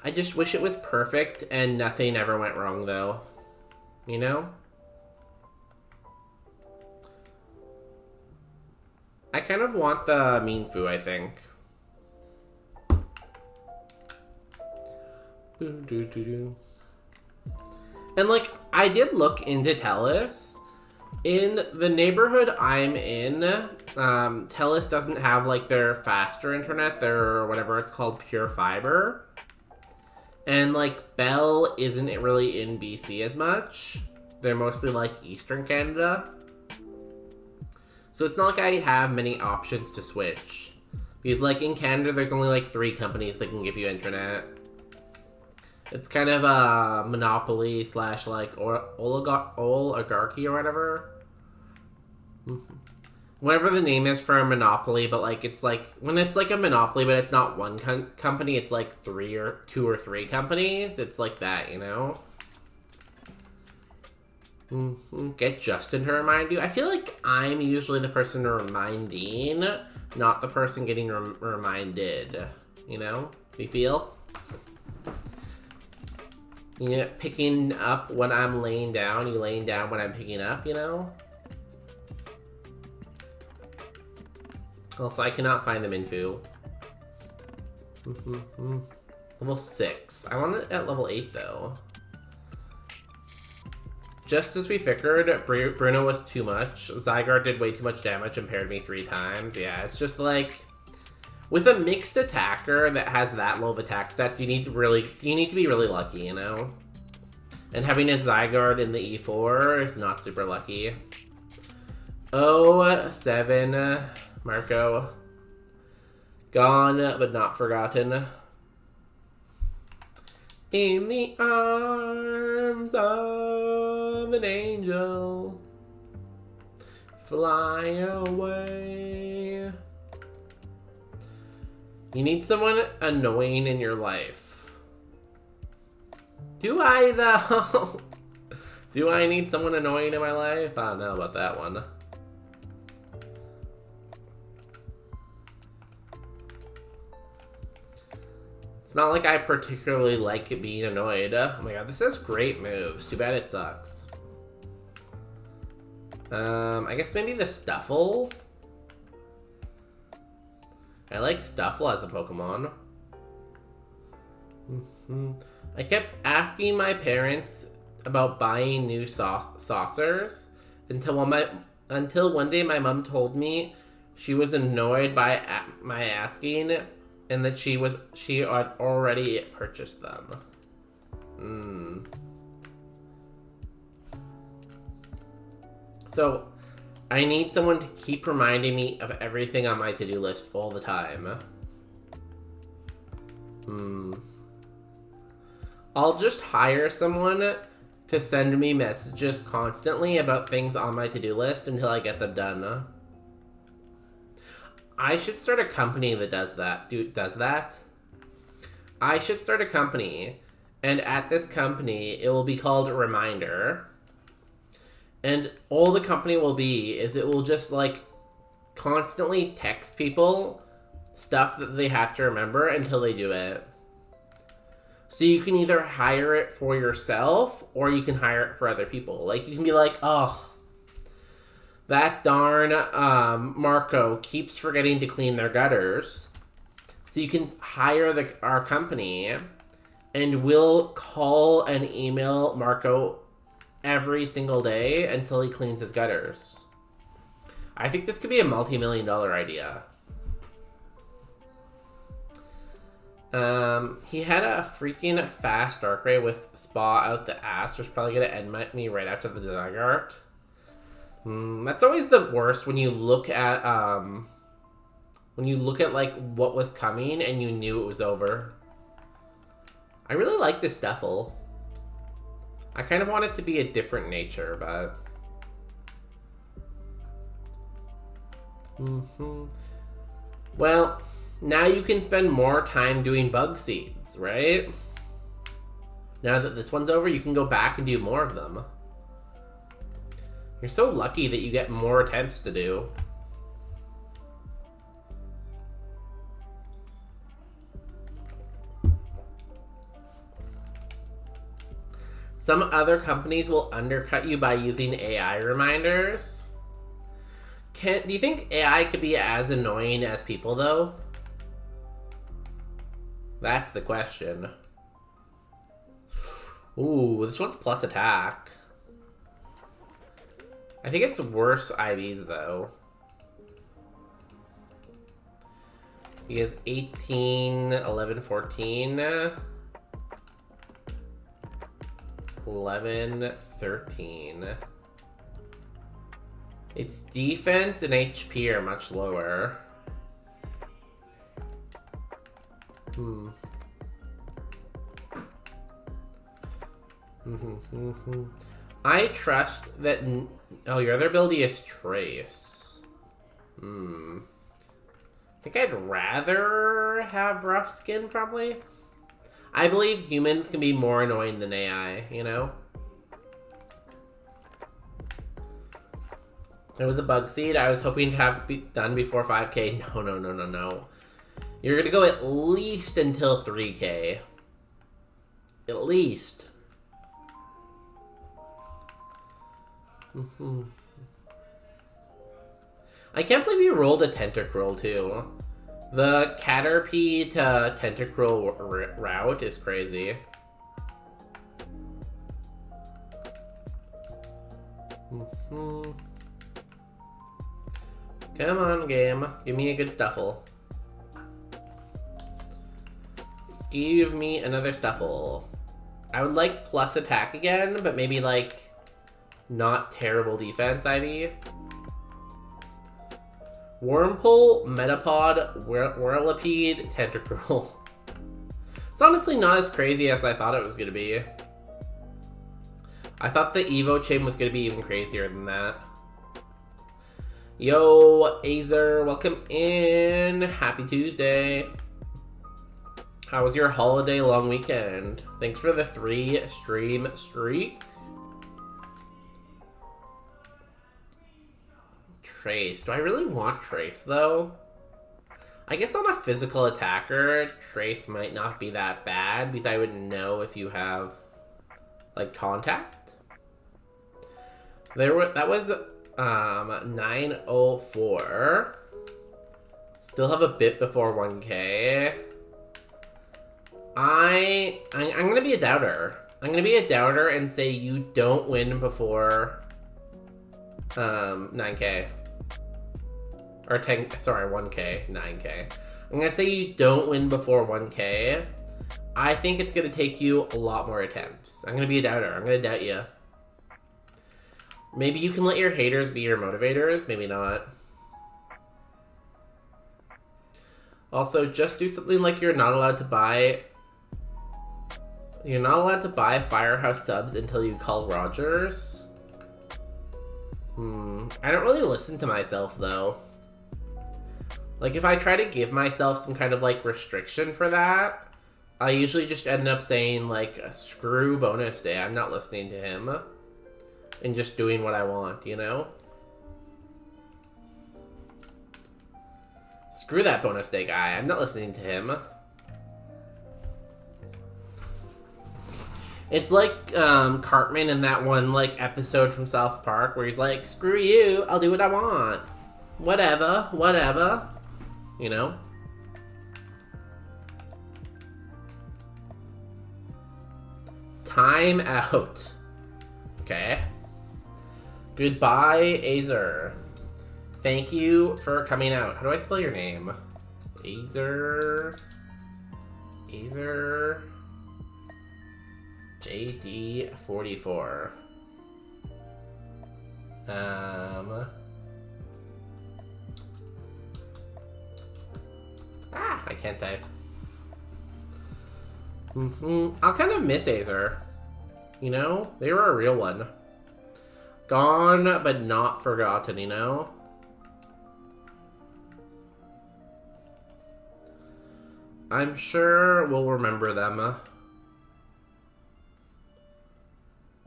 Speaker 2: I just wish it was perfect and nothing ever went wrong, though. You know? I kind of want the Mean Foo, I think. And, like, I did look into TELUS. In the neighborhood I'm in, TELUS doesn't have, like, their faster internet, their whatever it's called, pure fiber. And, like, Bell isn't really in BC as much. They're mostly, like, Eastern Canada. So it's not like I have many options to switch. Because, like, in Canada, there's only, like, 3 companies that can give you internet. It's kind of a monopoly slash, like, oligarchy or whatever. Whatever the name is for a monopoly, but, like, it's like, when it's like a monopoly, but it's not one company, it's like 2 or 3 companies. It's like that, you know? Get Justin to remind you. I feel like I'm usually the person reminding, not the person getting reminded. You know? You feel? Yeah, picking up when I'm laying down, you laying down when I'm picking up, you know? Also, I cannot find the Minfu. Level 6. I want it at level 8, though. Just as we figured, Bruno was too much. Zygarde did way too much damage and paired me 3 times. Yeah, it's just like... With a mixed attacker that has that low of attack stats, you need to be really lucky, you know? And having a Zygarde in the E4 is not super lucky. Oh, 7, Marco. Gone but not forgotten. In the arms of an angel, fly away. You need someone annoying in your life. Do I, though? Do I need someone annoying in my life? I don't know about that one. It's not like I particularly like being annoyed. Oh my god, this has great moves. Too bad it sucks. I guess maybe the Stuffle? I like Stuffle as a Pokemon. I kept asking my parents about buying new saucers until one day my mom told me she was annoyed by my asking and that she had already purchased them. So I need someone to keep reminding me of everything on my to-do list all the time. I'll just hire someone to send me messages constantly about things on my to-do list until I get them done. I should start a company that does that. I should start a company, and at this company, it will be called Reminder. And all the company will be is it will just, like, constantly text people stuff that they have to remember until they do it. So you can either hire it for yourself, or you can hire it for other people. Like, you can be like, oh, that darn Marco keeps forgetting to clean their gutters. So you can hire our company, and we'll call and email Marco every single day until he cleans his gutters. I think this could be a multi-million-dollar idea. He had a freaking fast Darkrai with Spa out the ass, which is probably going to end me right after the Zygarde. That's always the worst when you look at, like, what was coming and you knew it was over. I really like this Stuffle. I kind of want it to be a different nature, but... Well, now you can spend more time doing bug seeds, right? Now that this one's over, you can go back and do more of them. You're so lucky that you get more attempts to do. Some other companies will undercut you by using AI reminders. Do you think AI could be as annoying as people, though? That's the question. Ooh, this one's plus attack. I think it's worse IVs, though. He has 18, 11, 14... 11, 13. Its defense and HP are much lower. I trust that... Oh, your other ability is Trace. I think I'd rather have Rough Skin, probably. I believe humans can be more annoying than AI, you know? It was a bug seed. I was hoping to have done before 5K. No. You're gonna go at least until 3K. At least. I can't believe you rolled a Tentacruel, too. The Caterpie to Tentacruel route is crazy. Come on, game. Give me a good Stuffle. Give me another Stuffle. I would like plus attack again, but maybe, like, not terrible defense, Ivy. Wormpole, Metapod, Whirlipede, Tentacruel. It's honestly not as crazy as I thought it was going to be. I thought the Evo chain was going to be even crazier than that. Yo, Azer, welcome in. Happy Tuesday. How was your holiday long weekend? Thanks for the 3 stream streak. Trace. Do I really want Trace, though? I guess on a physical attacker, Trace might not be that bad, because I would know if you have, like, contact. That was 904. Still have a bit before 1K. I'm gonna be a doubter. I'm gonna be a doubter and say you don't win before 9K. Or 10, sorry, 1K, 9K. I'm gonna say you don't win before 1K. I think it's gonna take you a lot more attempts. I'm gonna be a doubter. I'm gonna doubt you. Maybe you can let your haters be your motivators. Maybe not. Also, just do something like you're not allowed to buy... You're not allowed to buy Firehouse subs until you call Rogers. I don't really listen to myself, though. Like, if I try to give myself some kind of, like, restriction for that, I usually just end up saying, like, screw bonus day. I'm not listening to him. And just doing what I want, you know? Screw that bonus day guy. I'm not listening to him. It's like Cartman in that one like episode from South Park where he's like, screw you, I'll do what I want. Whatever, whatever. You know? Time out. Okay. Goodbye, Azer. Thank you for coming out. How do I spell your name? Azer. JD44. I can't type. I'll kind of miss Azer. You know? They were a real one. Gone, but not forgotten, you know? I'm sure we'll remember them.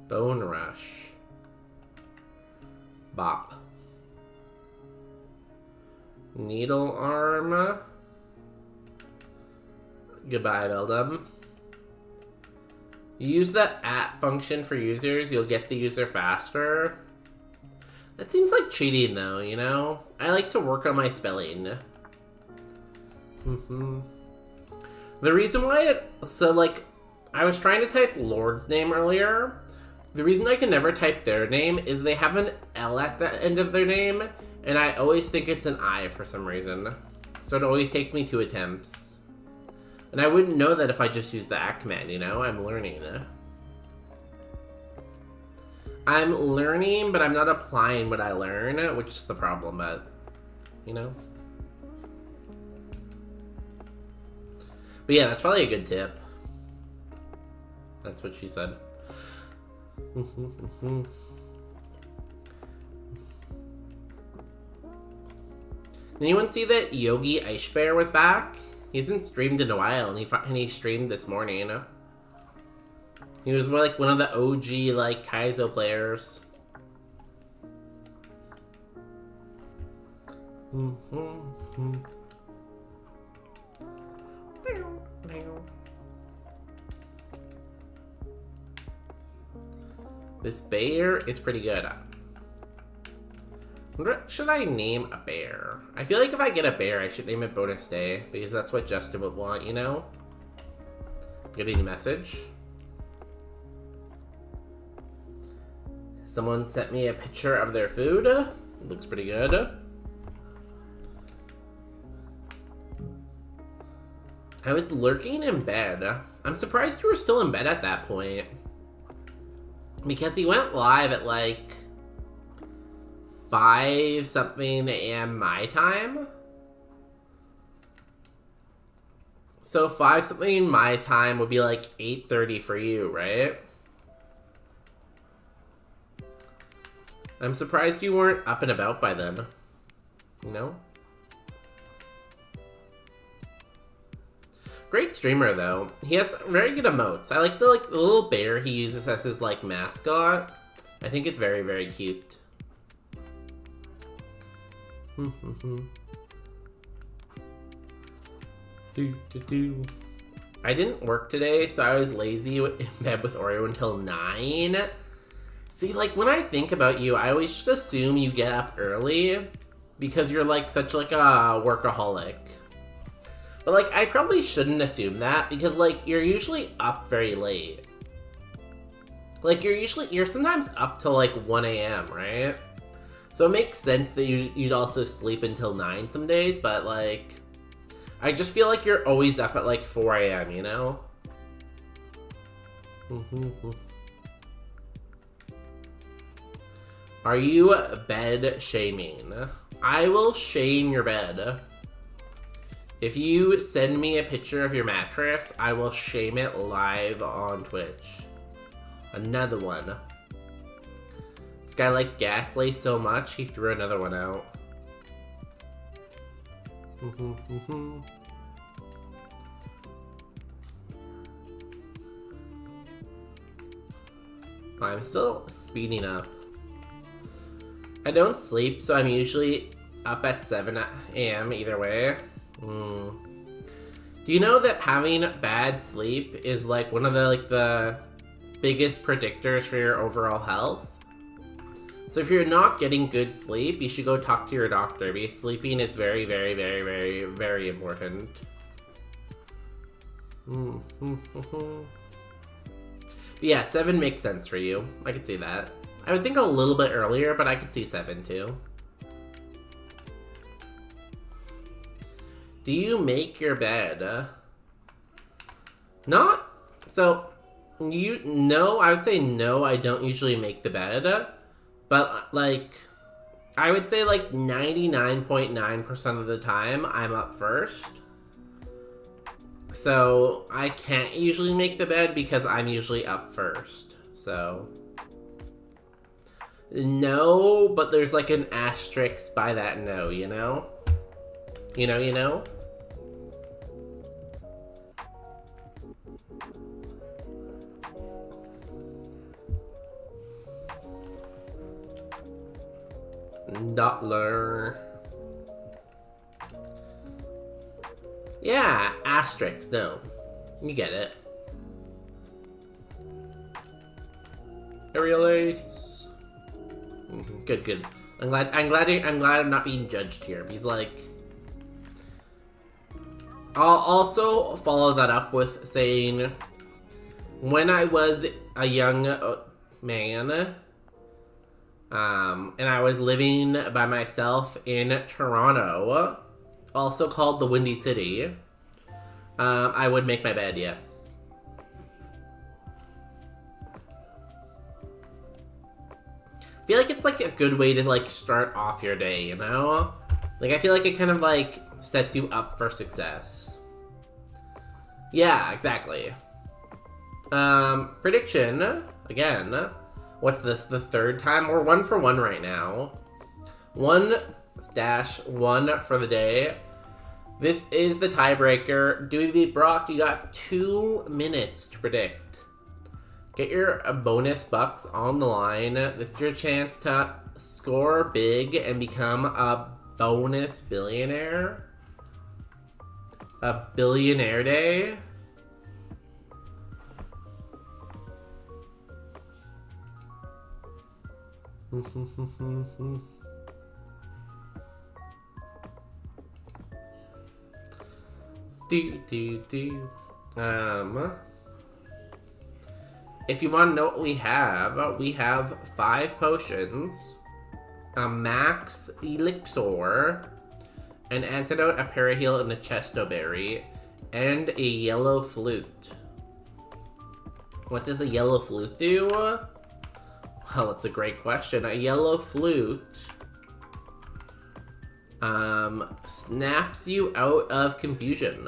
Speaker 2: Bone Rush. Bop. Needle Arm. Goodbye, Beldum. You use the @ function for users, you'll get the user faster. That seems like cheating, though, you know? I like to work on my spelling. The reason why so, like, I was trying to type Lord's name earlier. The reason I can never type their name is they have an L at the end of their name, and I always think it's an I for some reason. So it always takes me 2 attempts. And I wouldn't know that if I just used the @ command, you know? I'm learning. I'm learning, but I'm not applying what I learn, which is the problem, but, you know? But yeah, that's probably a good tip. That's what she said. Did anyone see that Yogi Ice Bear was back? He hasn't streamed in a while, and he streamed this morning. He was like one of the OG like Kaizo players. This bear is pretty good. What should I name a bear? I feel like if I get a bear, I should name it Bonus Day, because that's what Justin would want, you know? Getting a message. Someone sent me a picture of their food. It looks pretty good. I was lurking in bed. I'm surprised you were still in bed at that point. Because he went live at like 5 something a.m. my time. So 5 something my time would be like 8:30 for you, right? I'm surprised you weren't up and about by then. You know? Great streamer though. He has very good emotes. I like the little bear he uses as his like mascot. I think it's very, very cute. I didn't work today, so I was lazy in bed with Oreo until 9. See, like, when I think about you, I always just assume you get up early because you're, like, such, like, a workaholic. But, like, I probably shouldn't assume that because, like, you're usually up very late. Like, you're sometimes up till, like, 1 a.m., right? So it makes sense that you'd also sleep until 9 some days, but, like, I just feel like you're always up at, like, 4 a.m., you know? Are you bed shaming? I will shame your bed. If you send me a picture of your mattress, I will shame it live on Twitch. Another one. This guy liked Gasly so much, he threw another one out. I'm still speeding up. I don't sleep, so I'm usually up at 7 a.m. either way. Do you know that having bad sleep is like one of the biggest predictors for your overall health? So if you're not getting good sleep, you should go talk to your doctor because sleeping is very, very, very, very, very important. But yeah, 7 makes sense for you. I could see that. I would think a little bit earlier, but I could see 7 too. Do you make your bed? Not. So, no, I would say no, I don't usually make the bed. But, like, I would say, like, 99.9% of the time, I'm up first. So, I can't usually make the bed because I'm usually up first. So, no, but there's, like, an asterisk by that no, you know? You know? Dollar. Yeah, asterisk, no. You get it. Aerial ace. Good. I'm glad I'm not being judged here. Because like, I'll also follow that up with saying, when I was a young man, and I was living by myself in Toronto, also called the Windy City, I would make my bed, yes. I feel like it's like a good way to like start off your day, you know? Like I feel like it kind of like sets you up for success. Yeah, exactly. Prediction, again. What's this, the 3rd time? We're 1 for 1 right now. 1-1 for the day. This is the tiebreaker. Dewey beat Brock, you got 2 minutes to predict. Get your bonus bucks on the line. This is your chance to score big and become a bonus billionaire. A billionaire day. If you want to know what we have 5 potions, a max elixir, an antidote, a paraheal, and a chesto berry, and a yellow flute. What does a yellow flute do? Well, that's a great question. A yellow flute Snaps you out of confusion.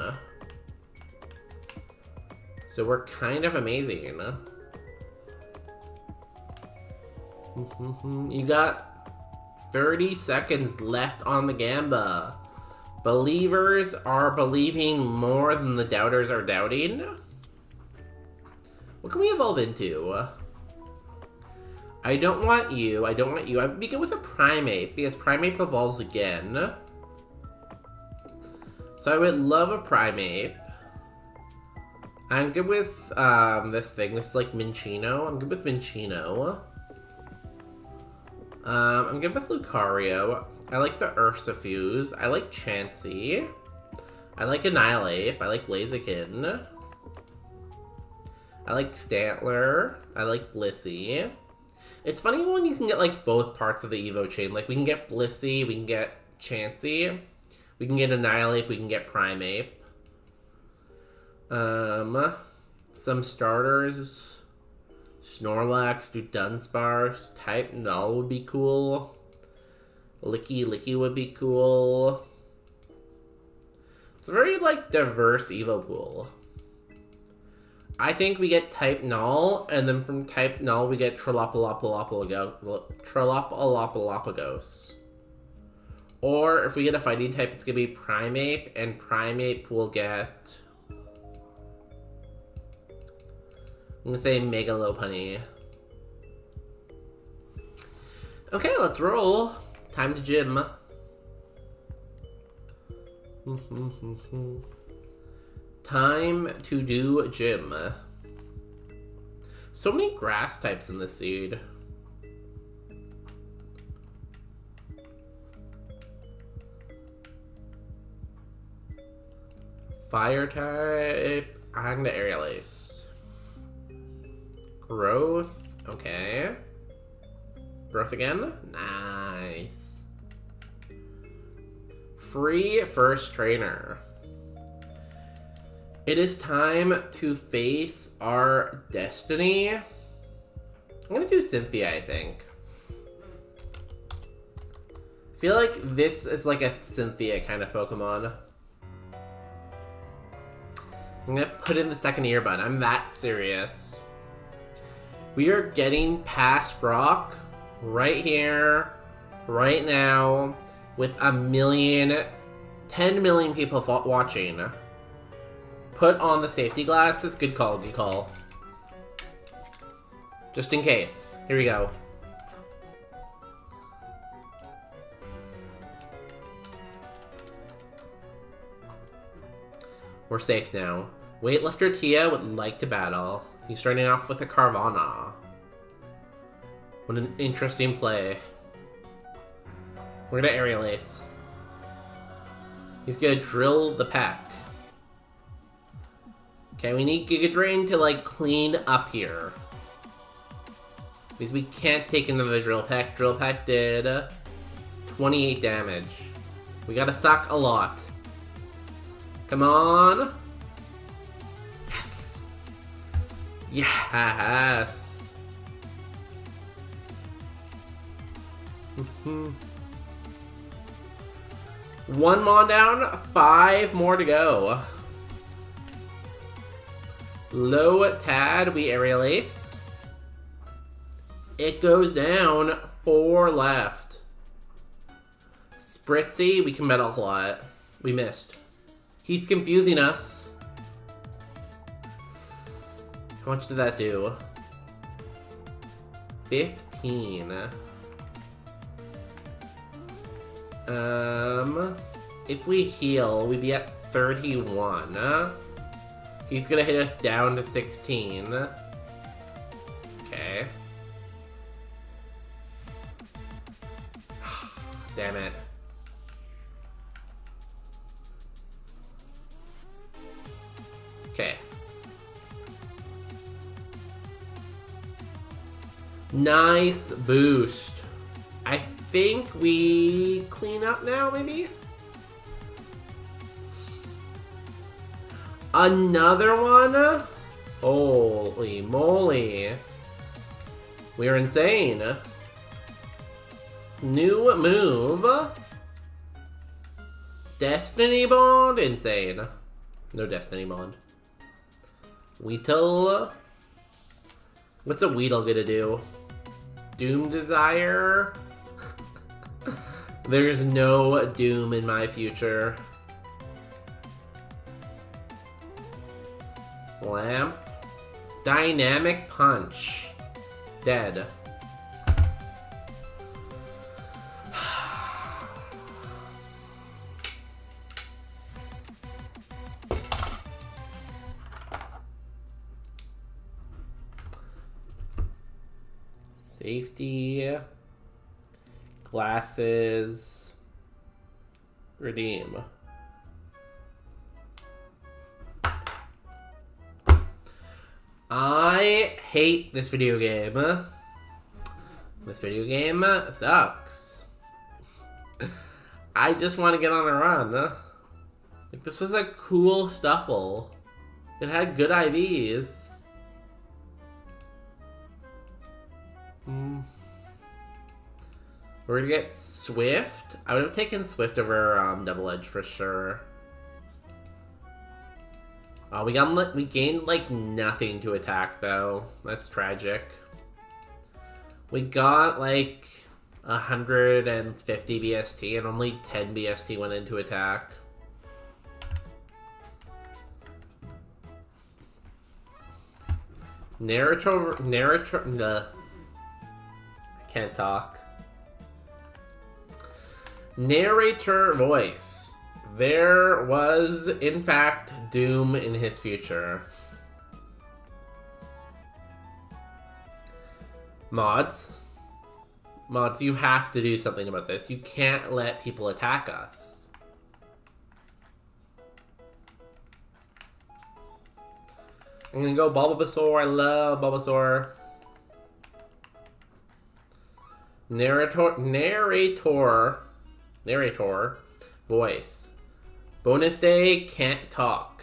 Speaker 2: So we're kind of amazing. You got 30 seconds left on the gamba. Believers are believing more than the doubters are doubting. What can we evolve into? I don't want you. I don't want you. I would be good with a primate because primate evolves again. So I would love a primate. I'm good with this thing. This is like Minchino. I'm good with Minchino. I'm good with Lucario. I like the Urshifu's. I like Chansey. I like Annihilate. I like Blaziken. I like Stantler. I like Blissey. It's funny when you can get like both parts of the Evo chain. Like we can get Blissey, we can get Chansey, we can get Annihilate, we can get Primeape. Some starters. Snorlax, Dunsparce, Type Null would be cool. Licky would be cool. It's a very, like, diverse Evo pool. I think we get Type Null, and then from Type Null we get Trolopalopalopagos. Or, if we get a fighting type, it's gonna be Primeape, and Primeape will get... I'm gonna say Megalopunny. Okay, let's roll. Time to gym. Time to do gym. So many grass types in this seed. Fire type. I'm gonna Aerial Ace. Growth. Okay. Growth again. Nice. Free first trainer. It is time to face our destiny. I'm gonna do Cynthia, I think. I feel like this is like a Cynthia kind of Pokemon. I'm gonna put in the second earbud. I'm that serious. We are getting past Brock right here, right now, with 10 million people watching. Put on the safety glasses. Good call, good call. Just in case. Here we go. We're safe now. Weightlifter Tia would like to battle. He's starting off with a Carvana. What an interesting play. We're gonna Aerial Ace. He's gonna drill the pack. Okay, we need Giga Drain to like clean up here. Because we can't take another Drill Peck. Drill Peck did 28 damage. We gotta suck a lot. Come on. Yes. Yes. One Mon down, 5 more to go. Low Tad, we Aerial Ace. It goes down, 4 left. Spritzy, we can Metal Claw. We missed. He's confusing us. How much did that do? 15. If we heal, we'd be at 31. He's gonna hit us down to 16. Okay. Damn it. Okay. Nice boost. I think we clean up now, maybe? Another one? Holy moly. We're insane. New move. Destiny Bond? Insane. No Destiny Bond. Weedle. What's a Weedle gonna do? Doom Desire? There's no Doom in my future. Lamp. Dynamic Punch. Dead. Safety. Glasses. Redeem. I hate this video game. This video game sucks. I just want to get on a run. Like, this was a cool Stuffle. It had good IVs. We're gonna get Swift. I would have taken Swift over Double Edge for sure. We gained like nothing to attack though. That's tragic. We got like 150 BST and only 10 BST went into attack. Can't talk. Narrator voice. There was, in fact, Doom in his future. Mods. Mods, you have to do something about this. You can't let people attack us. I'm gonna go Bulbasaur. I love Bulbasaur. Narrator voice. Bonus day, can't talk.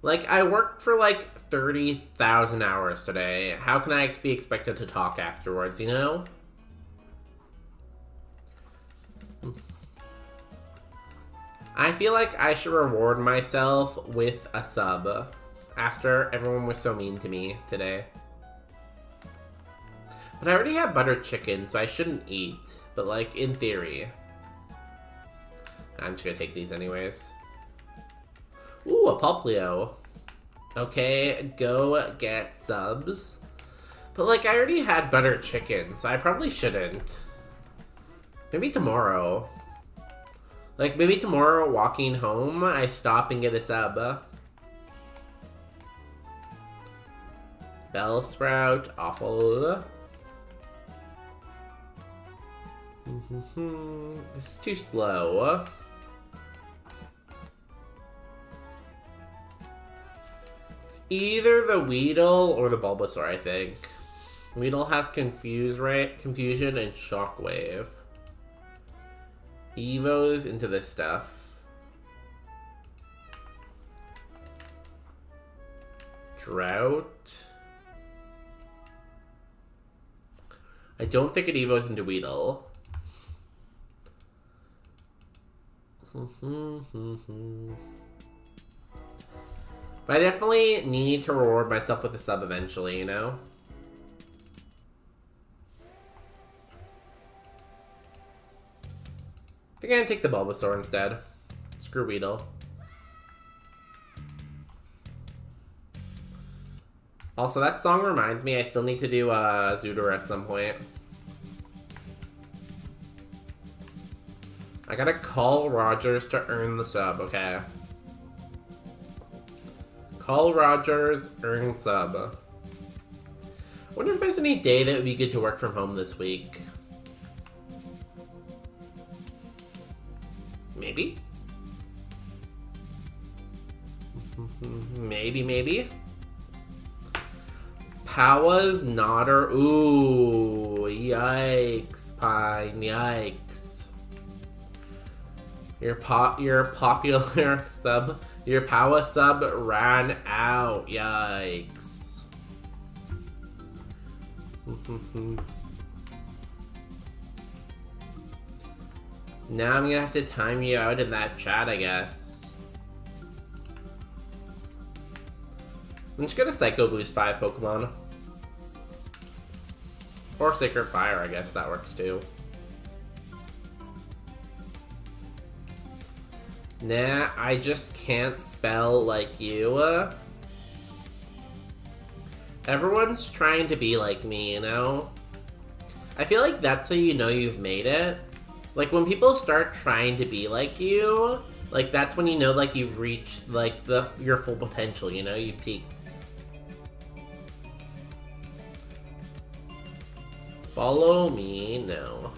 Speaker 2: Like, I worked for like 30,000 hours today. How can I be expected to talk afterwards, you know? I feel like I should reward myself with a sub after everyone was so mean to me today. But I already have butter chicken, so I shouldn't eat. But, like, in theory. I'm just gonna take these anyways. Ooh, a Poplio. Okay, go get subs. But, like, I already had butter chicken, so I probably shouldn't. Maybe tomorrow. Like, maybe tomorrow, walking home, I stop and get a sub. Bellsprout, awful. This is too slow. It's either the Weedle or the Bulbasaur, I think. Weedle has Confusion and Shockwave. Evos into this stuff. Drought. I don't think it evos into Weedle. But I definitely need to reward myself with a sub eventually, you know? I think I'm gonna take the Bulbasaur instead. Screw Weedle. Also, that song reminds me I still need to do Zooter at some point. I gotta call Rogers to earn the sub, okay. Call Rogers, earn sub. I wonder if there's any day that would be good to work from home this week. Maybe? Maybe. Pawa's Nodder. Ooh, yikes, Pine, yikes. Your popular sub, your Pawa sub ran out, yikes. Now I'm gonna have to time you out in that chat, I guess. I'm just gonna Psycho Boost 5 Pokemon. Or Sacred Fire, I guess that works too. Nah, I just can't spell like you. Everyone's trying to be like me, you know? I feel like that's how you know you've made it. Like, when people start trying to be like you, like, that's when you know, like, you've reached, like, your full potential, you know? You've peaked. Follow me? No.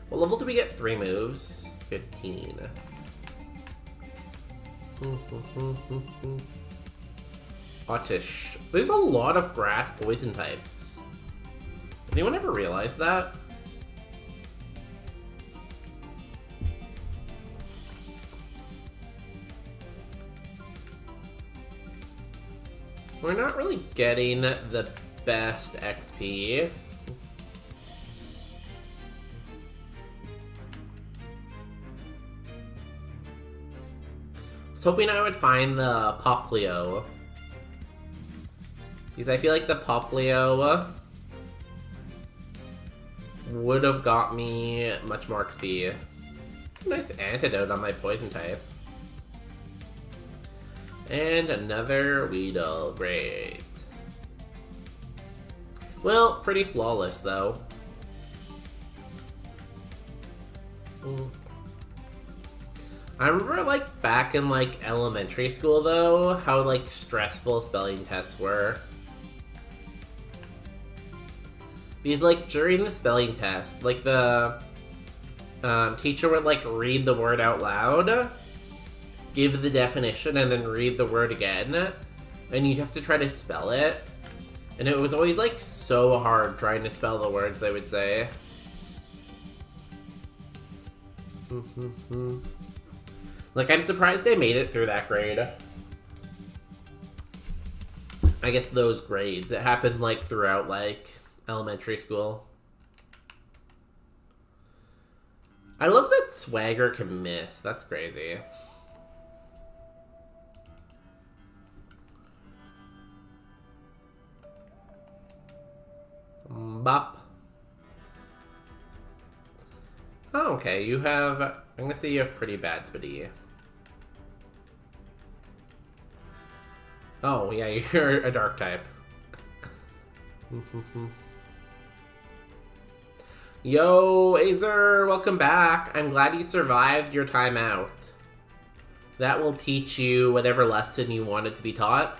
Speaker 2: What level do we get 3 moves? 15. Oddish. There's a lot of grass poison types. Anyone ever realize that? We're not really getting the best XP. I was hoping I would find the Poplio. Because I feel like the Poplio would have got me much more XP. Nice antidote on my poison type. And another Weedle, great. Well, pretty flawless though. I remember like back in like elementary school though, how like stressful spelling tests were. Because like during the spelling test, like the teacher would like read the word out loud, give the definition, and then read the word again, and you'd have to try to spell it. And it was always like so hard trying to spell the words they would say. Like, I'm surprised I made it through that grade. I guess those grades. It happened like throughout like elementary school. I love that Swagger can miss. That's crazy. Bop. Oh, okay. You have... I'm gonna say you have pretty bad Spidey. Oh, yeah, you're a dark type. Yo, Azer, welcome back. I'm glad you survived your time out. That will teach you whatever lesson you wanted to be taught.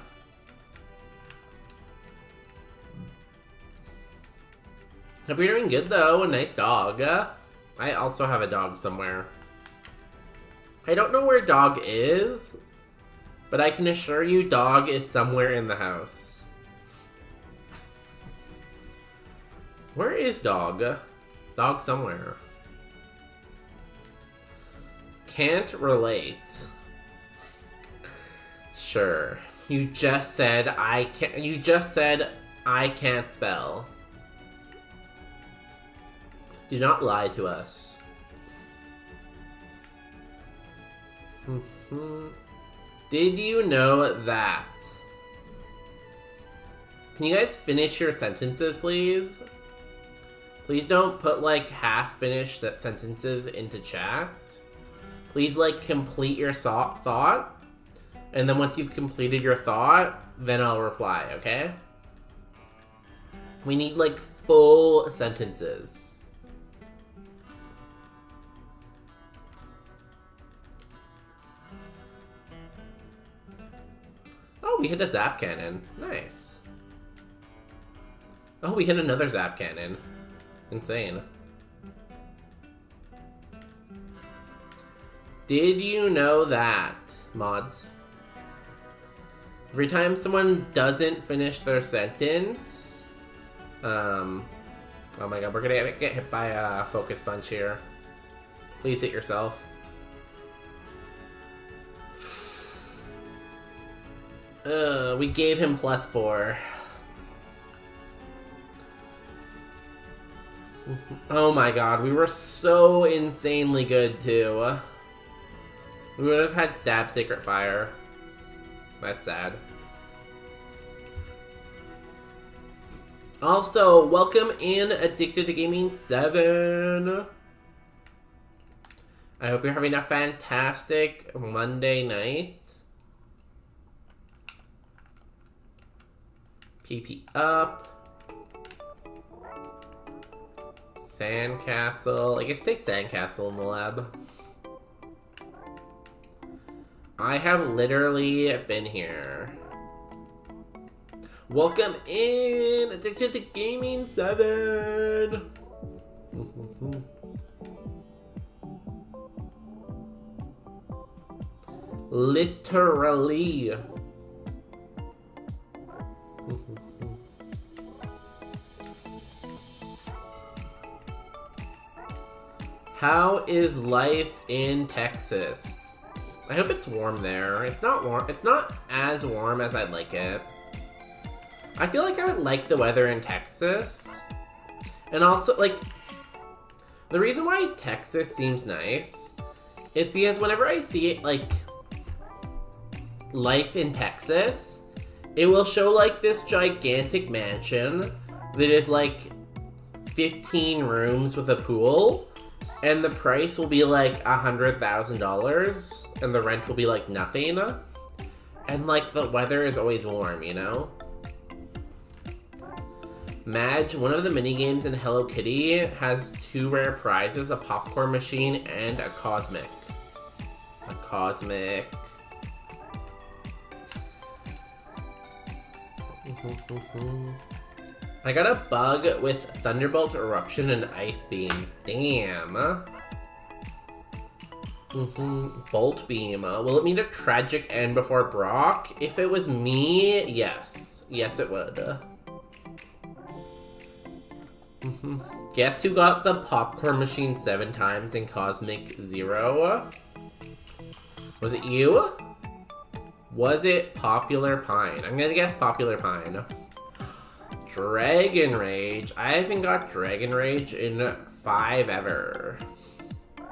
Speaker 2: Hope you're doing good, though. A nice dog. I also have a dog somewhere. I don't know where dog is, but I can assure you dog is somewhere in the house. Where is dog? Dog somewhere. Can't relate. Sure. You just said I can't. You just said I can't spell. Do not lie to us. Did you know that? Can you guys finish your sentences, please? Please don't put, like, half-finished sentences into chat. Please, like, complete your thought. And then once you've completed your thought, then I'll reply, okay? We need, like, full sentences. Oh, we hit a Zap Cannon. Nice. Oh, we hit another Zap Cannon. Insane. Did you know that, mods? Every time someone doesn't finish their sentence... oh my god, we're gonna get hit by a focus punch here. Please hit yourself. We gave him +4. Oh my god, we were so insanely good too. We would have had Stab Sacred Fire. That's sad. Also, welcome in Addicted to Gaming 7. I hope you're having a fantastic Monday night. PP up. Sandcastle. I guess take Sandcastle in the lab. I have literally been here. Welcome in! Addicted to Gaming 7! Literally. How is life in Texas? I hope it's warm there. It's not warm. It's not as warm as I'd like it. I feel like I would like the weather in Texas. And also, like, the reason why Texas seems nice is because whenever I see it, like, life in Texas, it will show, like, this gigantic mansion that is, like, 15 rooms with a pool. And the price will be like $100,000, and the rent will be like nothing. And like the weather is always warm, you know? Madge, one of the mini games in Hello Kitty has 2 rare prizes, a popcorn machine and a cosmic. A cosmic. I got a bug with Thunderbolt, Eruption, and Ice Beam. Damn. Bolt Beam. Will it mean a tragic end before Brock? If it was me, yes. Yes, it would. Guess who got the popcorn machine 7 times in Cosmic 0? Was it you? Was it Popular Pine? I'm gonna guess Popular Pine. Dragon Rage. I haven't got Dragon Rage in 5 ever. I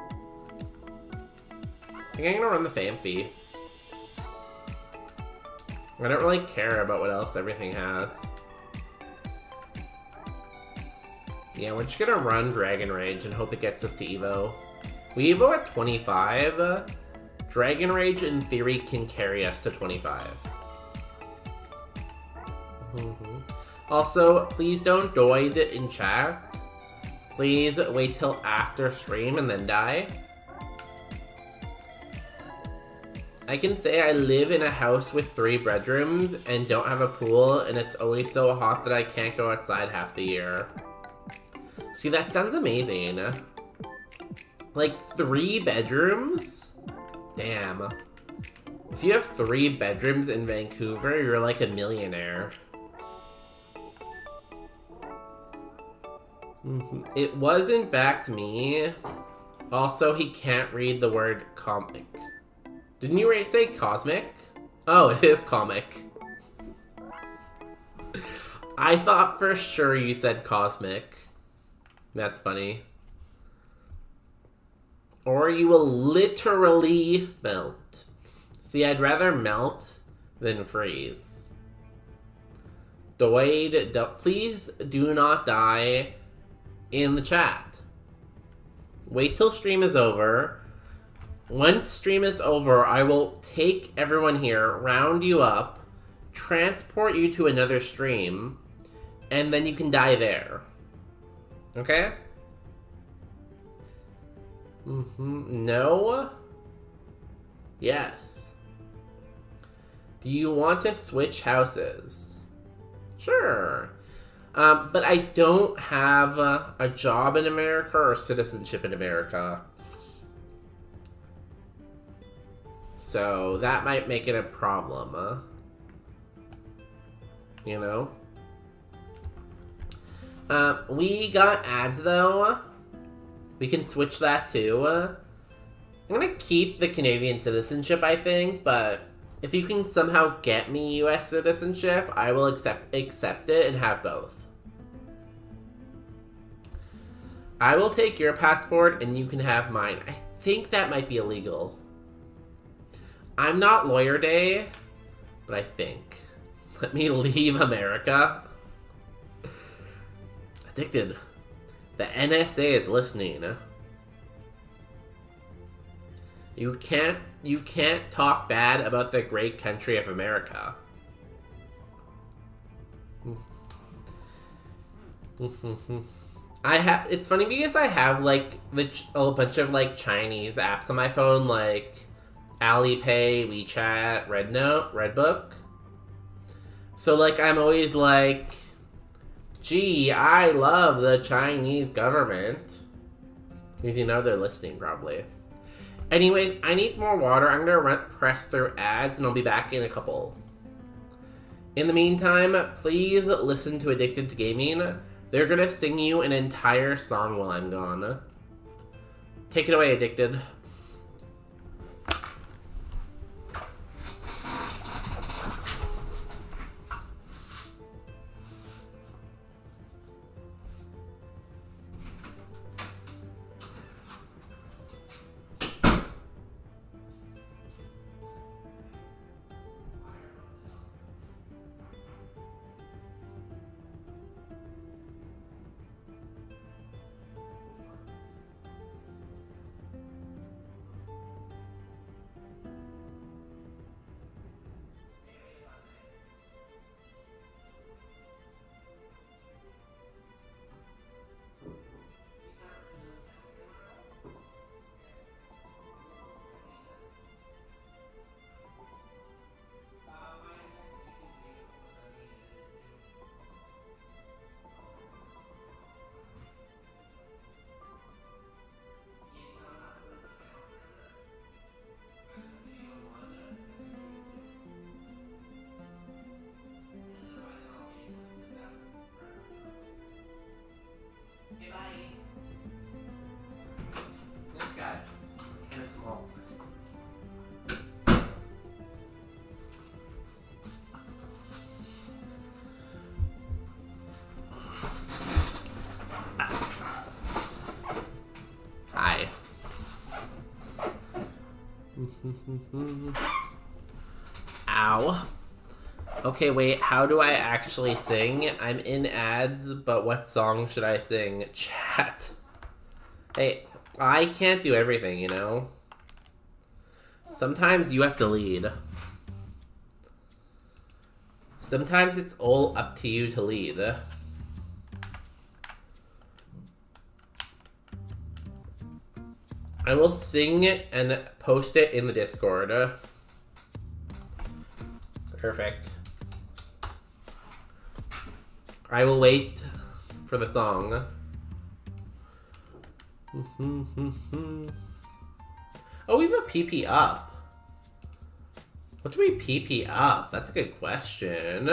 Speaker 2: think I'm gonna run the fan fee. I don't really care about what else everything has. Yeah, we're just gonna run Dragon Rage and hope it gets us to Evo. We Evo at 25. Dragon Rage, in theory, can carry us to 25. Also, please don't doid in chat. Please wait till after stream and then die. I can say I live in a house with 3 bedrooms and don't have a pool, and it's always so hot that I can't go outside half the year. See, that sounds amazing. Like, 3 bedrooms? Damn. If you have 3 bedrooms in Vancouver, you're like a millionaire. It was, in fact, me. Also, he can't read the word comic. Didn't you say cosmic? Oh, it is comic. I thought for sure you said cosmic. That's funny. Or you will literally melt. See, I'd rather melt than freeze. Doid, please do not die in the chat. Wait till stream is over. Once stream is over, I will take everyone here, round you up, transport you to another stream, and then you can die there. Okay? No? Yes. Do you want to switch houses? Sure. But I don't have a job in America or citizenship in America. So that might make it a problem, you know? We got ads though. We can switch that too. I'm gonna keep the Canadian citizenship, I think, but if you can somehow get me US citizenship, I will accept it and have both. I will take your passport and you can have mine. I think that might be illegal. I'm not lawyer day, but I think. Let me leave America. Addicted. The NSA is listening. You can't talk bad about the great country of America. It's funny because I have like a bunch of like Chinese apps on my phone, like Alipay, WeChat, Redbook. So like I'm always like, gee, I love the Chinese government. Because you know they're listening probably. Anyways, I need more water. I'm gonna press through ads and I'll be back in a couple. In the meantime, please listen to Addicted to Gaming. They're gonna sing you an entire song while I'm gone. Take it away, Addicted. This guy, kind of small. Hi. Ow. Okay, wait, how do I actually sing? I'm in ads, but what song should I sing? Chat. Hey, I can't do everything, you know? Sometimes you have to lead. Sometimes it's all up to you to lead. I will sing it and post it in the Discord. Perfect. I will wait for the song. Oh, we have a PP up. What do we PP up? That's a good question.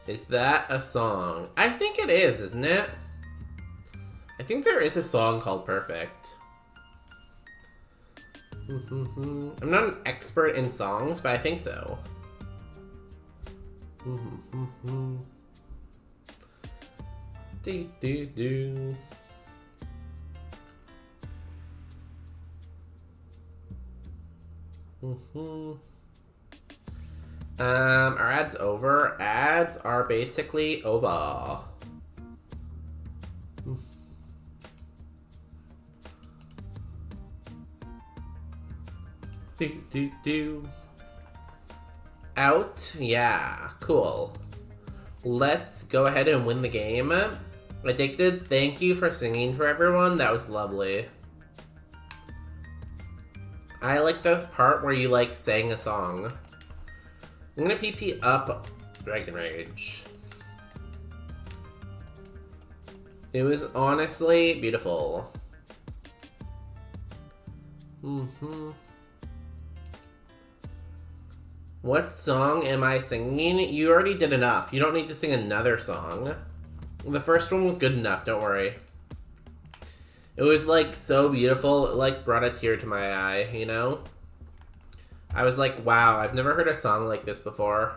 Speaker 2: Is that a song? I think it is, isn't it? I think there is a song called Perfect. I'm not an expert in songs, but I think so. Do do do. Are ads over? Ads are basically over. Do do do. Out? Yeah, cool. Let's go ahead and win the game. Addicted, thank you for singing for everyone. That was lovely. I like the part where you like sang a song. I'm gonna PP up Dragon Rage. It was honestly beautiful. What song am I singing? You already did enough. You don't need to sing another song. The first one was good enough, don't worry. It was like so beautiful, it like brought a tear to my eye, you know? I was like, wow, I've never heard a song like this before.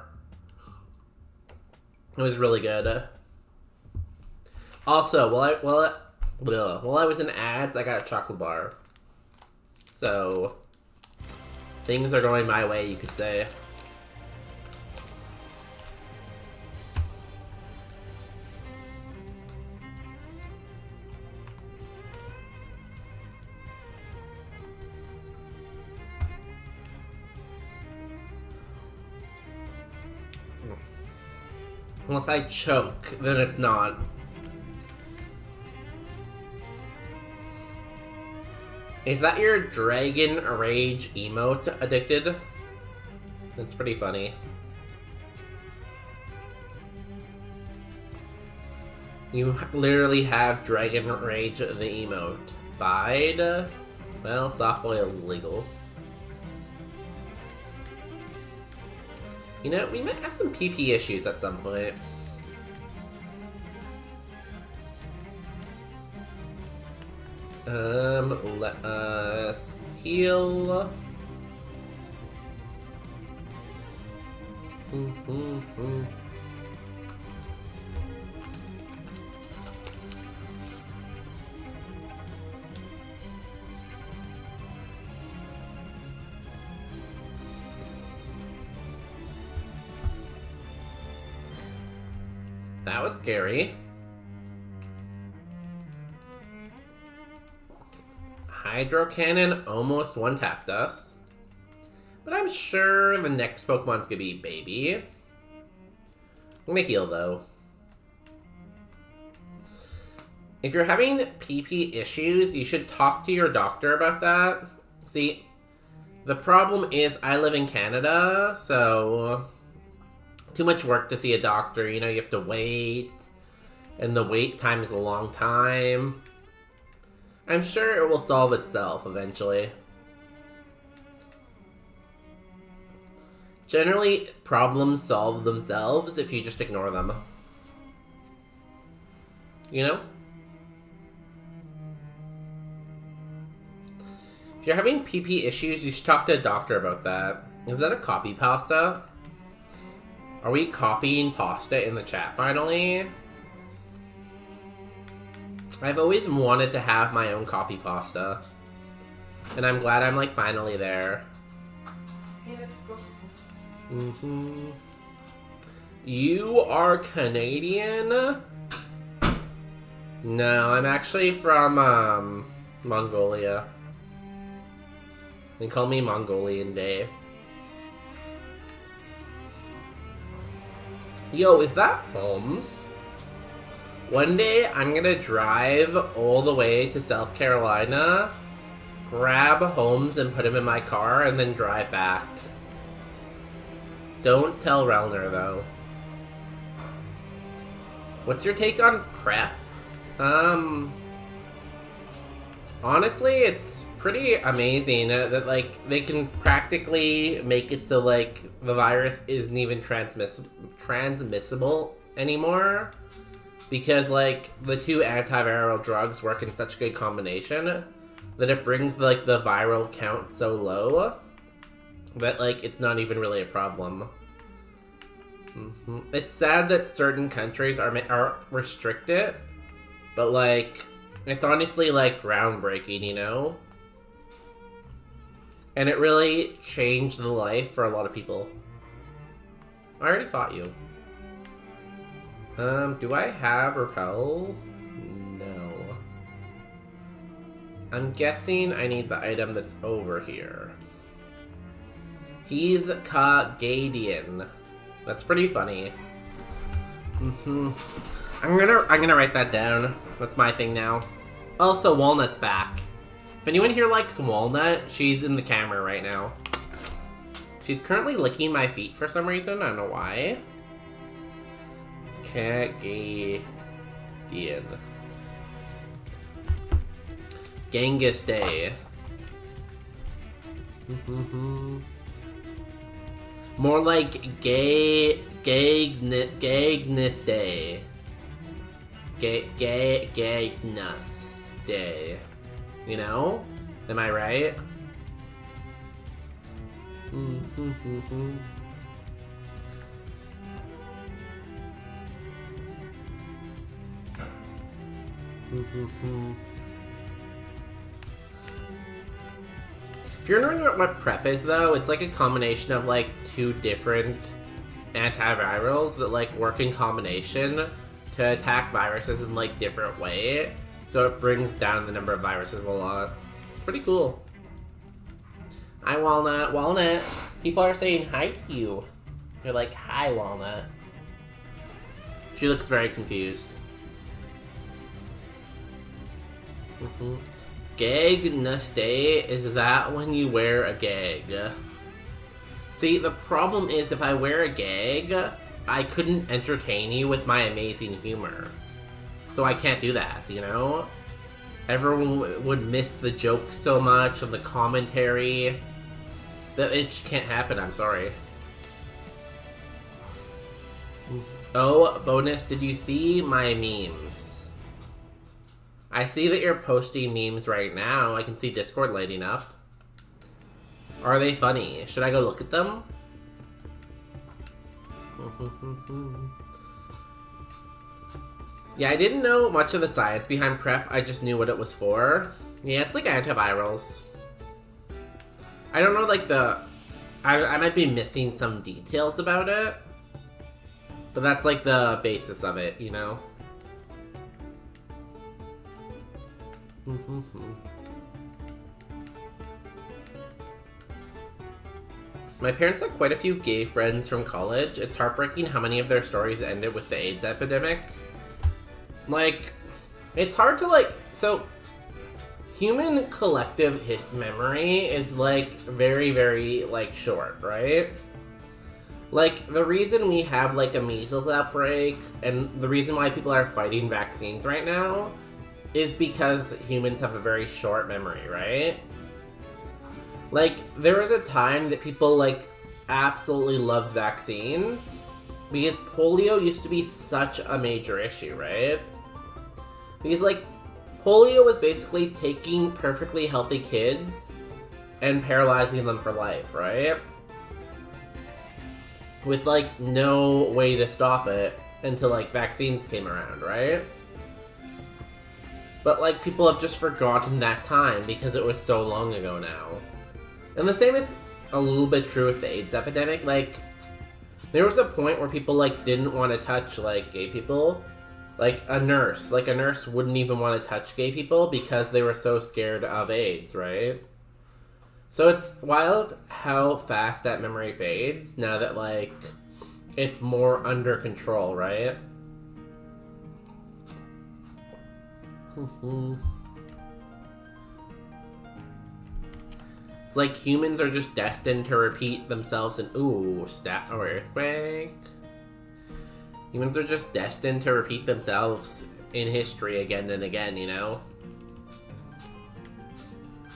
Speaker 2: It was really good. Also, while I was in ads, I got a chocolate bar. So, things are going my way, you could say. Unless I choke, then it's not. Is that your Dragon Rage emote, Addicted? That's pretty funny. You literally have Dragon Rage the emote. Bide? Well, soft boil is legal. You know, we might have some PP issues at some point. Let us heal. That was scary. Hydro Cannon almost one-tapped us. But I'm sure the next Pokemon's gonna be Baby. I'm gonna heal, though. If you're having PP issues, you should talk to your doctor about that. See, the problem is I live in Canada, so too much work to see a doctor. You know, you have to wait, and the wait time is a long time. I'm sure it will solve itself eventually. Generally, problems solve themselves if you just ignore them. You know? If you're having PP issues, you should talk to a doctor about that. Is that a copy pasta? Are we copying pasta in the chat finally? I've always wanted to have my own copy pasta. And I'm glad I'm like finally there. You are Canadian? No, I'm actually from Mongolia. They call me Mongolian Dave. Yo, is that Holmes? One day, I'm gonna drive all the way to South Carolina, grab Holmes and put him in my car, and then drive back. Don't tell Relner, though. What's your take on prep? Honestly, it's pretty amazing that, like, they can practically make it so, like, the virus isn't even transmissible anymore. Because, like, the two antiviral drugs work in such good combination that it brings, like, the viral count so low that, like, it's not even really a problem. It's sad that certain countries are restricted, but, like, it's honestly, like, groundbreaking, you know? And it really changed the life for a lot of people. I already fought you. Do I have Repel? No. I'm guessing I need the item that's over here. He's Kagadian. That's pretty funny. I'm gonna write that down. That's my thing now. Also, Walnut's back. If anyone here likes Walnut, she's in the camera right now. She's currently licking my feet for some reason. I don't know why. Kagadian. Genghis Day. More like Gagnus Day. Gagnus Day. You know? Am I right? If you're wondering what PrEP is, though, it's like a combination of like 2 different antivirals that like work in combination to attack viruses in like different ways. So it brings down the number of viruses a lot. Pretty cool. Hi, Walnut. Walnut. People are saying hi to you. You're like, hi, Walnut. She looks very confused. Gag Naste, is that when you wear a gag? See, the problem is if I wear a gag, I couldn't entertain you with my amazing humor. So I can't do that, you know? Everyone would miss the jokes so much and the commentary. That it just can't happen, I'm sorry. Oh, Bonus, did you see my memes? I see that you're posting memes right now. I can see Discord lighting up. Are they funny? Should I go look at them? Yeah, I didn't know much of the science behind PrEP. I just knew what it was for. Yeah, it's like antivirals. I don't know, like, I might be missing some details about it. But that's, like, the basis of it, you know? My parents had quite a few gay friends from college. It's heartbreaking how many of their stories ended with the AIDS epidemic. Like, it's hard to, like, so... Human collective memory is, like, very, very, like, short, right? Like, the reason we have, like, a measles outbreak, and the reason why people are fighting vaccines right now, is because humans have a very short memory, right? Like, there was a time that people, like, absolutely loved vaccines, because polio used to be such a major issue, right? Because, like, polio was basically taking perfectly healthy kids and paralyzing them for life, right? With, like, no way to stop it until, like, vaccines came around, right? But, like, people have just forgotten that time because it was so long ago now. And the same is a little bit true with the AIDS epidemic. Like, there was a point where people, like, didn't want to touch, like, gay people. Like, a nurse wouldn't even want to touch gay people because they were so scared of AIDS, right? So it's wild how fast that memory fades now that, like, it's more under control, right? It's like humans are just destined to repeat themselves in, ooh, stat or earthquake. Humans are just destined to repeat themselves in history again and again, you know?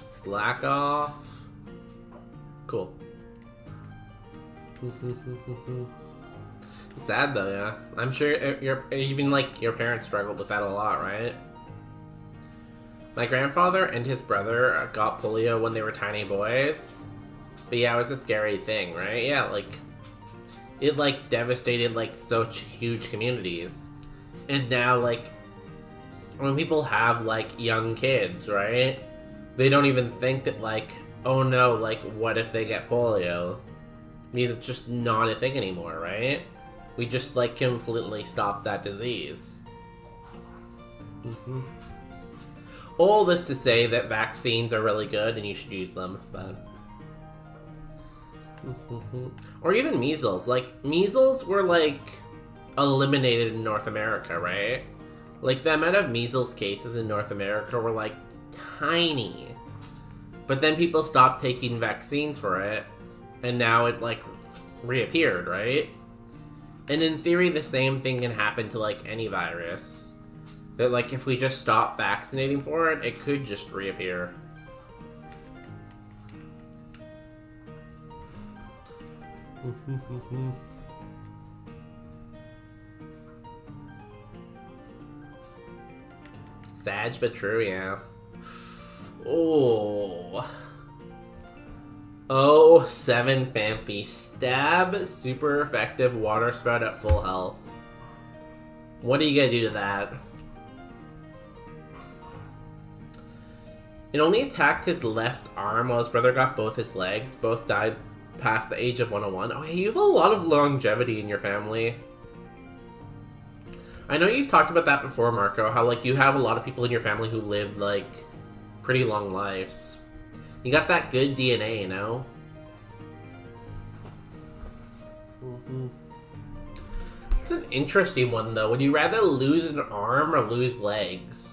Speaker 2: Slack off. Cool. It's sad though, yeah. I'm sure even like your parents struggled with that a lot, right? My grandfather and his brother got polio when they were tiny boys. But yeah, it was a scary thing, right? Yeah, like, it, like, devastated, like, such huge communities. And now, like, when people have, like, young kids, right? They don't even think that, like, oh no, like, what if they get polio? Because it's just not a thing anymore, right? We just, like, completely stopped that disease. All this to say that vaccines are really good and you should use them, but... Or even measles. Like, measles were, like, eliminated in North America, right? Like, the amount of measles cases in North America were, like, tiny. But then people stopped taking vaccines for it, and now it, like, reappeared, right? And in theory, the same thing can happen to, like, any virus. That, like, if we just stop vaccinating for it, it could just reappear. Sad but true, yeah. Oh. Oh, 7 Fampy. Stab, super effective, water spout at full health. What are you gonna do to that? It only attacked his left arm while his brother got both his legs. Both died past the age of 101. Oh, hey, you have a lot of longevity in your family. I know you've talked about that before, Marco, how, like, you have a lot of people in your family who lived, like, pretty long lives. You got that good DNA, you know? It's an interesting one, though. Would you rather lose an arm or lose legs?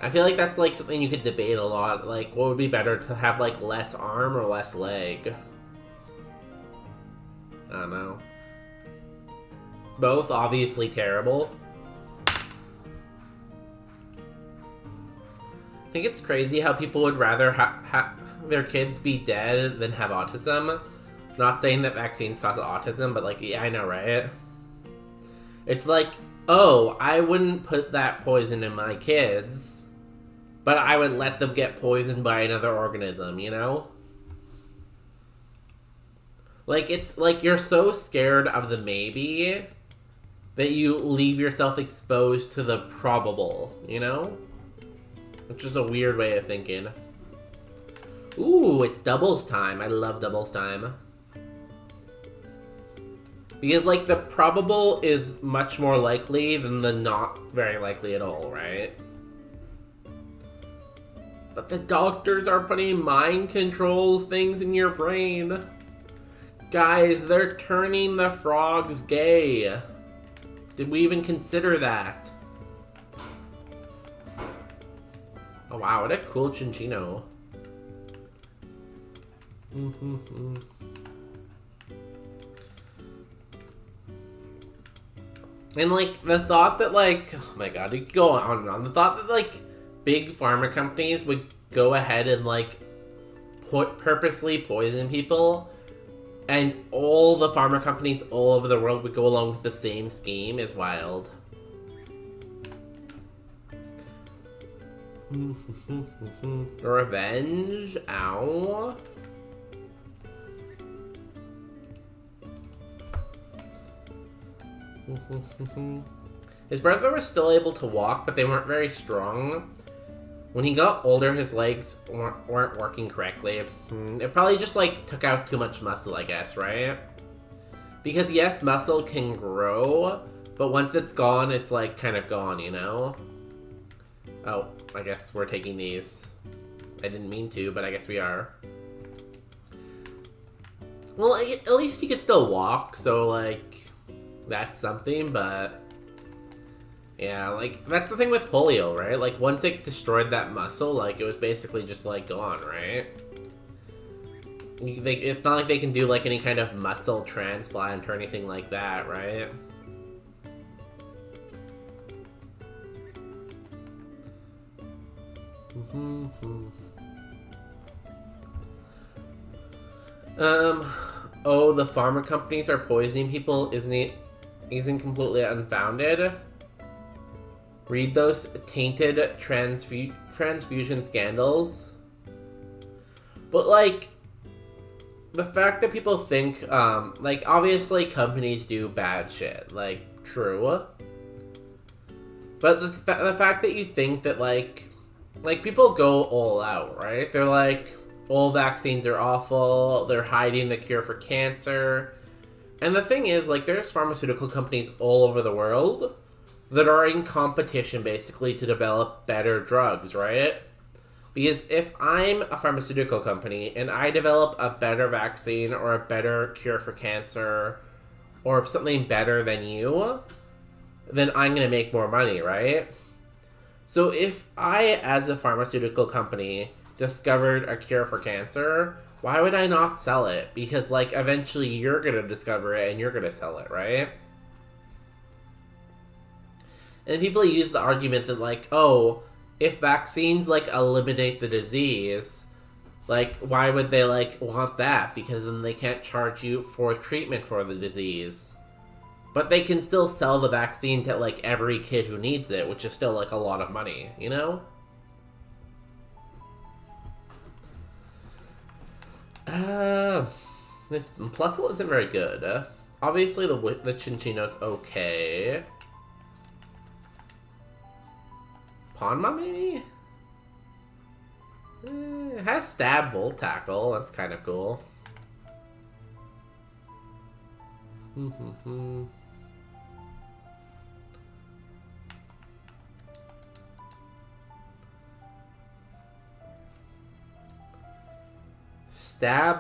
Speaker 2: I feel like that's, like, something you could debate a lot. Like, what would be better, to have, like, less arm or less leg? I don't know. Both obviously terrible. I think it's crazy how people would rather have their kids be dead than have autism. Not saying that vaccines cause autism, but, like, yeah, I know, right? It's like, oh, I wouldn't put that poison in my kids, but I would let them get poisoned by another organism, you know? Like, it's like you're so scared of the maybe that you leave yourself exposed to the probable, you know? Which is a weird way of thinking. Ooh, it's doubles time. I love doubles time. Because, like, the probable is much more likely than the not very likely at all, right? But the doctors are putting mind control things in your brain. Guys, they're turning the frogs gay. Did we even consider that? Oh wow, what a cool Chinchino. And, like, the thought that, like, oh my god, you could go on and on. The thought that, like, big pharma companies would go ahead and, like, purposely poison people, and all the pharma companies all over the world would go along with the same scheme is wild. Revenge? Ow. His brother was still able to walk, but they weren't very strong. When he got older, his legs weren't working correctly. It probably just, like, took out too much muscle, I guess, right? Because, yes, muscle can grow, but once it's gone, it's, like, kind of gone, you know? Oh, I guess we're taking these. I didn't mean to, but I guess we are. Well, at least he could still walk, so, like, that's something, but... yeah, like, that's the thing with polio, right? Like, once it destroyed that muscle, like, it was basically just, like, gone, right? It's not like they can do, like, any kind of muscle transplant or anything like that, right? Oh, the pharma companies are poisoning people isn't completely unfounded. Read those tainted transfusion scandals. But, like, the fact that people think, like, obviously companies do bad shit, like, true. But the fact that you think that, like, people go all out, right? They're like, all vaccines are awful, they're hiding the cure for cancer. And the thing is, like, there's pharmaceutical companies all over the world that are in competition, basically, to develop better drugs, right? Because if I'm a pharmaceutical company and I develop a better vaccine or a better cure for cancer or something better than you, then I'm going to make more money, right? So if I, as a pharmaceutical company, discovered a cure for cancer, why would I not sell it? Because, like, eventually you're going to discover it and you're going to sell it, right? And people use the argument that, like, oh, if vaccines, like, eliminate the disease, like, why would they, like, want that? Because then they can't charge you for treatment for the disease. But they can still sell the vaccine to, like, every kid who needs it, which is still, like, a lot of money, you know? This Plusle isn't very good. Obviously, the Chinchino's okay. Ponma, maybe? It has stab volt tackle. That's kind of cool. Stab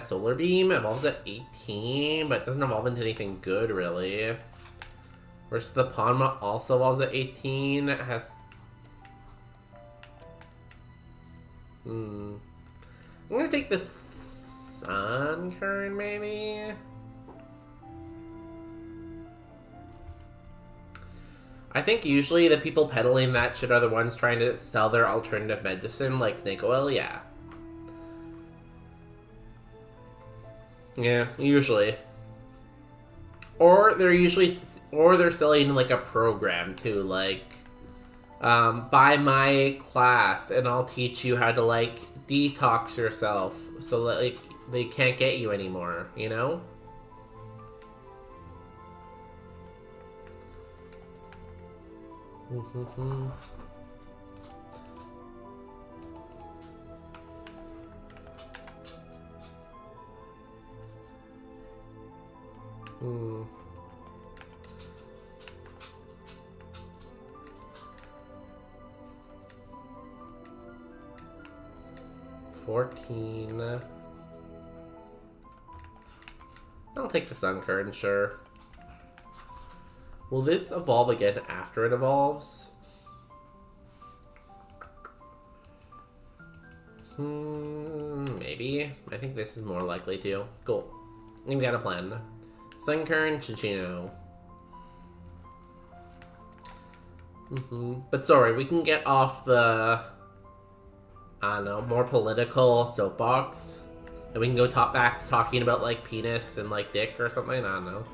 Speaker 2: Solar Beam evolves at 18, but it doesn't evolve into anything good, really. Whereas the Ponma also evolves at 18. It has... I'm gonna take the Sun Current, maybe? I think usually the people peddling that shit are the ones trying to sell their alternative medicine, like snake oil, yeah. Yeah, usually. Or they're selling like a program too, like buy my class and I'll teach you how to like detox yourself so that like they can't get you anymore, you know? Hmm. 14. I'll take the Sun Current, sure. Will this evolve again after it evolves? Maybe. I think this is more likely to. Cool. We've got a plan. Sun Current, Chichino. But sorry, we can get off the, I don't know, more political soapbox. And we can go back to talking about, like, penis and, like, dick or something. I don't know.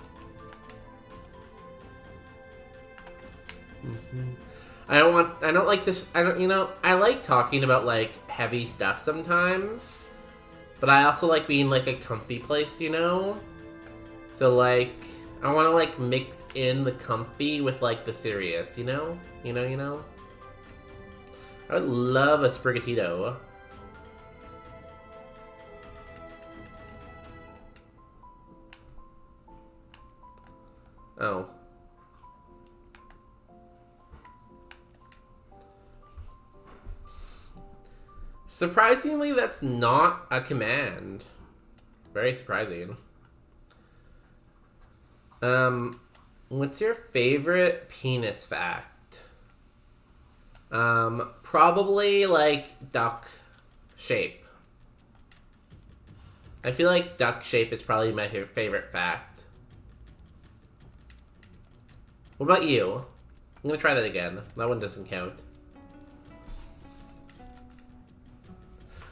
Speaker 2: I don't like this. I like talking about, like, heavy stuff sometimes. But I also like being, like, a comfy place, you know? So, like, I want to, like, mix in the comfy with, like, the serious, you know? You know? I would love a Sprigatito. Oh. Surprisingly, that's not a command. Very surprising. What's your favorite penis fact? Probably, like, duck shape. I feel like duck shape is probably my favorite fact. What about you? I'm gonna try that again. That one doesn't count.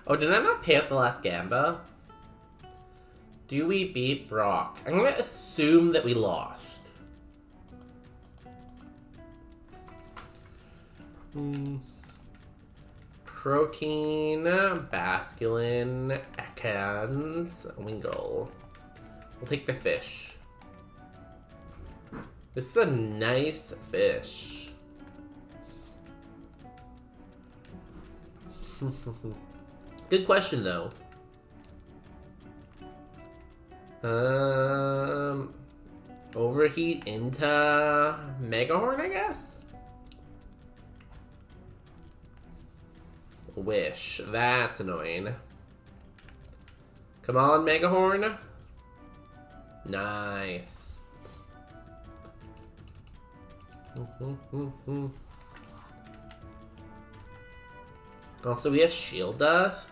Speaker 2: Oh, did I not pay out the last Gamba? Do we beat Brock? I'm gonna assume that we lost. Protein, Basculin, Ekans, Wingull. We'll take the fish. This is a nice fish. Good question, though. Overheat into Megahorn, I guess? Wish. That's annoying. Come on, Megahorn. Nice. Also, we have Shield Dust.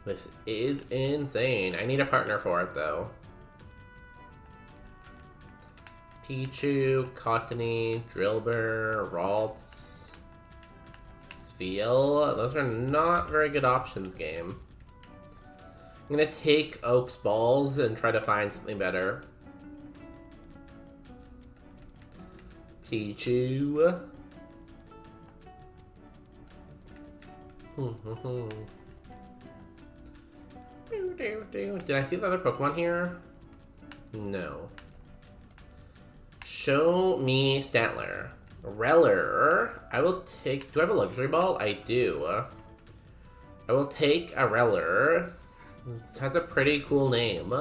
Speaker 2: This is insane. I need a partner for it, though. Pichu, Cottony, Drillbur, Ralts, Spheal. Those are not very good options, game. I'm gonna take Oak's Balls and try to find something better. Pichu. Did I see the other Pokemon here? No. Show me Stantler. Reller. I will take... Do I have a luxury ball? I do. I will take a Reller. It has a pretty cool name.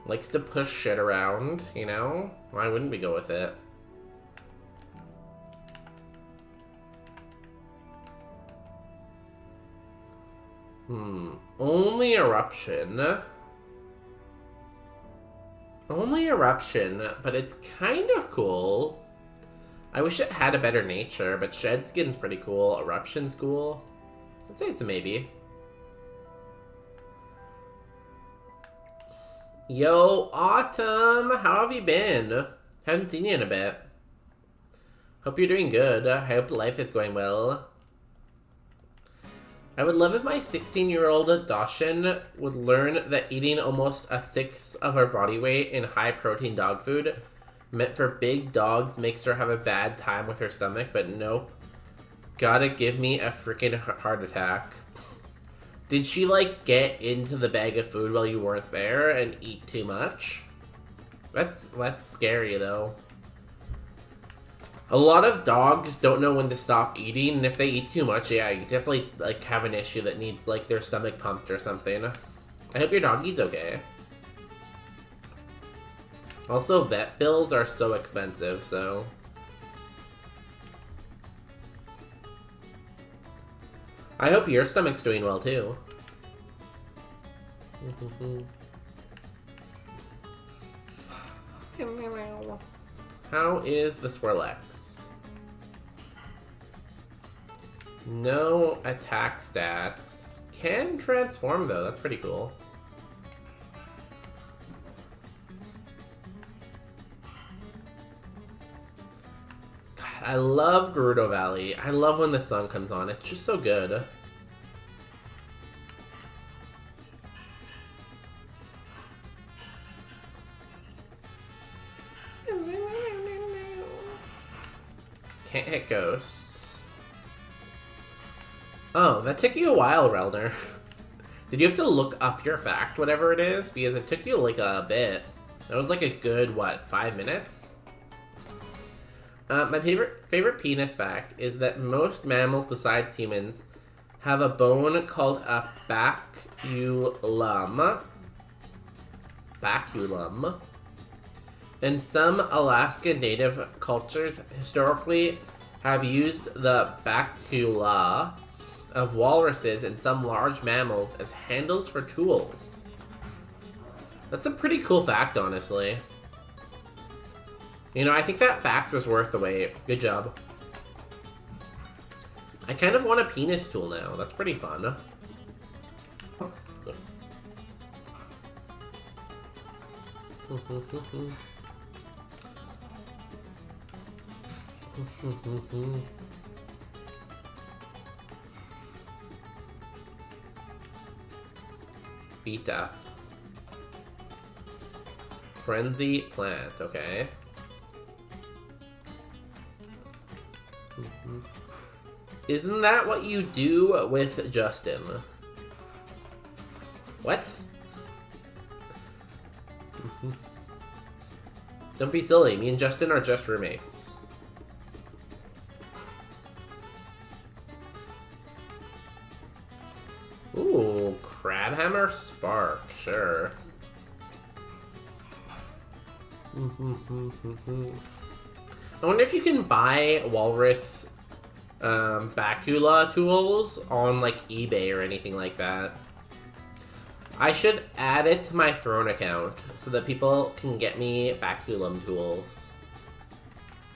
Speaker 2: Likes to push shit around, you know? Why wouldn't we go with it? Only Eruption. Only Eruption, but it's kind of cool. I wish it had a better nature, but Shed Skin's pretty cool. Eruption's cool. I'd say it's a maybe. Yo, Autumn! How have you been? Haven't seen you in a bit. Hope you're doing good. I hope life is going well. I would love if my 16-year-old Dawson would learn that eating almost a sixth of her body weight in high-protein dog food meant for big dogs makes her have a bad time with her stomach, but nope. Gotta give me a freaking heart attack. Did she, like, get into the bag of food while you weren't there and eat too much? That's scary, though. A lot of dogs don't know when to stop eating, and if they eat too much, yeah, you definitely, like, have an issue that needs, like, their stomach pumped or something. I hope your doggy's okay. Also, vet bills are so expensive, so... I hope your stomach's doing well, too. How is the Swirlex? No attack stats. Can transform, though. That's pretty cool. God, I love Gerudo Valley. I love when the sun comes on. It's just so good. Can't hit ghosts. Oh, that took you a while, Relner. Did you have to look up your fact, whatever it is? Because it took you like a bit. That was like a good, what, 5 minutes? My favorite penis fact is that most mammals besides humans have a bone called a baculum. Baculum. And some Alaska Native cultures historically have used the bacula of walruses and some large mammals as handles for tools. That's a pretty cool fact, honestly. You know, I think that fact was worth the wait. Good job. I kind of want a penis tool now. That's pretty fun. Beta. Frenzy plant, okay. Isn't that what you do with Justin? What? Don't be silly, me and Justin are just roommates. Ooh, Crabhammer Spark, sure. I wonder if you can buy Walrus Bacula tools on like eBay or anything like that. I should add it to my Throne account so that people can get me Baculum tools.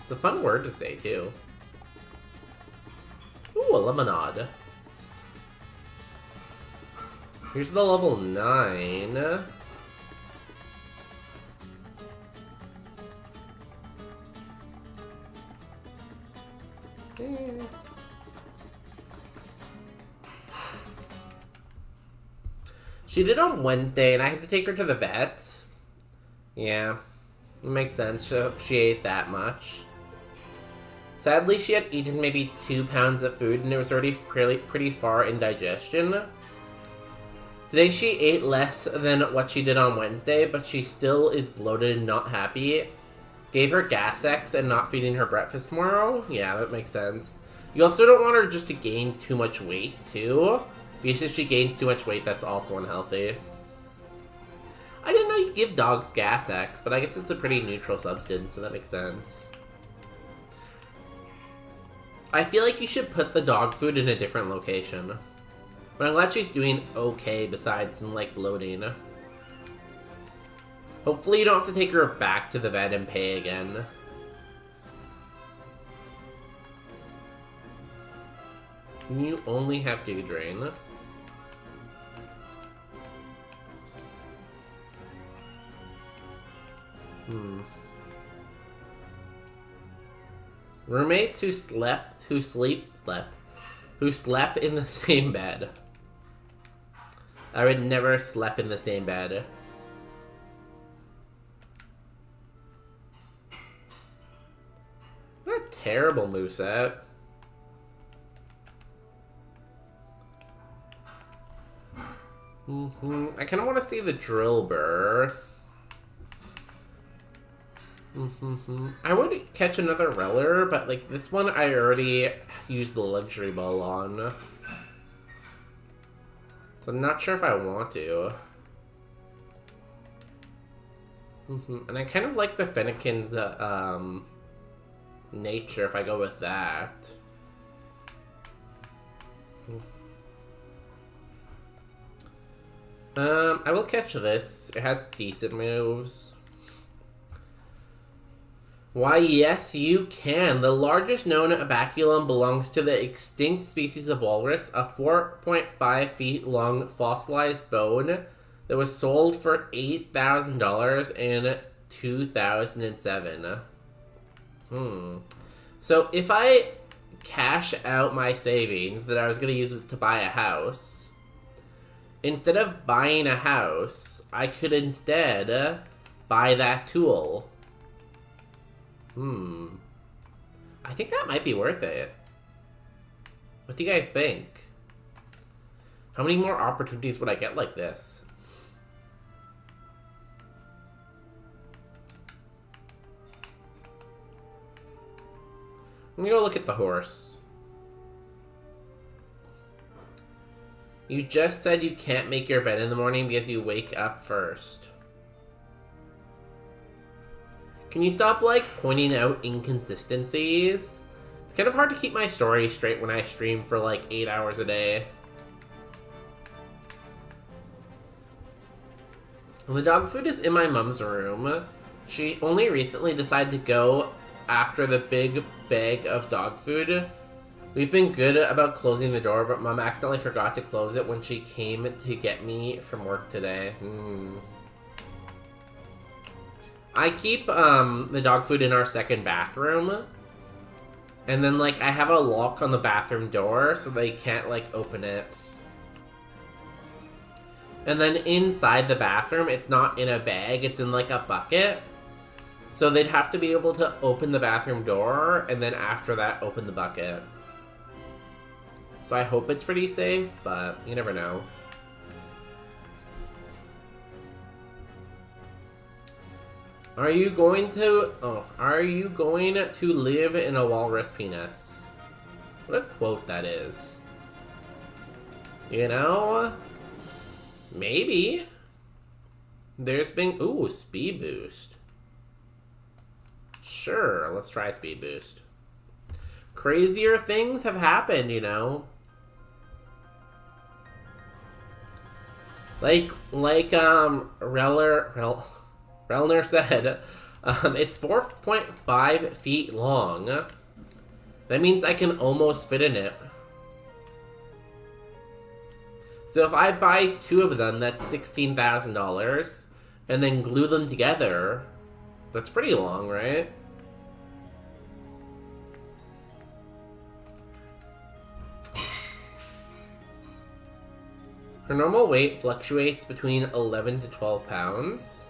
Speaker 2: It's a fun word to say too. Ooh, a lemonade. Here's the level 9. She did on Wednesday, and I had to take her to the vet. Yeah, it makes sense. She ate that much. Sadly, she had eaten maybe 2 pounds of food, and it was already pretty far in digestion. Today she ate less than what she did on Wednesday, but she still is bloated and not happy. gave her gas X and not feeding her breakfast tomorrow. Yeah, that makes sense. You also don't want her just to gain too much weight, too. Because if she gains too much weight, that's also unhealthy. I didn't know you could give dogs gas X, but I guess it's a pretty neutral substance, so that makes sense. I feel like you should put the dog food in a different location. But I'm glad she's doing okay besides some, like, bloating. Hopefully you don't have to take her back to the vet and pay again. You only have Giga Drain. Roommates who slept in the same bed. I would never sleep in the same bed. What a terrible moveset. I kind of want to see the drill burr. I would catch another Reller, but like this one I already used the luxury ball on. So I'm not sure if I want to. And I kind of like the Fennekin's nature if I go with that. I will catch this. It has decent moves. Why, yes, you can. The largest known baculum belongs to the extinct species of walrus, a 4.5 feet long fossilized bone that was sold for $8,000 in 2007. So if I cash out my savings that I was going to use to buy a house, instead of buying a house, I could instead buy that tool. I think that might be worth it. What do you guys think? How many more opportunities would I get like this? I'm gonna go look at the horse. You just said you can't make your bed in the morning because you wake up first. Can you stop, like, pointing out inconsistencies? It's kind of hard to keep my story straight when I stream for, like, 8 hours a day. The dog food is in my mom's room. She only recently decided to go after the big bag of dog food. We've been good about closing the door, but Mom accidentally forgot to close it when she came to get me from work today. I keep the dog food in our second bathroom. And then, like, I have a lock on the bathroom door so they can't, like, open it. And then inside the bathroom, it's not in a bag, it's in, like, a bucket. So they'd have to be able to open the bathroom door, and then after that, open the bucket. So I hope it's pretty safe, but you never know. Are you going to live in a walrus penis? What a quote that is. You know? Maybe. There's been, ooh, speed boost. Sure, let's try speed boost. Crazier things have happened, you know? Like Relner said, it's 4.5 feet long. That means I can almost fit in it. So if I buy 2 of them, that's $16,000, and then glue them together, that's pretty long, right? Her normal weight fluctuates between 11 to 12 pounds.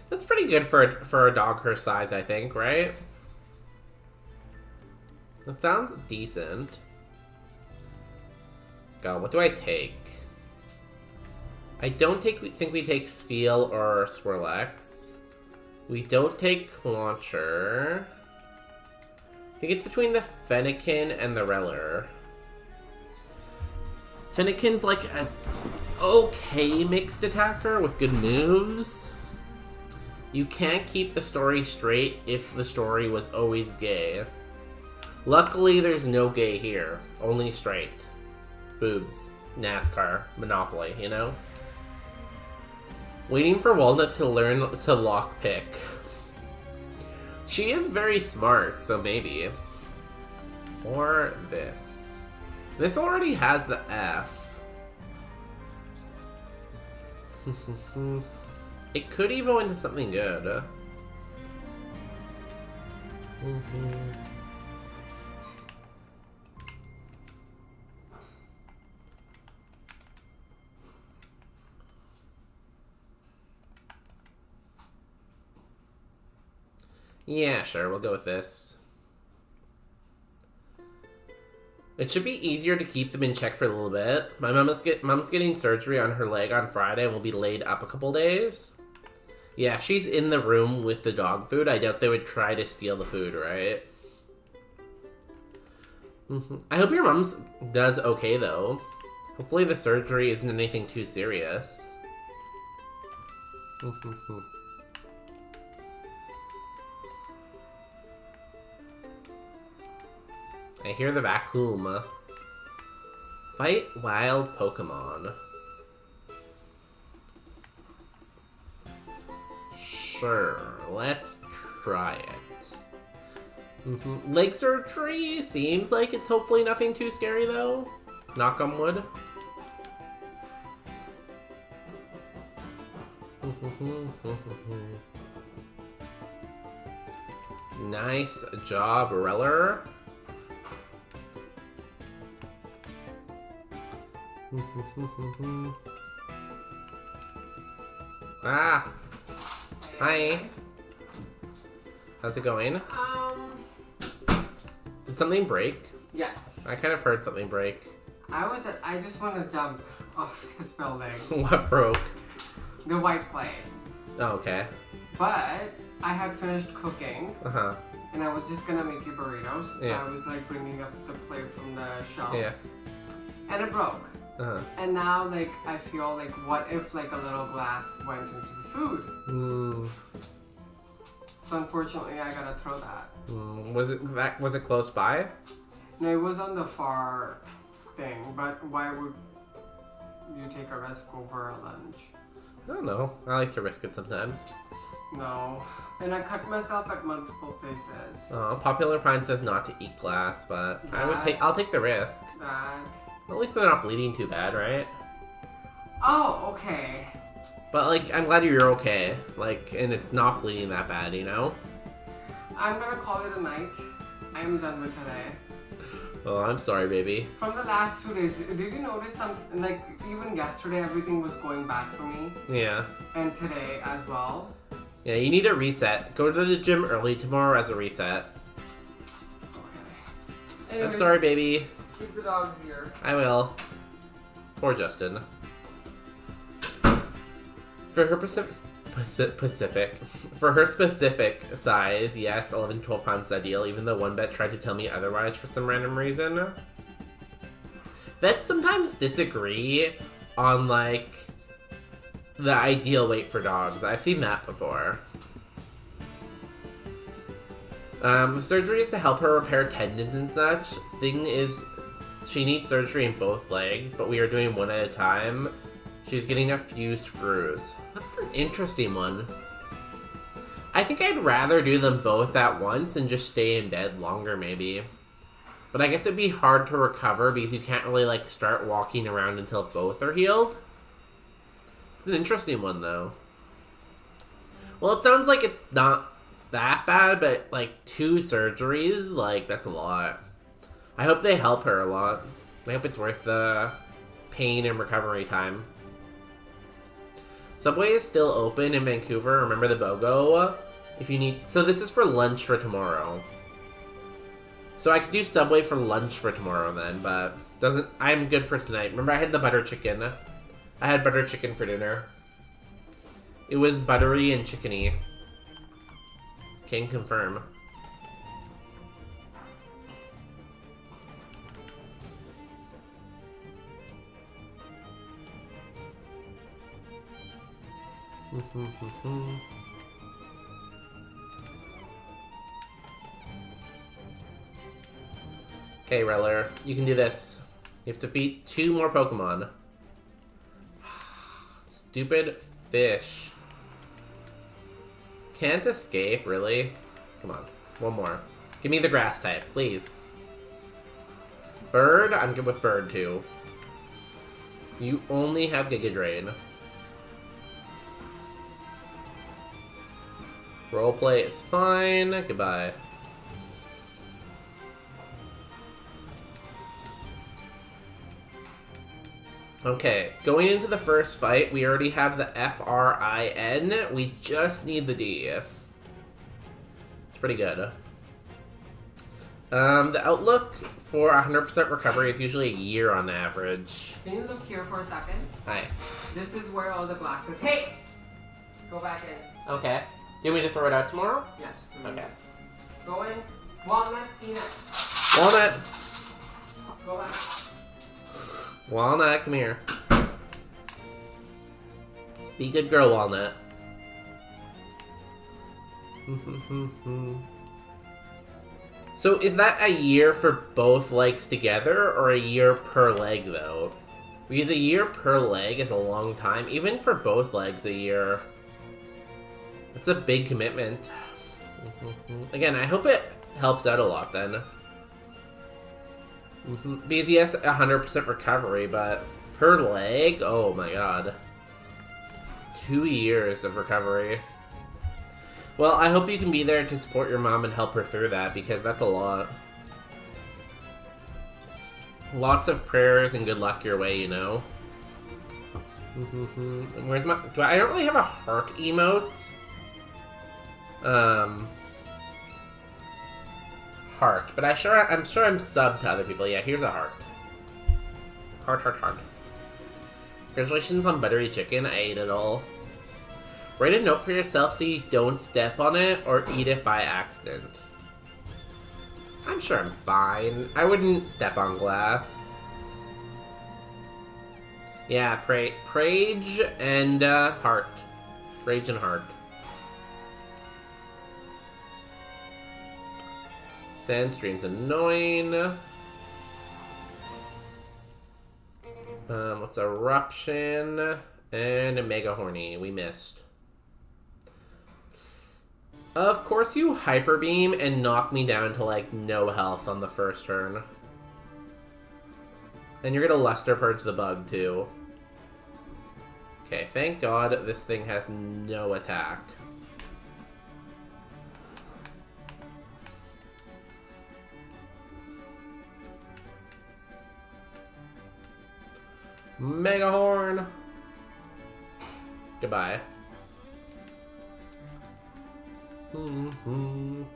Speaker 2: That's pretty good for a dog her size, I think, right? That sounds decent. God, what do I take? I don't think we take Spiel or Swirlex. We don't take Launcher. I think it's between the Fennekin and the Reller. Fennekin's like an okay mixed attacker with good moves. You can't keep the story straight if the story was always gay. Luckily, there's no gay here. Only straight. Boobs. NASCAR. Monopoly, you know? Waiting for Walnut to learn to lockpick. She is very smart, so maybe. Or this. This already has the F. It could evolve into something good. Yeah, sure, we'll go with this. It should be easier to keep them in check for a little bit. My mom's getting surgery on her leg on Friday and will be laid up a couple days. Yeah, if she's in the room with the dog food, I doubt they would try to steal the food, right? I hope your mom's does okay, though. Hopefully the surgery isn't anything too serious. I hear the vacuum. Fight wild Pokemon. Sure, let's try it. Leg surgery seems like it's hopefully nothing too scary though. Knock on wood. Nice job, Reller. Ah! Hi! How's it going? Did something break?
Speaker 3: Yes.
Speaker 2: I kind of heard something break.
Speaker 3: I just want to jump off this building.
Speaker 2: What broke?
Speaker 3: The white plate.
Speaker 2: Oh, okay.
Speaker 3: But I had finished cooking.
Speaker 2: Uh-huh.
Speaker 3: And I was just gonna make you burritos. So
Speaker 2: Yeah.
Speaker 3: I was like bringing up the plate from the shelf.
Speaker 2: Yeah.
Speaker 3: And it broke.
Speaker 2: Uh-huh.
Speaker 3: And now, like, I feel like, what if, like, a little glass went into the food? So unfortunately, I gotta throw that.
Speaker 2: Was it close by?
Speaker 3: No, it was on the far thing. But why would you take a risk over a lunch?
Speaker 2: I don't know. I like to risk it sometimes.
Speaker 3: No. And I cut myself at multiple places.
Speaker 2: Popular Pine says not to eat glass, but I'll take the risk.
Speaker 3: That.
Speaker 2: At least they're not bleeding too bad, right?
Speaker 3: Oh, okay.
Speaker 2: But, like, I'm glad you're okay. Like, and it's not bleeding that bad, you know?
Speaker 3: I'm gonna call it a night. I'm done with today.
Speaker 2: Oh, I'm sorry, baby.
Speaker 3: From the last 2 days, did you notice something? Like, even yesterday, everything was going bad for me.
Speaker 2: Yeah.
Speaker 3: And today as well.
Speaker 2: Yeah, you need a reset. Go to the gym early tomorrow as a reset.
Speaker 3: Okay.
Speaker 2: I'm
Speaker 3: Anyways,
Speaker 2: sorry, baby.
Speaker 3: Keep the dogs here.
Speaker 2: I will. Poor Justin. For her for her specific size, yes, 11 to 12 pounds is ideal, even though one vet tried to tell me otherwise for some random reason. Vets sometimes disagree on, like, the ideal weight for dogs. I've seen that before. The surgery is to help her repair tendons and such. Thing is, she needs surgery in both legs, but we are doing one at a time. She's getting a few screws. That's an interesting one. I think I'd rather do them both at once and just stay in bed longer, maybe. But I guess it'd be hard to recover because you can't really, like, start walking around until both are healed. It's an interesting one, though. Well, it sounds like it's not that bad, but, like, 2 surgeries, like, that's a lot. I hope they help her a lot. I hope it's worth the pain and recovery time. Subway is still open in Vancouver. Remember the BOGO? If you need... So this is for lunch for tomorrow. So I could do Subway for lunch for tomorrow then, but doesn't... I'm good for tonight. Remember I had the butter chicken. I had butter chicken for dinner. It was buttery and chickeny. Can confirm. Okay, Reller, you can do this. You have to beat 2 more Pokemon. Stupid fish. Can't escape, really? Come on, one more. Give me the grass type, please. Bird? I'm good with bird, too. You only have Giga Drain. Roleplay is fine. Goodbye. Okay, going into the first fight, we already have the F-R-I-N. We just need the D. It's pretty good. The outlook for 100% recovery is usually a year on average.
Speaker 3: Can you look here for a second?
Speaker 2: Hi.
Speaker 3: This is where all the glasses. Hey! Go back in.
Speaker 2: Okay. Do you want me to throw it out tomorrow?
Speaker 3: Yes.
Speaker 2: Okay.
Speaker 3: Go in. Walnut, peanut.
Speaker 2: Walnut!
Speaker 3: Go back.
Speaker 2: Walnut, come here. Be a good girl, Walnut. So is that a year for both legs together, or a year per leg, though? Because a year per leg is a long time. Even for both legs, a year. That's a big commitment. Again, I hope it helps out a lot, then. Because he has 100% recovery, but per leg? Oh my god. 2 years of recovery. Well, I hope you can be there to support your mom and help her through that, because that's a lot. Lots of prayers and good luck your way, you know? Where's my... I don't really have a heart emote. Heart, but I'm sure I'm subbed to other people. Yeah, here's a heart. Heart. Congratulations on buttery chicken. I ate it all. Write a note for yourself so you don't step on it or eat it by accident. I'm sure I'm fine. I wouldn't step on glass. Yeah, Prage and heart. Prage and heart. Sandstream's annoying. What's Eruption? And a Mega Horny. We missed. Of course you Hyper Beam and knock me down to, like, no health on the first turn. And you're gonna Luster Purge the bug, too. Okay, thank God this thing has no attack. Mega Horn! Goodbye.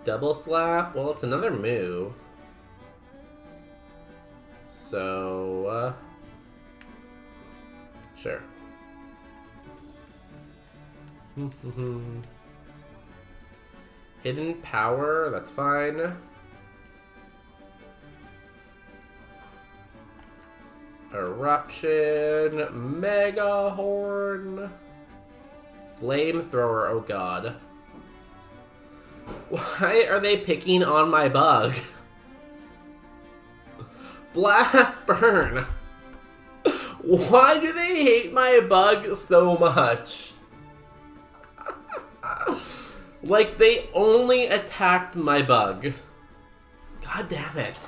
Speaker 2: Double Slap? Well, it's another move. So, sure. Hidden Power, that's fine. Eruption, Mega Horn, Flamethrower, oh god. Why are they picking on my bug? Blast Burn! Why do they hate my bug so much? Like, they only attacked my bug. God damn it.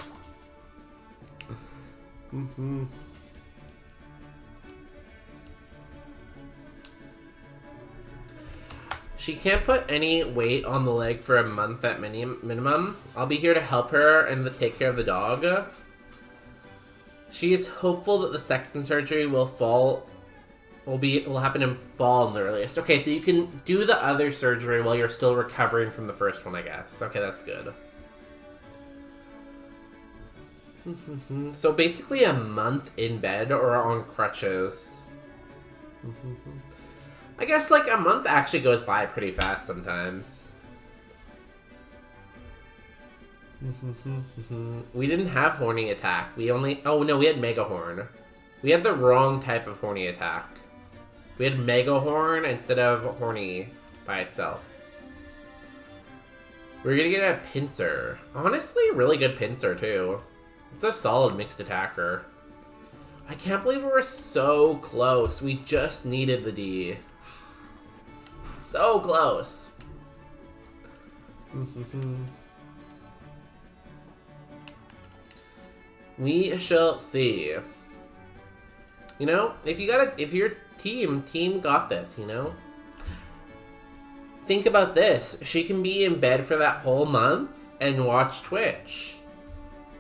Speaker 2: She can't put any weight on the leg for a month at minimum. I'll be here to help her and take care of the dog. She is hopeful that the second surgery will happen in fall in the earliest. Okay, so you can do the other surgery while you're still recovering from the first one, I guess. Okay, that's good. So basically a month in bed or on crutches. I guess like a month actually goes by pretty fast sometimes. We didn't have horny attack. We only... Oh no, we had mega horn. We had the wrong type of horny attack. We had mega horn instead of horny by itself. We're gonna get a pincer. Honestly, really good pincer too. It's a solid mixed attacker. I can't believe we were so close. We just needed the D. So close. We shall see. You know, if your team got this, you know? Think about this. She can be in bed for that whole month and watch Twitch.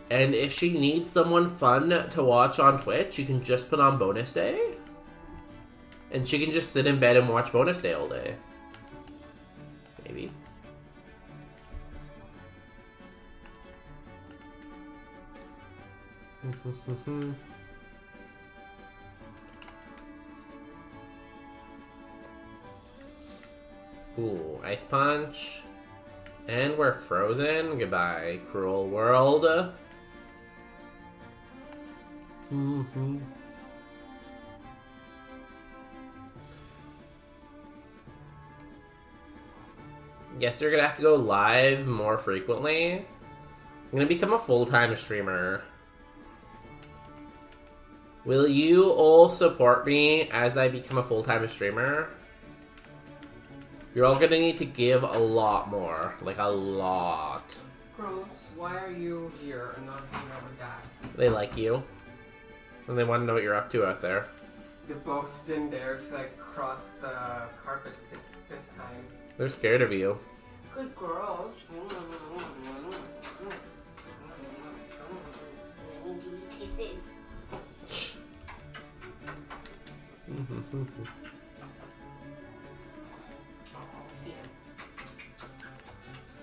Speaker 2: And if she needs someone fun to watch on Twitch, you can just put on bonus day. And she can just sit in bed and watch bonus day all day. Maybe. Ooh, Ice Punch. And we're frozen. Goodbye, cruel world. Guess you're gonna have to go live more frequently. I'm gonna become a full-time streamer. Will you all support me as I become a full-time streamer? You're all gonna need to give a lot more. Like, a lot.
Speaker 3: Gross, why are you here and not hanging out with Dad?
Speaker 2: They like you. And they want to know what you're up to out there.
Speaker 3: They both didn't dare to, like, cross the carpet this time.
Speaker 2: They're scared of you.
Speaker 3: Good girls.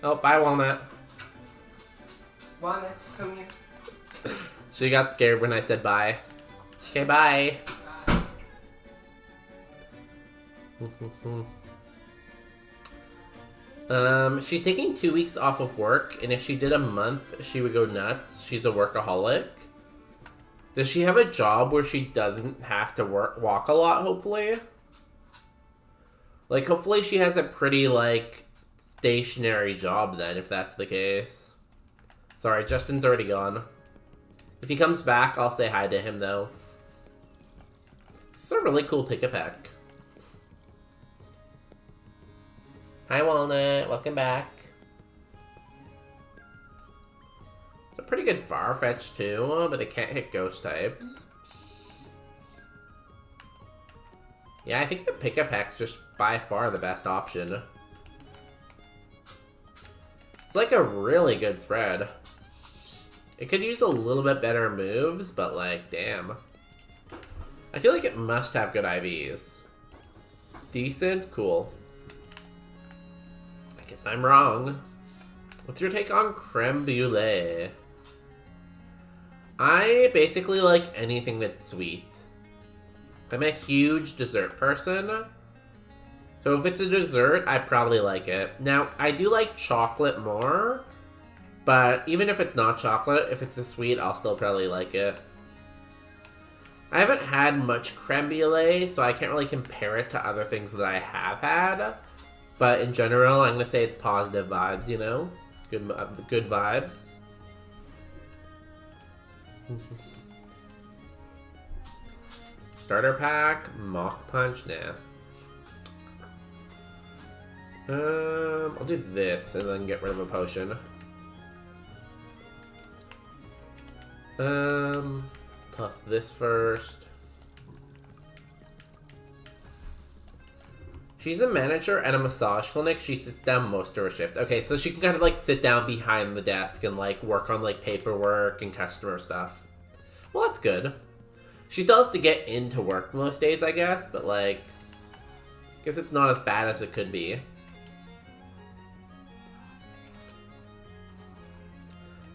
Speaker 2: Oh, bye, Walnut.
Speaker 3: Walnut, come here.
Speaker 2: She got scared when I said bye. Okay, bye. She's taking 2 weeks off of work, and if she did a month, she would go nuts. She's a workaholic. Does she have a job where she doesn't have to walk a lot, hopefully? Like, hopefully she has a pretty, like, stationary job then, if that's the case. Sorry, Justin's already gone. If he comes back, I'll say hi to him, though. This is a really cool pick-a-peck. Hi, Walnut. Welcome back. It's a pretty good Farfetch, too, but it can't hit ghost types. Yeah, I think the pick-a-peck's just by far the best option. It's like a really good spread. It could use a little bit better moves, but like, damn. I feel like it must have good IVs. Decent? Cool. I guess I'm wrong. What's your take on creme brulee? I basically like anything that's sweet. I'm a huge dessert person. So if it's a dessert, I probably like it. Now, I do like chocolate more. But even if it's not chocolate, if it's a sweet, I'll still probably like it. I haven't had much creme brulee, so I can't really compare it to other things that I have had. But in general, I'm going to say it's positive vibes, you know? Good vibes. Starter pack, Mach Punch, nah. I'll do this and then get rid of a potion. Toss this first. She's a manager at a massage clinic. She sits down most of her shift. Okay, so she can kind of like sit down behind the desk and like work on like paperwork and customer stuff. Well, that's good. She still has to get into work most days, I guess, but like, I guess it's not as bad as it could be.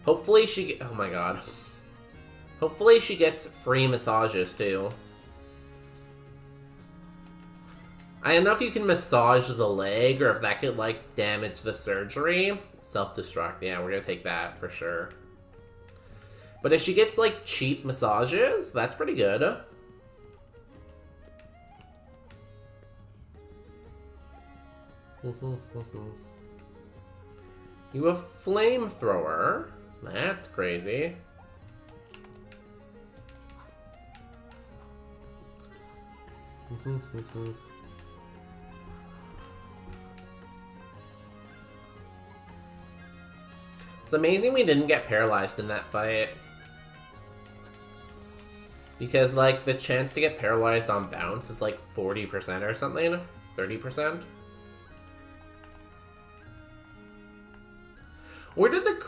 Speaker 2: Hopefully she oh my god. Hopefully she gets free massages too. I don't know if you can massage the leg or if that could, like, damage the surgery. Self-destruct. Yeah, we're gonna take that for sure. But if she gets, like, cheap massages, that's pretty good. You a flamethrower? That's crazy. It's amazing we didn't get paralyzed in that fight. Because, like, the chance to get paralyzed on bounce is, like, 40% or something. 30%. Where did the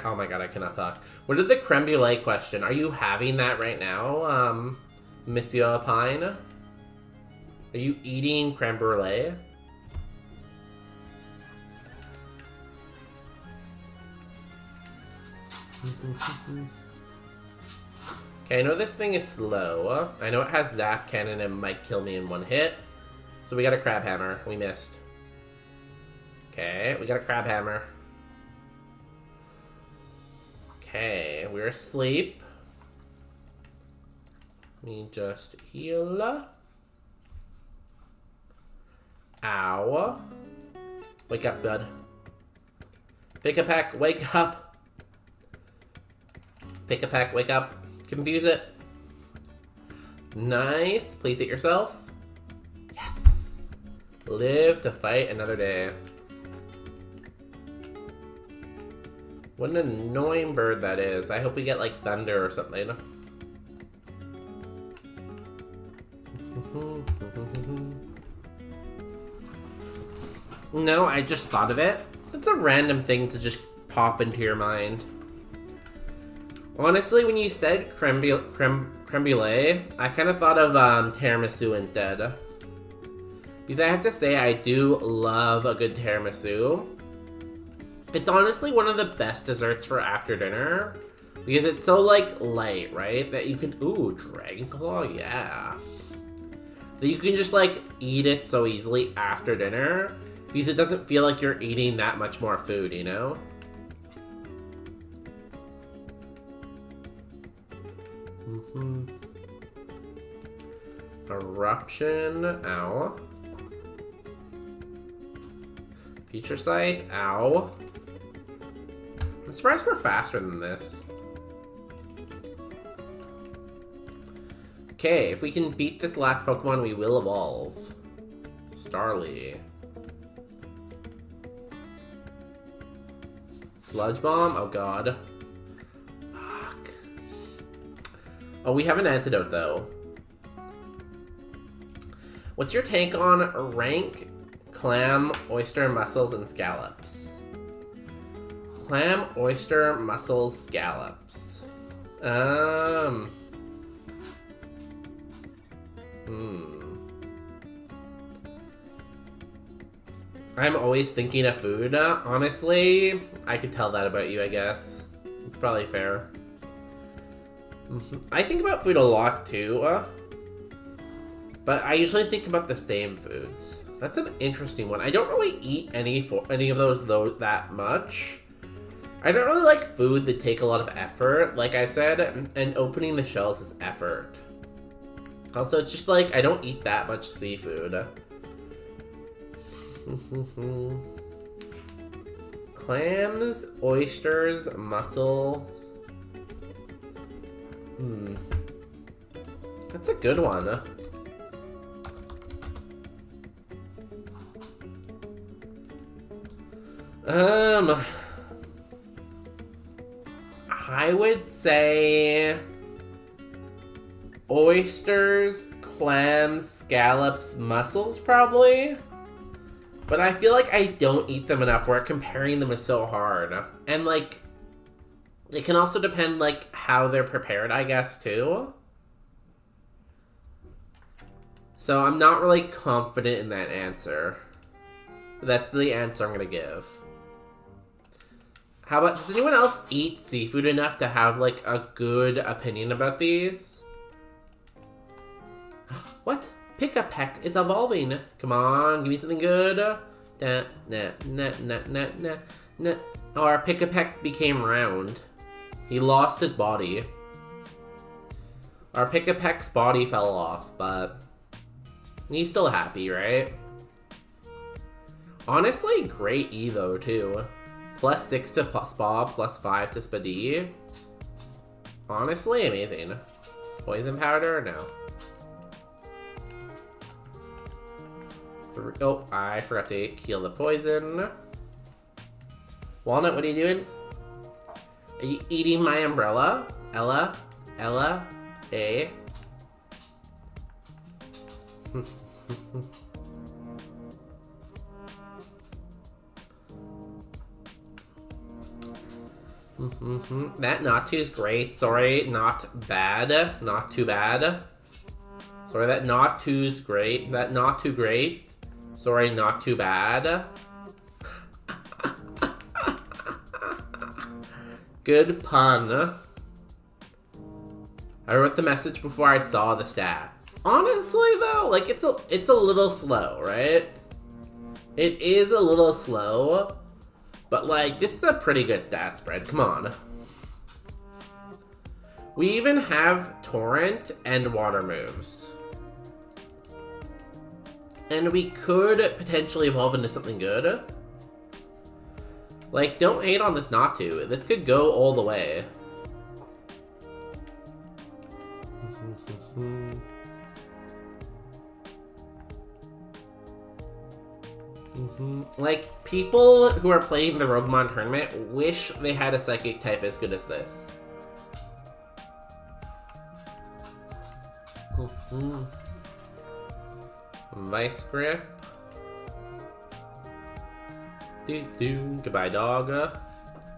Speaker 2: oh my god, I cannot talk. Where did the creme brulee question? Are you having that right now, Monsieur Pine? Are you eating creme brulee? Okay, I know this thing is slow. I know it has zap cannon and might kill me in one hit. So we got a crab hammer. We missed. Okay, we got a crab hammer. Okay, we're asleep. Let me just heal. Ow. Wake up, bud. Pick a peck, wake up. Pick a peck, wake up. Confuse it. Nice. Please hit yourself. Yes. Live to fight another day. What an annoying bird that is. I hope we get, like, thunder or something. No, I just thought of it. It's a random thing to just pop into your mind. Honestly, when you said creme brulee, I kind of thought of tiramisu instead. Because I have to say, I do love a good tiramisu. It's honestly one of the best desserts for after dinner. Because it's so, like, light, right? That you can... Ooh, Dragon Claw, yeah. That you can just, like, eat it so easily after dinner. Because it doesn't feel like you're eating that much more food, you know? Eruption, ow. Future Sight, ow. I'm surprised we're faster than this. Okay, if we can beat this last Pokemon, we will evolve. Starly. Sludge Bomb, oh god. Fuck. Oh, we have an antidote though. What's your take on rank, clam, oyster, mussels, and scallops? Clam, oyster, mussels, scallops. I'm always thinking of food. Honestly, I could tell that about you, I guess. It's probably fair. I think about food a lot too. But I usually think about the same foods. That's an interesting one. I don't really eat any of those though that much. I don't really like food that take a lot of effort, like I said, and opening the shells is effort. Also, it's just like, I don't eat that much seafood. Clams, oysters, mussels. That's a good one. I would say oysters, clams, scallops, mussels probably. But I feel like I don't eat them enough where comparing them is so hard. And like, it can also depend like how they're prepared, I guess, too. So I'm not really confident in that answer. That's the answer I'm gonna give. How about, does anyone else eat seafood enough to have, like, a good opinion about these? What? Pick-a-Peck is evolving. Come on, give me something good. Nah, nah, nah, nah, nah, nah, nah. Oh, our Pick-a-Peck became round. He lost his body. Our Pick-a-Peck's body fell off, but he's still happy, right? Honestly, great Evo, too. +6 to Spa, +5 to Spadee. Honestly, amazing. Poison powder? No. Oh, I forgot to heal the poison. Walnut, what are you doing? Are you eating my umbrella? Ella? Ella? Hey? That not too is great. Sorry, not bad. Not too bad. Sorry, that not too's great. That not too great. Sorry, not too bad. Good pun. I wrote the message before I saw the stats. Honestly, though, like it's a little slow, right? It is a little slow, but like this is a pretty good stat spread. Come on. We even have Torrent and Water moves. And we could potentially evolve into something good. Like, don't hate on this not to. This could go all the way. Like, people who are playing the Roguemon tournament wish they had a Psychic type as good as this. Vice grip. Goodbye, dog.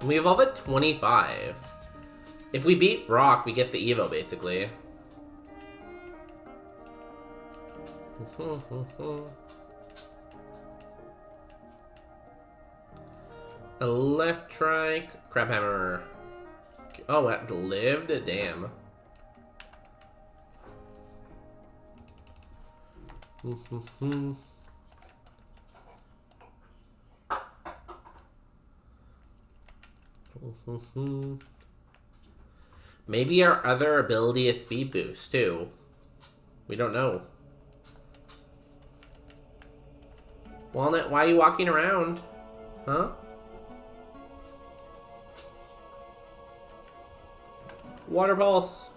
Speaker 2: We evolve at 25. If we beat Rock, we get the Evo, basically. Electric Crabhammer. Oh, it lived? Damn. Maybe our other ability is speed boost too. We don't know. Walnut, why are you walking around? Huh? Water Pulse.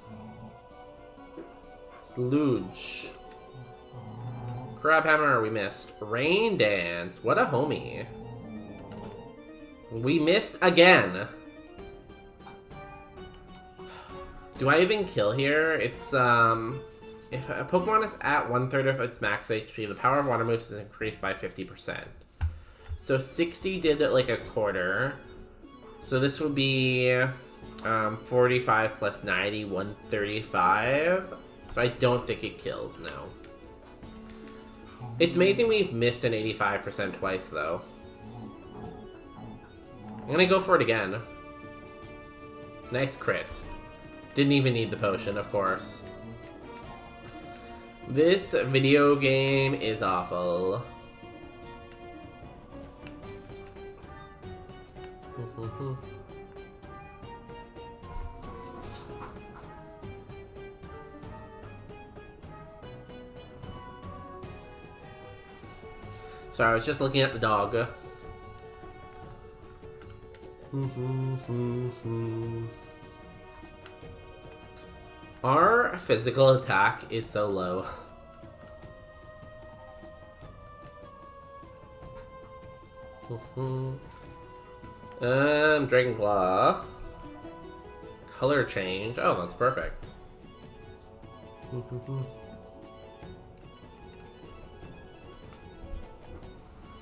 Speaker 2: Sludge. Crabhammer, we missed. Rain Dance. What a homie. We missed again. Do I even kill here? It's, if a Pokemon is at 1/3 of its max HP, the power of water moves is increased by 50%. So 60 did it like a quarter. So this would be 45 plus 90, 135. So I don't think it kills, no. It's amazing we've missed an 85% twice, though. I'm gonna go for it again. Nice crit. Didn't even need the potion, of course. This video game is awful. Sorry, I was just looking at the dog. Our physical attack is so low. Dragon Claw. Color change. Oh, that's perfect.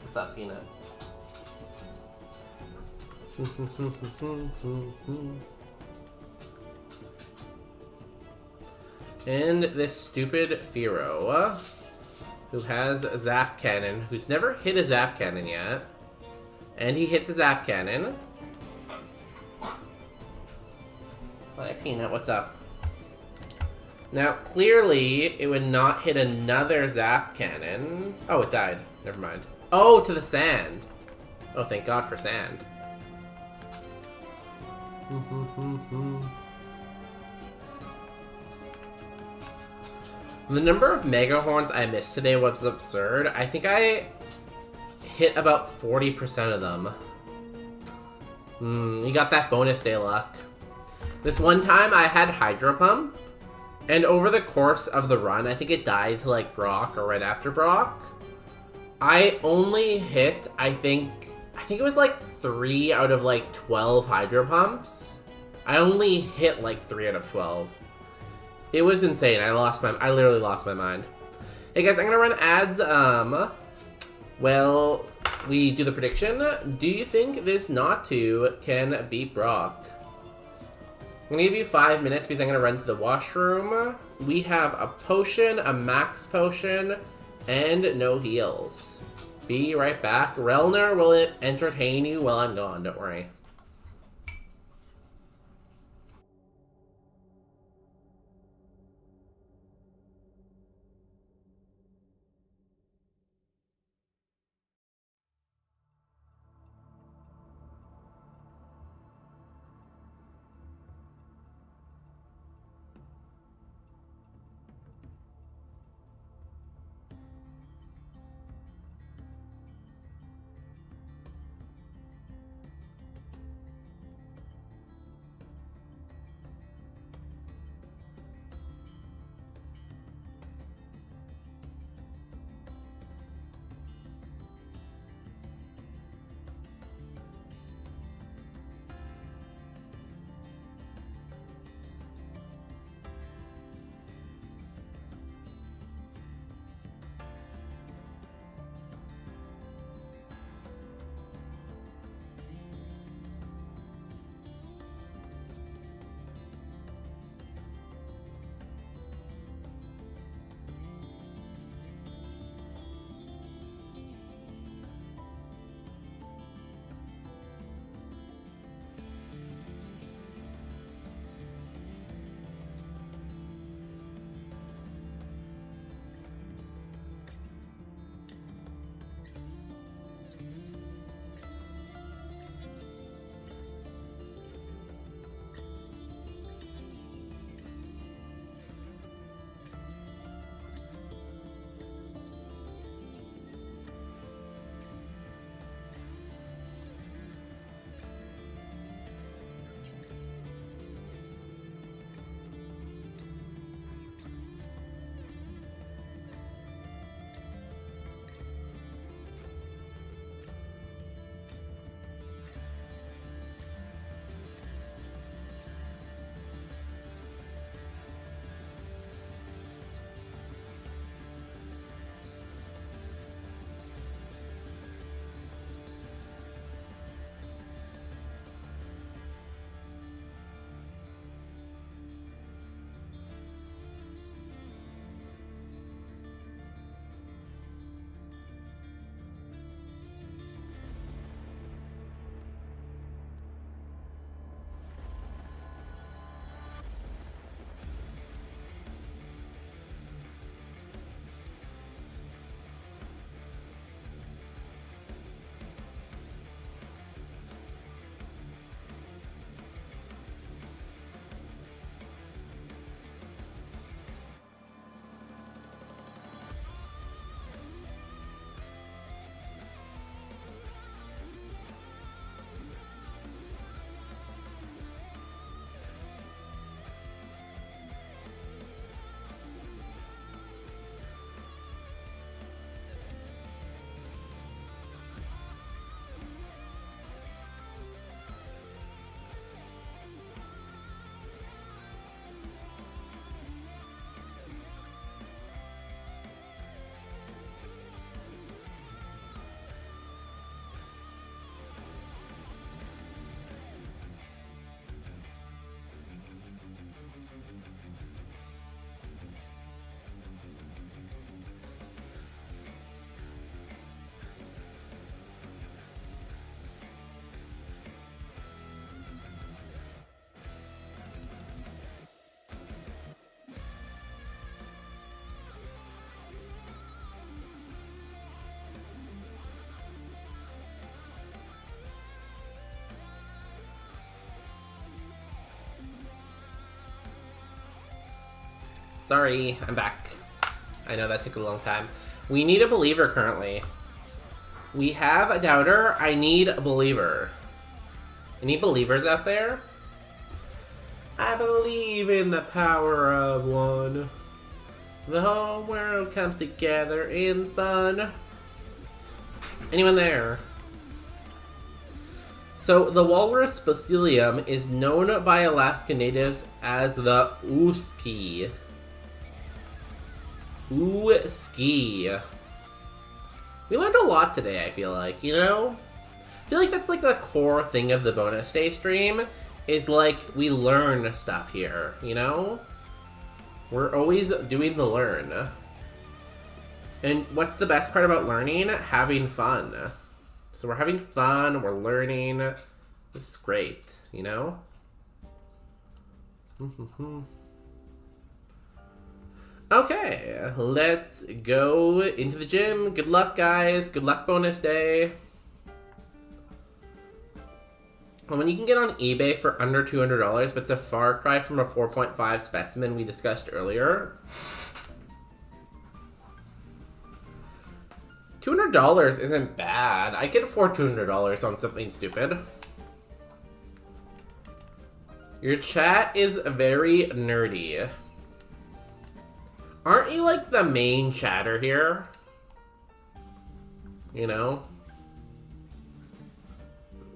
Speaker 2: What's up, Peanut? And this stupid Firo, who has a Zap Cannon, who's never hit a Zap Cannon yet. And he hits a Zap Cannon. Hi, Peanut, what's up? Now, clearly, it would not hit another zap cannon. Oh, it died. Never mind. Oh, to the sand. Oh, thank God for sand. The number of mega horns I missed today was absurd. I think I hit about 40% of them. You got that bonus day luck. This one time I had Hydro Pump, and over the course of the run, I think it died to like Brock or right after Brock. I only hit, I think it was like 3 out of like 12 Hydro Pumps. I only hit like 3 out of 12. It was insane. I literally lost my mind. Hey guys, I'm gonna run ads. Well, we do the prediction. Do you think this Natu can beat Brock? I'm gonna give you 5 minutes because I'm gonna run to the washroom. We have a potion, a max potion, and no heals. Be right back. Relner will entertain you while I'm gone, don't worry. Sorry, I'm back. I know that took a long time. We need a believer currently. We have a doubter. I need a believer. Any believers out there? I believe in the power of one. The whole world comes together in fun. Anyone there? So, the walrus bacillium is known by Alaska natives as the ooski. Ooski. We learned a lot today, I feel like, you know? I feel like that's like the core thing of the bonus day stream, is like, we learn stuff here, you know? We're always doing the learn. And what's the best part about learning? Having fun. So we're having fun, we're learning. This is great, you know? Okay, let's go into the gym. Good luck, guys. Good luck, bonus day. Well, when you can get on eBay for under $200, but it's a far cry from a 4.5 specimen we discussed earlier. $200 isn't bad. I can afford $200 on something stupid. Your chat is very nerdy. Aren't you like the main chatter here? You know?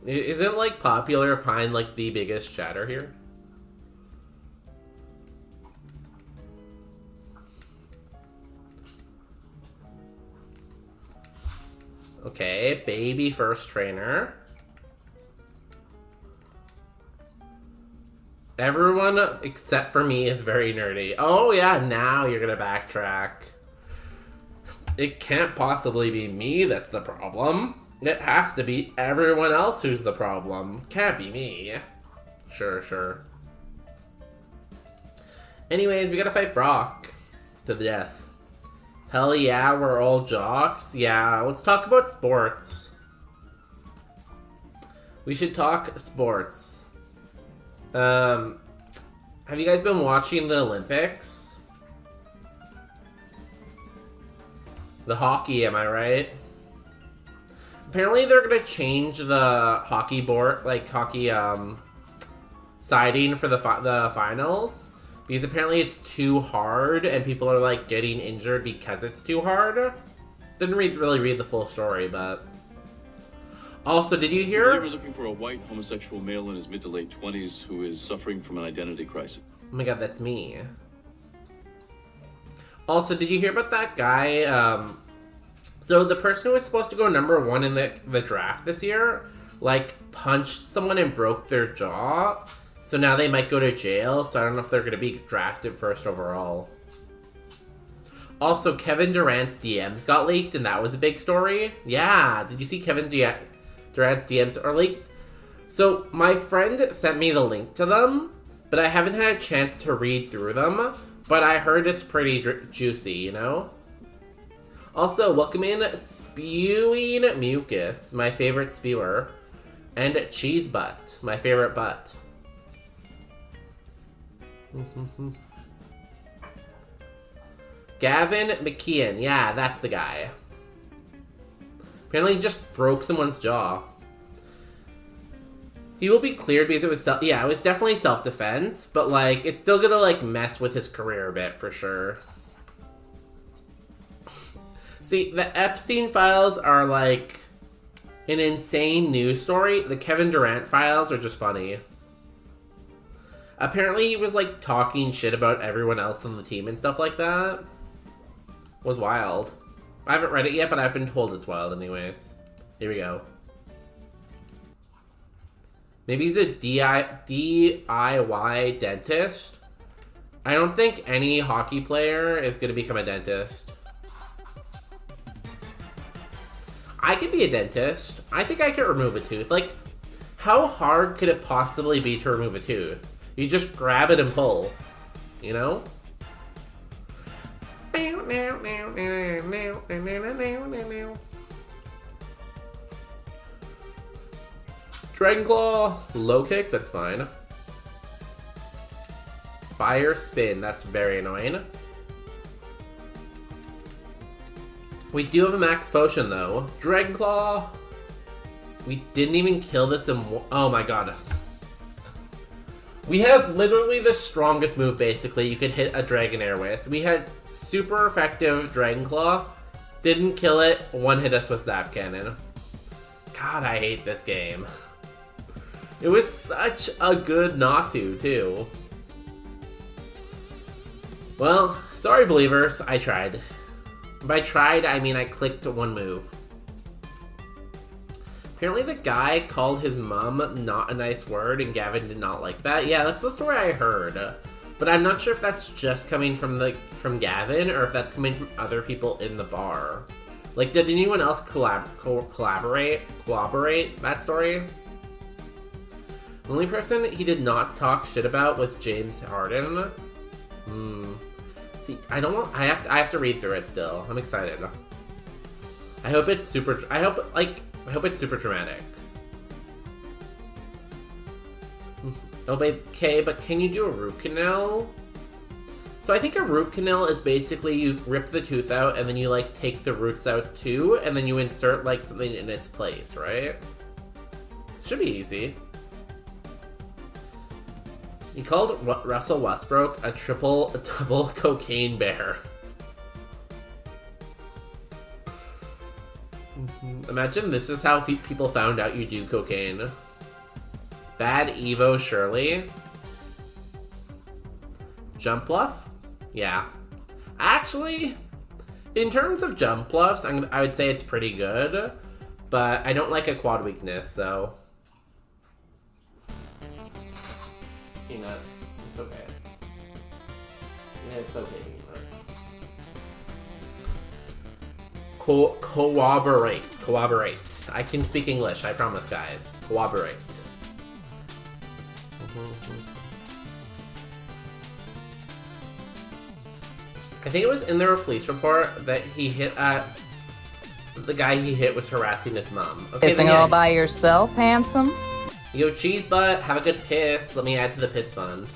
Speaker 2: Isn't like Popular Pine like the biggest chatter here? Okay, baby first trainer. Everyone except for me is very nerdy. Oh yeah, now you're gonna backtrack. It can't possibly be me that's the problem. It has to be everyone else who's the problem. Can't be me. Sure, sure. Anyways, we gotta fight Brock to the death. Hell yeah, we're all jocks. Yeah, let's talk about sports. We should talk sports. Have you guys been watching the Olympics? The hockey, am I right? Apparently they're gonna change the hockey board, like hockey, siding for the finals. Because apparently it's too hard and people are like getting injured because it's too hard. Didn't really read the full story, but... Also, did you hear?
Speaker 11: We were looking for a white homosexual male in his mid to late 20s who is suffering from an identity crisis.
Speaker 2: Oh my god, that's me. Also, did you hear about that guy? So the person who was supposed to go #1 in the draft this year, like, punched someone and broke their jaw. So now they might go to jail, so I don't know if they're going to be drafted first overall. Also, Kevin Durant's DMs got leaked, and that was a big story. Yeah, did you see Kevin Durant's DMs are leaked? So my friend sent me the link to them, but I haven't had a chance to read through them. But I heard it's pretty juicy, you know? Also, welcome in Spewing Mucus, my favorite spewer. And Cheese Butt, my favorite butt. Gavin McKeon, yeah, that's the guy. Apparently he just broke someone's jaw. He will be cleared because it was it was definitely self-defense, but like it's still gonna like mess with his career a bit for sure. See, the Epstein files are like an insane news story. The Kevin Durant files are just funny. Apparently he was like talking shit about everyone else on the team and stuff like that. Was wild. I haven't read it yet, but I've been told it's wild anyways. Here we go. Maybe he's a DIY dentist. I don't think any hockey player is going to become a dentist. I could be a dentist. I think I could remove a tooth. Like, how hard could it possibly be to remove a tooth? You just grab it and pull, you know? Dragon Claw, low kick, that's fine. Fire spin. That's very annoying. We do have a max potion, though. Dragon Claw. We didn't even kill this in... Oh my goodness. We had literally the strongest move, basically, you could hit a Dragonair with. We had super effective Dragon Claw. Didn't kill it. One hit us with Zap Cannon. God, I hate this game. It was such a good not to, too. Well, sorry, believers. I tried. By tried, I mean I clicked one move. Apparently the guy called his mom not a nice word, and Gavin did not like that. Yeah, that's the story I heard. But I'm not sure if that's just coming from Gavin, or if that's coming from other people in the bar. Like, did anyone else corroborate that story? The only person he did not talk shit about was James Harden. See, I have to read through it still. I'm excited. I hope it's super dramatic. Okay, but can you do a root canal? So I think a root canal is basically you rip the tooth out and then you like take the roots out too, and then you insert like something in its place, right? Should be easy. He called Russell Westbrook a double cocaine bear. Imagine this is how people found out you do cocaine. Bad Evo Shirley. Jump bluff? Yeah. Actually, in terms of jump bluffs, I would say it's pretty good, but I don't like a quad weakness, so... Peanut, it's okay. Yeah, it's okay, Peanut. Corroborate. I can speak English, I promise, guys. Corroborate. I think it was in the police report that he hit the guy he hit was harassing his mom. Okay,
Speaker 14: Pissing all by yourself, handsome?
Speaker 2: Yo, cheese butt, have a good piss. Let me add to the piss fund.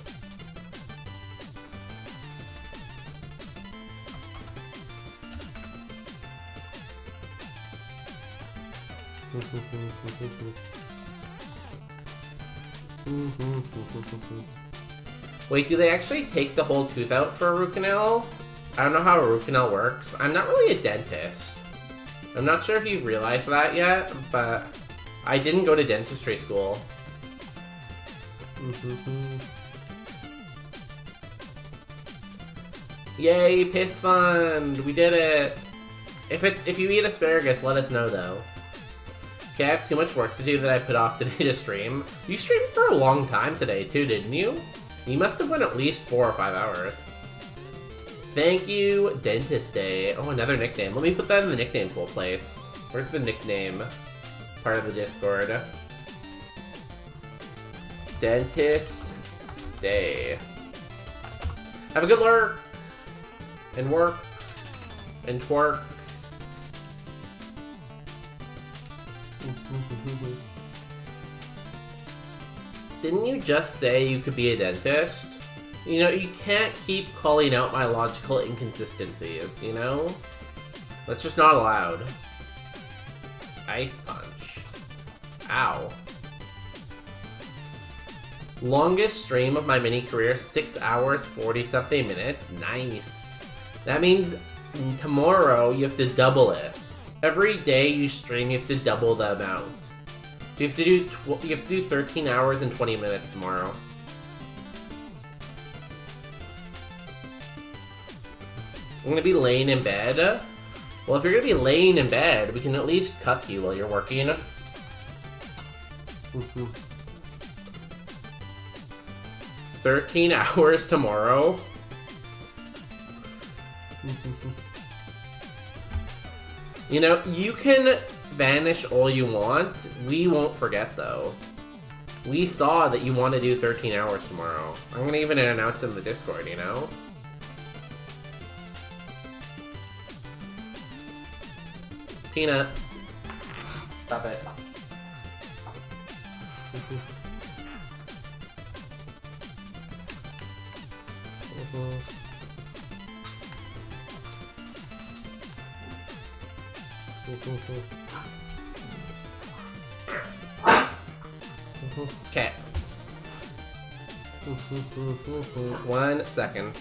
Speaker 2: Wait, do they actually take the whole tooth out for a root canal? I don't know how a root canal works. I'm not really a dentist. I'm not sure if you've realized that yet, but I didn't go to dentistry school. Yay, piss fund! We did it! If you eat asparagus, let us know though. Okay, I have too much work to do that I put off today to stream. You streamed for a long time today too, didn't you? You must have went at least 4 or 5 hours. Thank you, Dentist Day. Oh, another nickname. Let me put that in the nickname full place. Where's the nickname part of the Discord? Dentist Day. Have a good lurk. And work. And twerk. Didn't you just say you could be a dentist? You know, you can't keep calling out my logical inconsistencies, you know? That's just not allowed. Ice punch. Ow. Longest stream of my mini career, 6 hours, 40-something minutes. Nice. That means tomorrow you have to double it. Every day you stream, you have to double the amount. So you have to do 13 hours and 20 minutes tomorrow. I'm gonna be laying in bed. Well, if you're gonna be laying in bed, we can at least cuck you while you're working. 13 hours tomorrow. You know, you can vanish all you want. We won't forget, though. We saw that you want to do 13 hours tomorrow. I'm gonna even announce in the Discord, you know? Peanut. Stop it. Okay. 1 second.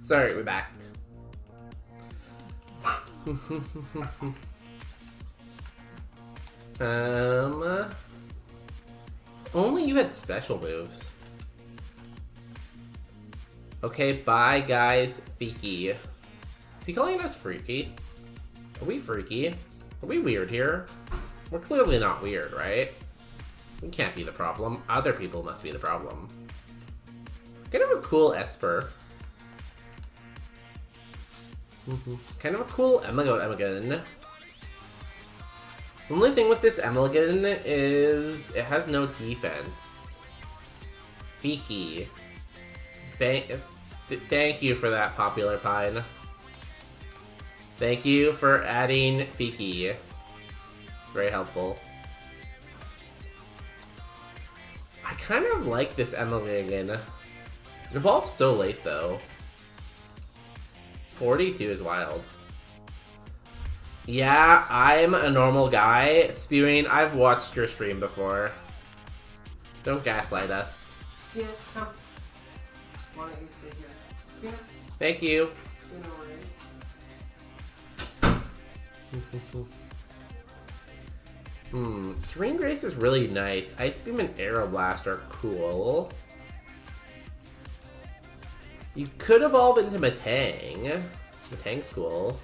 Speaker 2: Sorry, we're back. Only you had special moves. Okay, bye guys, Freaky. Is he calling us freaky? Are we freaky? Are we weird here? We're clearly not weird, right? We can't be the problem. Other people must be the problem. Kind of a cool Esper. Kind of a cool Emagon. The only thing with this Emagon is it has no defense. Fiki. Thank you for that, Popular Pine. Thank you for adding Fiki. It's very helpful. I kind of like this Emagon. It evolves so late though. 42 is wild. Yeah, I'm a normal guy. Spewing, I've watched your stream before. Don't gaslight us.
Speaker 3: Yeah, come. Why don't you stay here? Yeah.
Speaker 2: Thank you.
Speaker 3: No worries.
Speaker 2: Serene Grace is really nice. Ice Beam and Arrow Blast are cool. You could evolve into Matang. Matang's cool.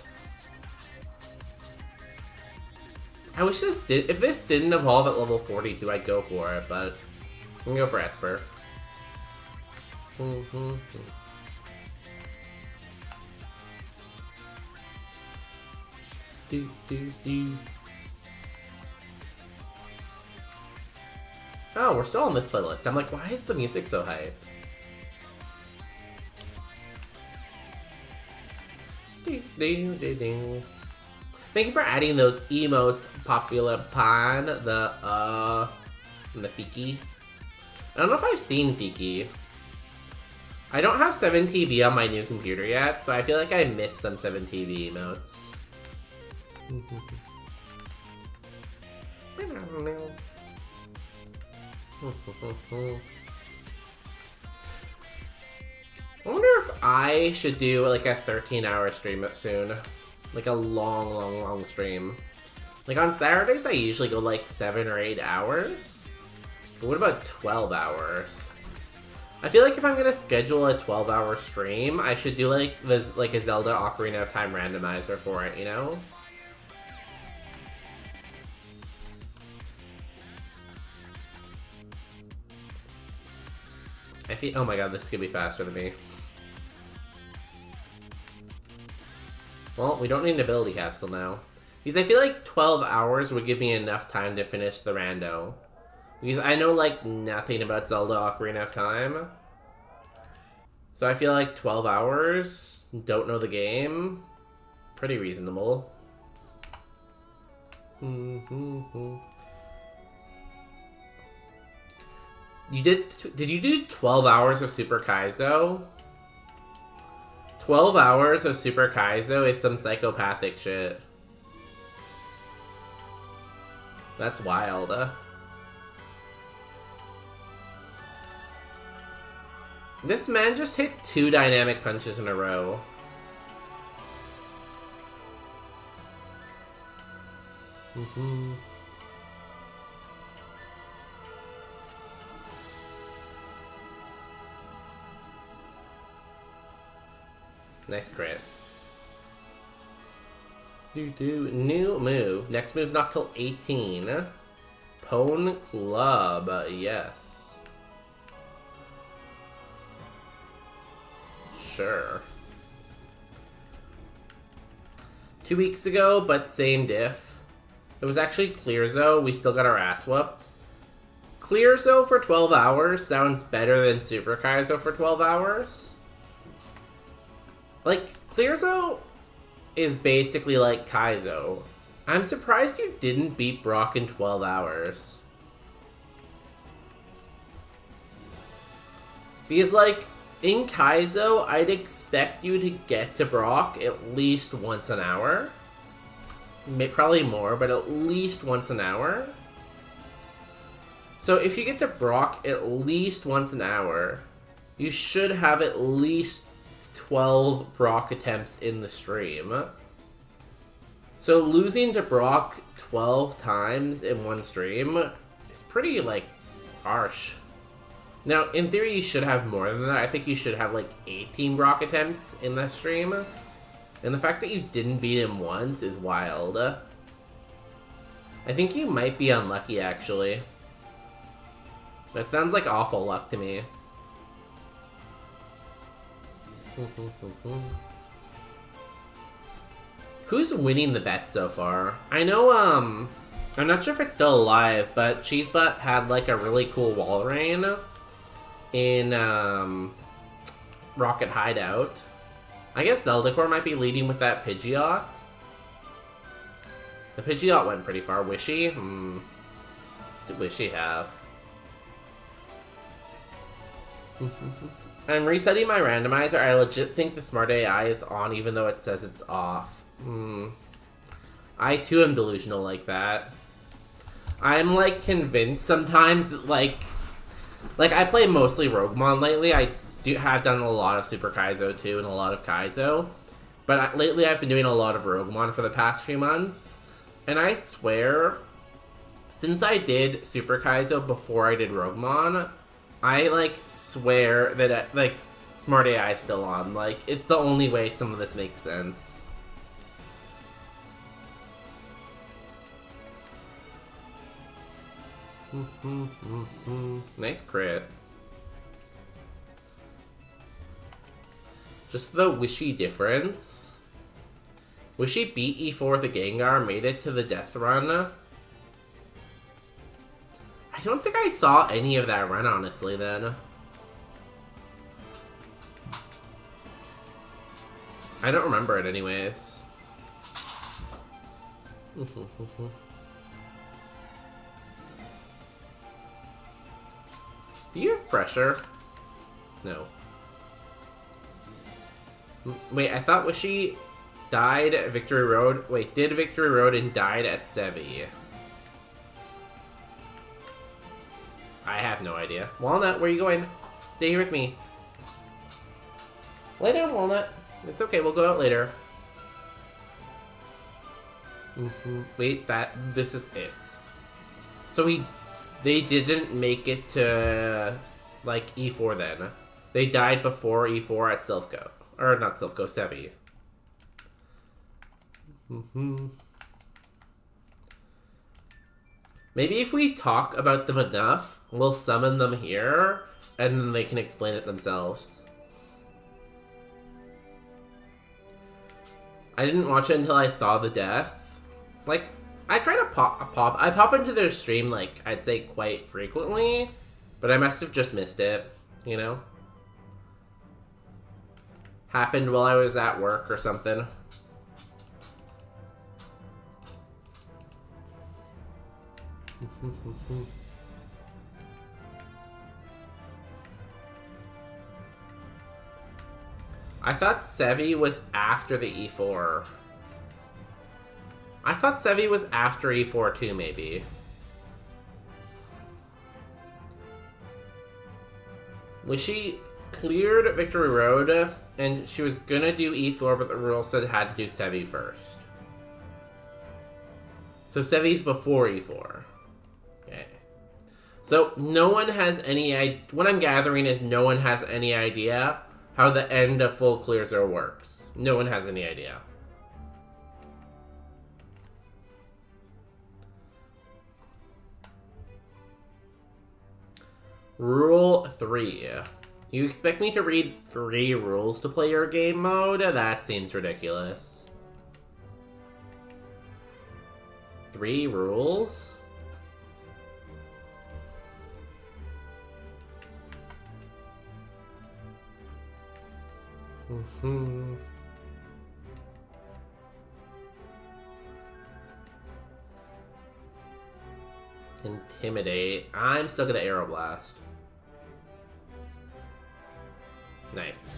Speaker 2: I wish this did. If this didn't evolve at level 42, I'd go for it, but I'm gonna go for Esper. Oh, we're still on this playlist. I'm like, why is the music so hype? Thank you for adding those emotes, Popular Pan, and the Fiki. I don't know if I've seen Fiki. I don't have 7TV on my new computer yet, so I feel like I missed some 7TV emotes. I wonder if I should do like a 13-hour stream soon. Like a long stream. Like on Saturdays I usually go like 7 or 8 hours. But what about 12 hours? I feel like if I'm gonna schedule a 12-hour stream, I should do like a Zelda Ocarina of Time randomizer for it, you know? I feel, oh my god, this could be faster than me. Well, we don't need an ability capsule now. Because I feel like 12 hours would give me enough time to finish the rando. Because I know, like, nothing about Zelda Ocarina of Time. So I feel like 12 hours, don't know the game, pretty reasonable. Did you do 12 hours of Super Kaizo? 12 hours of Super Kaizo is some psychopathic shit. That's wild. This man just hit 2 dynamic punches in a row. Nice crit. New move. Next move's not till 18. Pwn Club. Yes. Sure. 2 weeks ago, but same diff. It was actually Clearzo. We still got our ass whooped. Clearzo for 12 hours sounds better than Super Kaizo for 12 hours. Like, Clearzo is basically like Kaizo. I'm surprised you didn't beat Brock in 12 hours. Because, like, in Kaizo, I'd expect you to get to Brock at least once an hour. Probably more, but at least once an hour. So if you get to Brock at least once an hour, you should have at least 12 Brock attempts in the stream. So losing to Brock 12 times in one stream is pretty, like, harsh. Now, in theory, you should have more than that. I think you should have, like, 18 Brock attempts in the stream. And the fact that you didn't beat him once is wild. I think you might be unlucky, actually. That sounds like awful luck to me. Who's winning the bet so far? I know, I'm not sure if it's still alive, but Cheesebutt had, like, a really cool wall rain in Rocket Hideout. I guess Zeldacore might be leading with that Pidgeot. The Pidgeot went pretty far. Wishy? Did Wishy have? I'm resetting my randomizer. I legit think the Smart AI is on even though it says it's off. I too am delusional like that. I'm, like, convinced sometimes that, like I play mostly Roguemon lately. I have done a lot of Super Kaizo too and a lot of Kaizo. But lately I've been doing a lot of Roguemon for the past few months. And I swear, since I did Super Kaizo before I did Roguemon, I, like, swear that, like, Smart AI is still on. Like, it's the only way some of this makes sense. Nice crit. Just the Wishy difference. Wishy beat E4 with a Gengar, made it to the death run. I don't think I saw any of that run, honestly, then. I don't remember it anyways. Do you have pressure? No. Wait, I thought Wishy died at Victory Road. Wait, did Victory Road and died at Sevi. I have no idea. Walnut, where are you going? Stay here with me. Lay down, Walnut. It's okay, we'll go out later. Wait, this is it. So they didn't make it to, like, E4 then. They died before E4 at Silphco. Or not Silphco, Sevi. Maybe if we talk about them enough, we'll summon them here, and then they can explain it themselves. I didn't watch it until I saw the death. Like, I try to I pop into their stream, like, I'd say quite frequently, but I must have just missed it, you know? Happened while I was at work or something. I thought Sevi was after the E4. I thought Sevi was after E4 too, maybe. Was she cleared Victory Road, and she was gonna do E4, but the rule said it had to do Sevi first. So Sevi's before E4. Okay. So no one has any what I'm gathering is no one has any idea how the end of full clear zero works. No one has any idea. Rule 3. You expect me to read 3 rules to play your game mode? That seems ridiculous. 3 rules? Intimidate. I'm still gonna Aeroblast. Nice.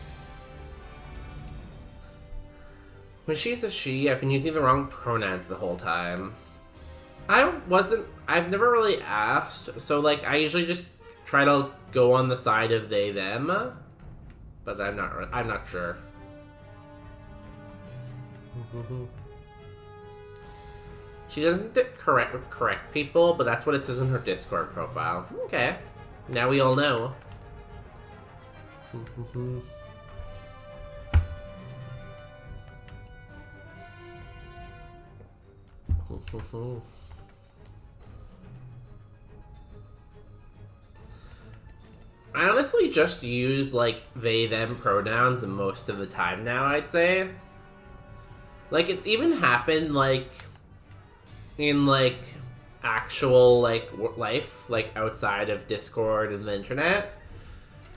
Speaker 2: When she's a she, I've been using the wrong pronouns the whole time. I've never really asked, so like I usually just try to go on the side of they, them, but I'm not sure. She doesn't correct people, but that's what it says in her Discord profile. Okay. Now we all know. I honestly just use, like, they, them pronouns most of the time now, I'd say. Like, it's even happened, like, in, like, actual, like, life, like, outside of Discord and the internet.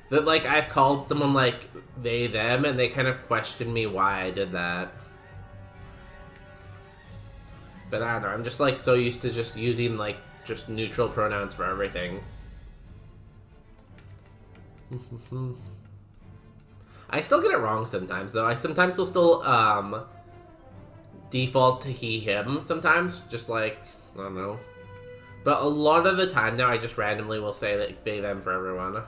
Speaker 2: That, like, I've called someone, like, they, them, and they kind of questioned me why I did that. But I don't know, I'm just, like, so used to just using, like, just neutral pronouns for everything. I still get it wrong sometimes, though. I sometimes will still, default to he, him sometimes. Just, like, I don't know. But a lot of the time now, I just randomly will say, like, they, them for everyone.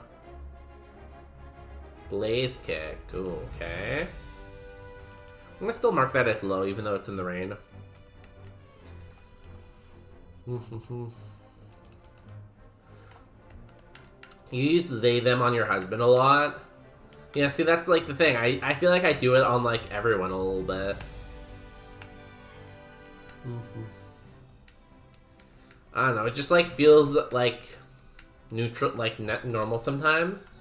Speaker 2: Blaze kick. Ooh, okay. I'm gonna still mark that as low, even though it's in the rain. You use they, them on your husband a lot. Yeah, see, that's, like, the thing. I feel like I do it on, like, everyone a little bit. I don't know, it just, like, feels, like, neutral, like, normal sometimes.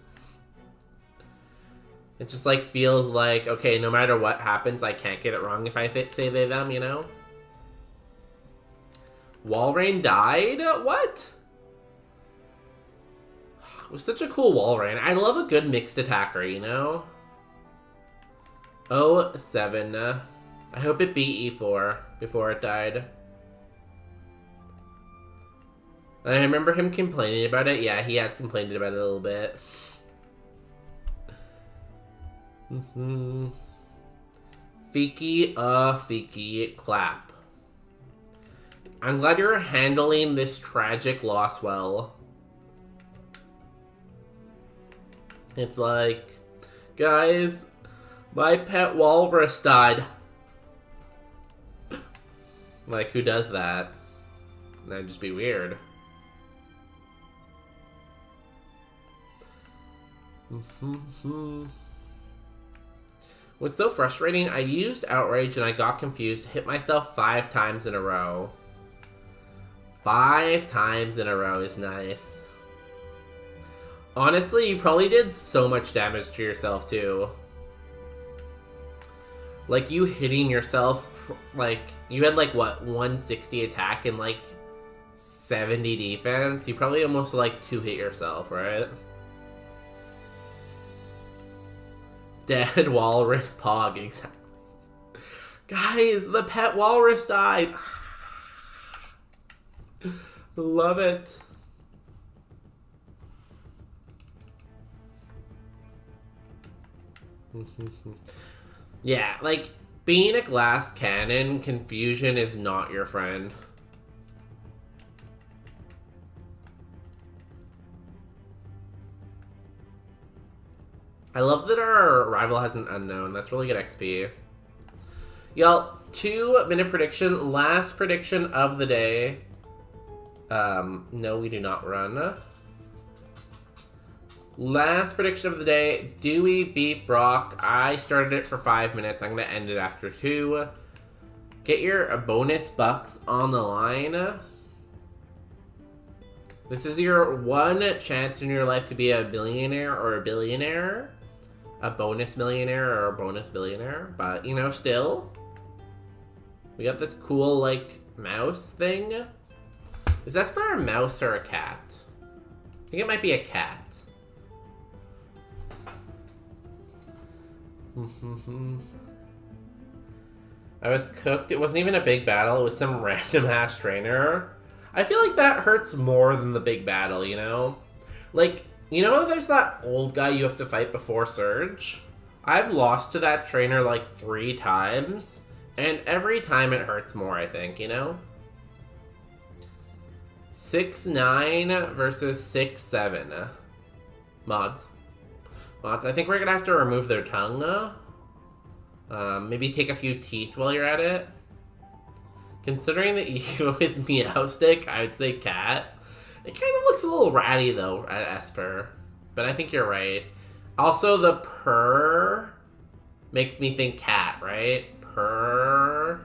Speaker 2: It just, like, feels like, okay, no matter what happens, I can't get it wrong if I say they, them, you know? Walrein died? What? It was such a cool Walrein. I love a good mixed attacker, you know? 07. I hope it beat E4 before it died. I remember him complaining about it. Yeah, he has complained about it a little bit. Fiki, Fiki, clap. I'm glad you're handling this tragic loss well. It's like, guys, my pet walrus died. Like, who does that? That'd just be weird. What's so frustrating, I used Outrage and I got confused, hit myself 5 times in a row. 5 times in a row is nice. Honestly, you probably did so much damage to yourself, too. Like, you hitting yourself, like, you had, like, what, 160 attack and, like, 70 defense? You probably almost, like, 2-hit yourself, right? Dead walrus pog, exactly. Guys, the pet walrus died! Love it. Yeah, like, being a glass cannon, confusion is not your friend. I love that our rival has an unknown. That's really good XP. Y'all, 2-minute prediction. Last prediction of the day. No, we do not run. Last prediction of the day. Do we beat Brock? I started it for 5 minutes. I'm going to end it after 2. Get your bonus bucks on the line. This is your one chance in your life to be a billionaire or a billionaire. A bonus millionaire or a bonus billionaire. But, you know, still. We got this cool, like, mouse thing. Is Esper a mouse or a cat? I think it might be a cat. I was cooked. It wasn't even a big battle. It was some random ass trainer. I feel like that hurts more than the big battle, you know? Like, you know how there's that old guy you have to fight before Surge? I've lost to that trainer like 3 times, and every time it hurts more, I think, you know? 6-9 versus 6-7. Mods. I think we're gonna have to remove their tongue. Maybe take a few teeth while you're at it. Considering the Evo is Meowstic, I would say cat. It kind of looks a little ratty though at Esper, but I think you're right. Also, the purr makes me think cat, right? Purr.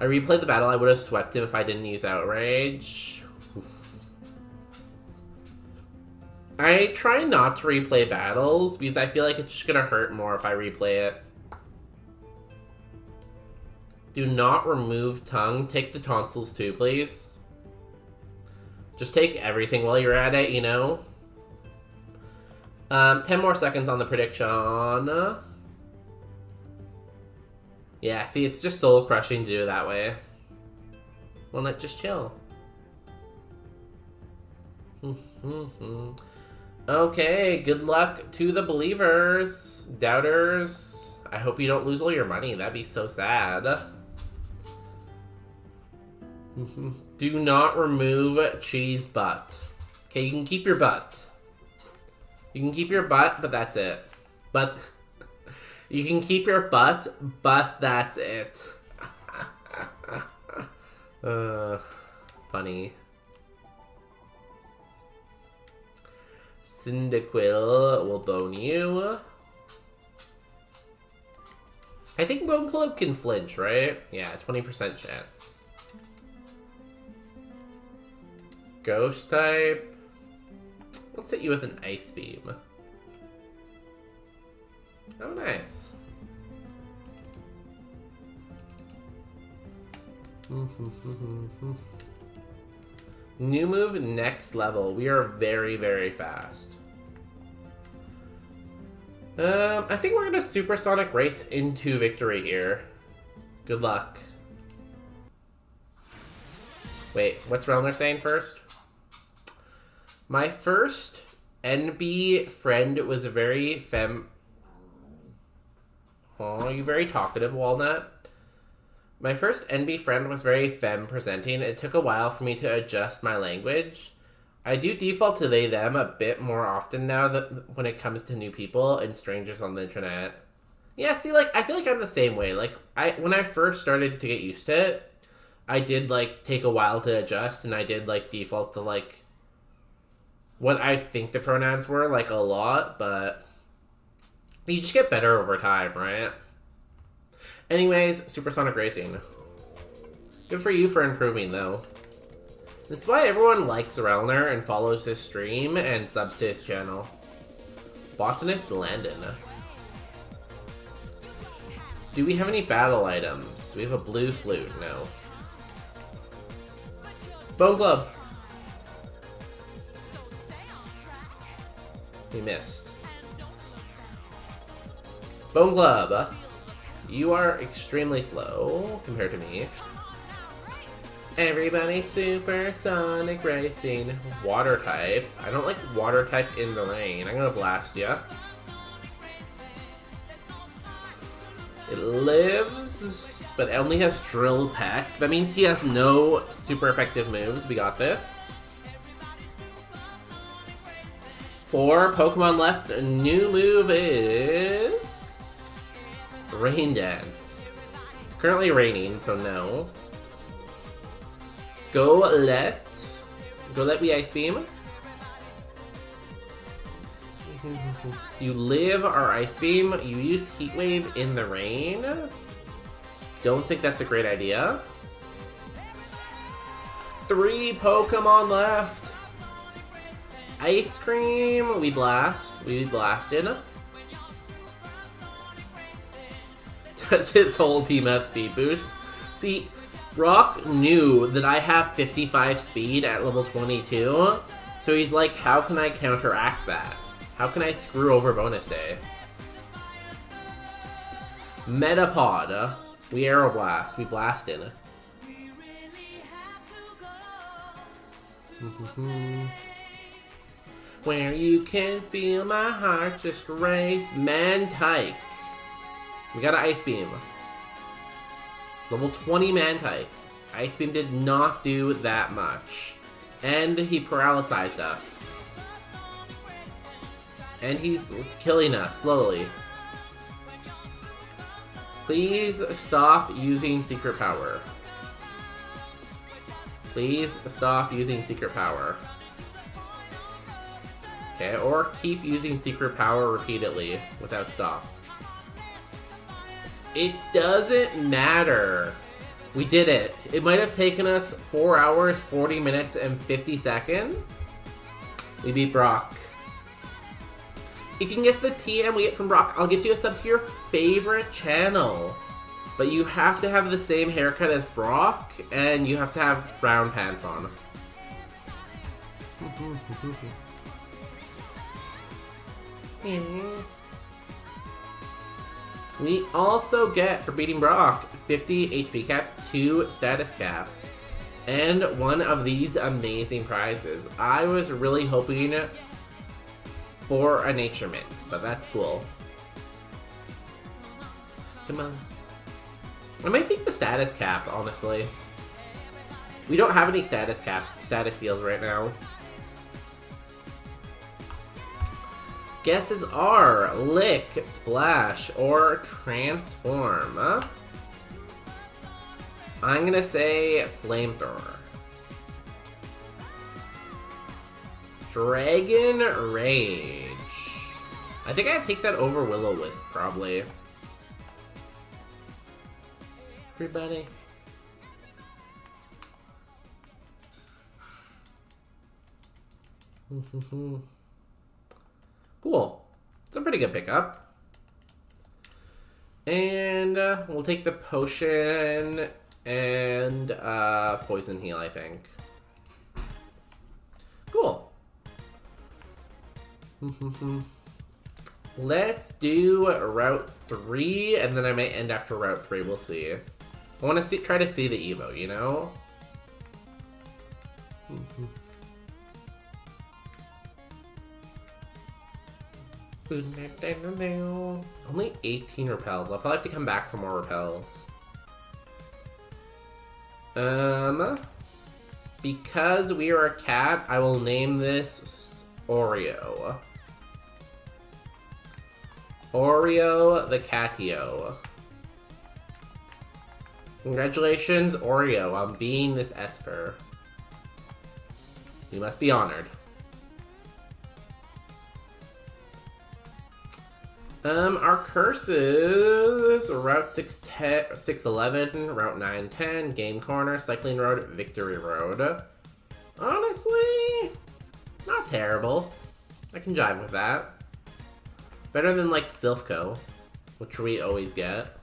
Speaker 2: I replayed the battle. I would have swept him if I didn't use Outrage. I try not to replay battles because I feel like it's just gonna hurt more if I replay it. Do not remove tongue. Take the tonsils too, please. Just take everything while you're at it, you know? 10 more seconds on the prediction. Yeah, see, it's just soul crushing to do it that way. Well, let just chill. Okay, good luck to the believers. Doubters, I hope you don't lose all your money. That'd be so sad. Do not remove cheese butt. Okay, you can keep your butt. You can keep your butt, but that's it. But you can keep your butt, but that's it. Funny. Cyndaquil will bone you. I think Bone Club can flinch, right? Yeah, 20% chance. Ghost type. Let's hit you with an Ice Beam. Oh, nice. New move, next level. We are very, very fast. I think we're gonna supersonic race into victory here. Good luck. Wait, what's Relner saying first? My first NB friend was a very Oh, you very talkative, Walnut. My first NB friend was very femme-presenting. It took a while for me to adjust my language. I do default to they, them a bit more often now that when it comes to new people and strangers on the internet. Yeah, see, like, I feel like I'm the same way. Like, when I first started to get used to it, I did, like, take a while to adjust, and I did, like, default to, like, what I think the pronouns were, like, a lot, but you just get better over time, right? Anyways, supersonic racing. Good for you for improving, though. This is why everyone likes Relner and follows his stream and subs to his channel. Botanist Landon. Do we have any battle items? We have a blue flute. No. Bone Club. We missed. Bone Club. You are extremely slow compared to me. Everybody supersonic racing. Water type. I don't like water type in the rain. I'm gonna blast ya. It lives, but only has Drill Peck. That means he has no super effective moves. We got this. 4 Pokemon left. A new move is Rain Dance. It's currently raining, so no. Go let me Ice Beam. You live our Ice Beam. You use Heat Wave in the rain. Don't think that's a great idea. 3 Pokemon left. Ice Cream. We blast. We blasted. because his whole team has speed boost. See, Brock knew that I have 55 speed at level 22, so he's like, how can I counteract that? How can I screw over bonus day? Metapod. We Aeroblast. We blasted. Where you can feel my heart just race. Mantike. We got an Ice Beam. Level 20 Mantike. Ice Beam did not do that much. And he paralysized us. And he's killing us slowly. Please stop using secret power. Please stop using secret power. Okay, or keep using secret power repeatedly without stop. It doesn't matter. We did it. It might have taken us 4 hours, 40 minutes, and 50 seconds. We beat Brock. If you can guess the TM we get from Brock, I'll give you a sub to your favorite channel. But you have to have the same haircut as Brock, and you have to have brown pants on. We also get, for beating Brock, 50 HP cap, 2 status cap, and one of these amazing prizes. I was really hoping for a nature mint, but that's cool. Come on. I might take the status cap, honestly. We don't have any status caps, status seals right now. Guesses are Lick, Splash, or Transform. I'm gonna say Flamethrower. Dragon Rage. I think I'd take that over Will-O-Wisp, probably. Everybody. Cool. It's a pretty good pickup. And we'll take the potion and poison heal, I think. Cool. Let's do Route 3, and then I might end after Route 3. We'll see. I want to try to see the Evo, you know? Only 18 repels. I'll probably have to come back for more repels. Because we are a cat, I will name this Oreo. Oreo the Catio. Congratulations, Oreo, on being this Esper. You must be honored. Our curses: Route 611, Route 910, Game Corner, Cycling Road, Victory Road. Honestly, not terrible. I can jive with that. Better than, like, Silphco, which we always get.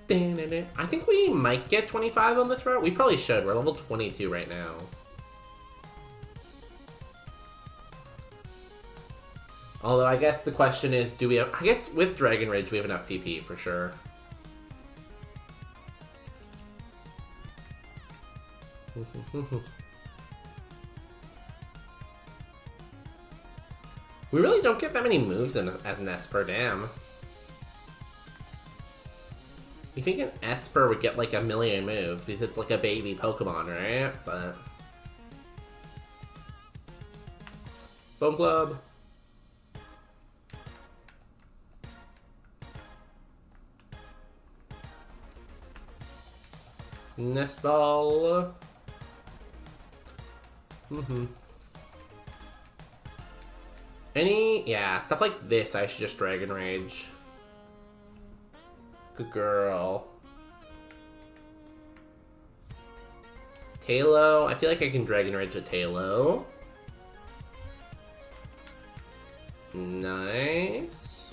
Speaker 2: I think we might get 25 on this route. We probably should. We're level 22 right now. Although I guess the question is, do we have... I guess with Dragon Rage we have enough PP for sure. We really don't get that many moves as an Esper, damn. You think an Esper would get like a million moves because it's like a baby Pokemon, right? But... Bone Club. Nest Ball. Yeah, stuff like this I should just Dragon Rage. Good girl. Talo. I feel like I can Dragon Rage a Talo. Nice.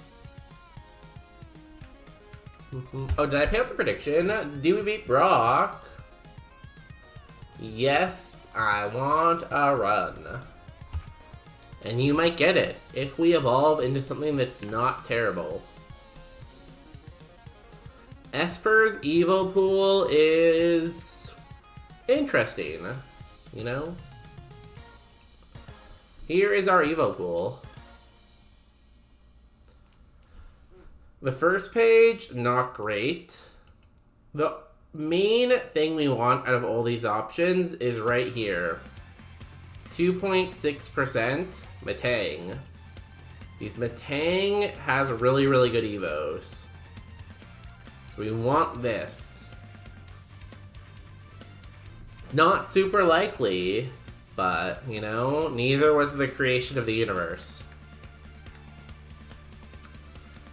Speaker 2: Oh, did I pay out the prediction? Do we beat Brock? Yes, I want a run. And you might get it if we evolve into something that's not terrible. Esper's Evo pool is interesting, you know? Here is our Evo pool. The first page, not great. The main thing we want out of all these options is right here. 2.6% Metang. Because Metang has really, really good Evos. So we want this. It's not super likely, but, you know, neither was the creation of the universe.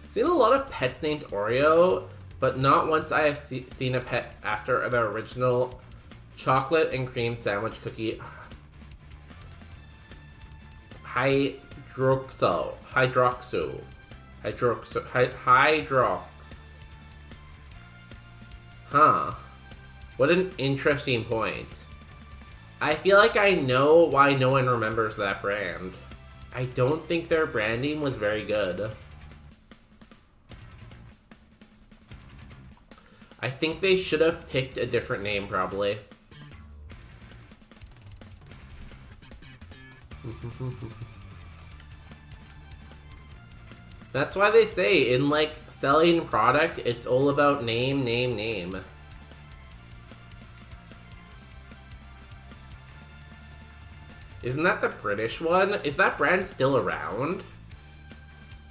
Speaker 2: I've seen a lot of pets named Oreo, but not once I have seen a pet after the original chocolate and cream sandwich cookie. Hydrox. Huh. What an interesting point. I feel like I know why no one remembers that brand. I don't think their branding was very good. I think they should have picked a different name, probably. That's why they say in, like, selling product, it's all about name, name, name. Isn't that the British one? Is that brand still around?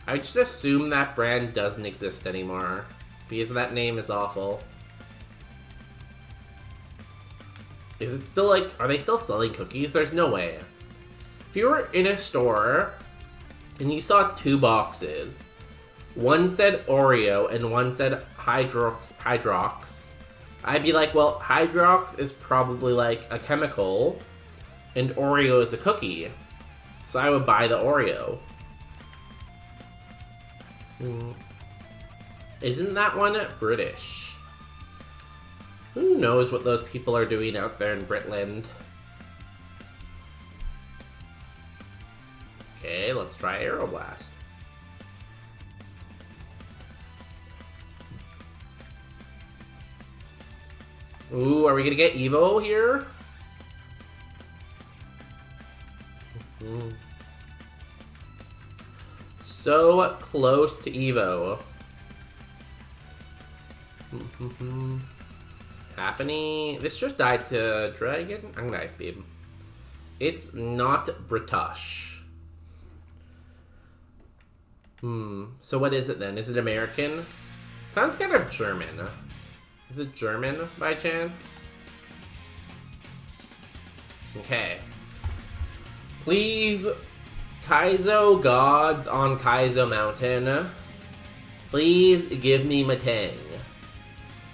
Speaker 2: I just assume that brand doesn't exist anymore. Because that name is awful. Is it still like... Are they still selling cookies? There's no way. If you were in a store and you saw two boxes, one said Oreo and one said Hydrox, I'd be like, well, Hydrox is probably like a chemical and Oreo is a cookie. So I would buy the Oreo. Isn't that one British? Who knows what those people are doing out there in Britland? Okay, let's try Aeroblast. Ooh, are we gonna get Evo here? So close to Evo. Happening. This just died to Dragon. I'm gonna Ice Beam. It's not British. So what is it then? Is it American? Sounds kind of German. Is it German by chance? Okay. Please, Kaizo gods on Kaizo Mountain. Please give me Metang.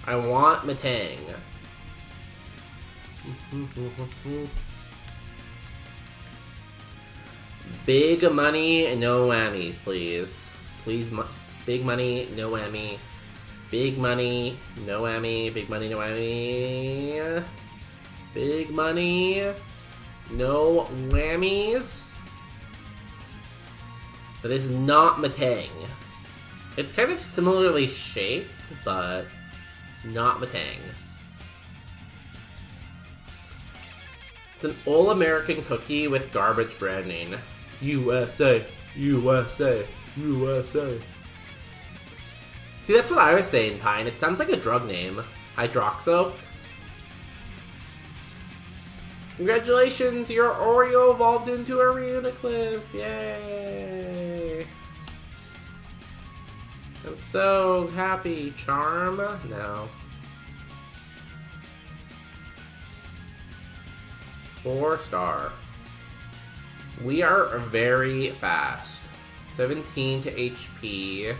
Speaker 2: I want Metang. Big money, no whammies, please. Please, big money, no whammy. Big money, no whammy. Big money, no whammy. Big money, no whammies. That is not Metang. It's kind of similarly shaped, but it's not Metang. It's an all-American cookie with garbage branding. USA, USA, USA. See, that's what I was saying, Pine. It sounds like a drug name. Hydroxo. Congratulations, your Oreo evolved into a Reuniclus. Yay! I'm so happy. Charm? No. 4-star. We are very fast. 17 to HP.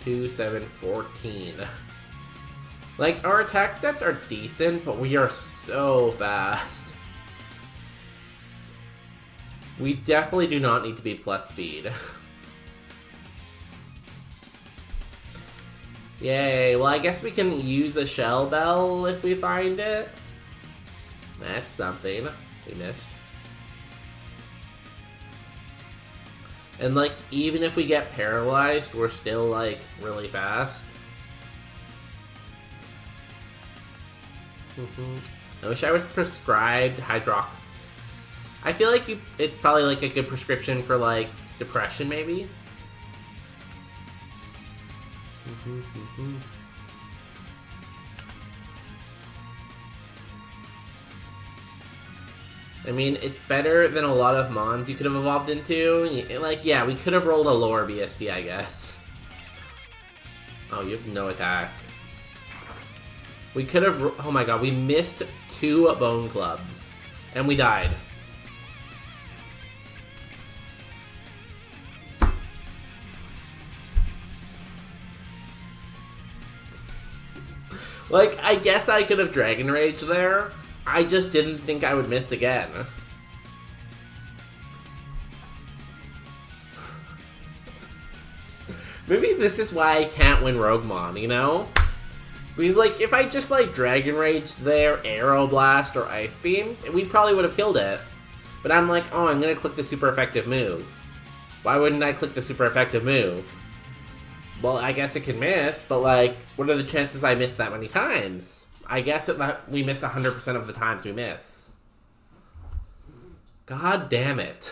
Speaker 2: 2, 7, 14. Like, our attack stats are decent, but we are so fast. We definitely do not need to be plus speed. Yay. Well, I guess we can use a shell bell if we find it. That's something we missed. And, like, even if we get paralyzed, we're still, like, really fast. I wish I was prescribed Hydrox. I feel like it's probably, like, a good prescription for, like, depression, maybe? I mean, it's better than a lot of Mons you could have evolved into. Like, yeah, we could have rolled a lower BSD, I guess. Oh, you have no attack. We could have... Oh my god, we missed 2 bone clubs. And we died. Like, I guess I could have Dragon Rage there. I just didn't think I would miss again. Maybe this is why I can't win Roguemon, you know? Because, like, if I just, like, Dragon Rage there, Arrow Blast, or Ice Beam, we probably would have killed it. But I'm like, oh, I'm gonna click the super effective move. Why wouldn't I click the super effective move? Well, I guess it can miss, but, like, what are the chances I miss that many times? I guess we miss 100% of the times we miss. God damn it.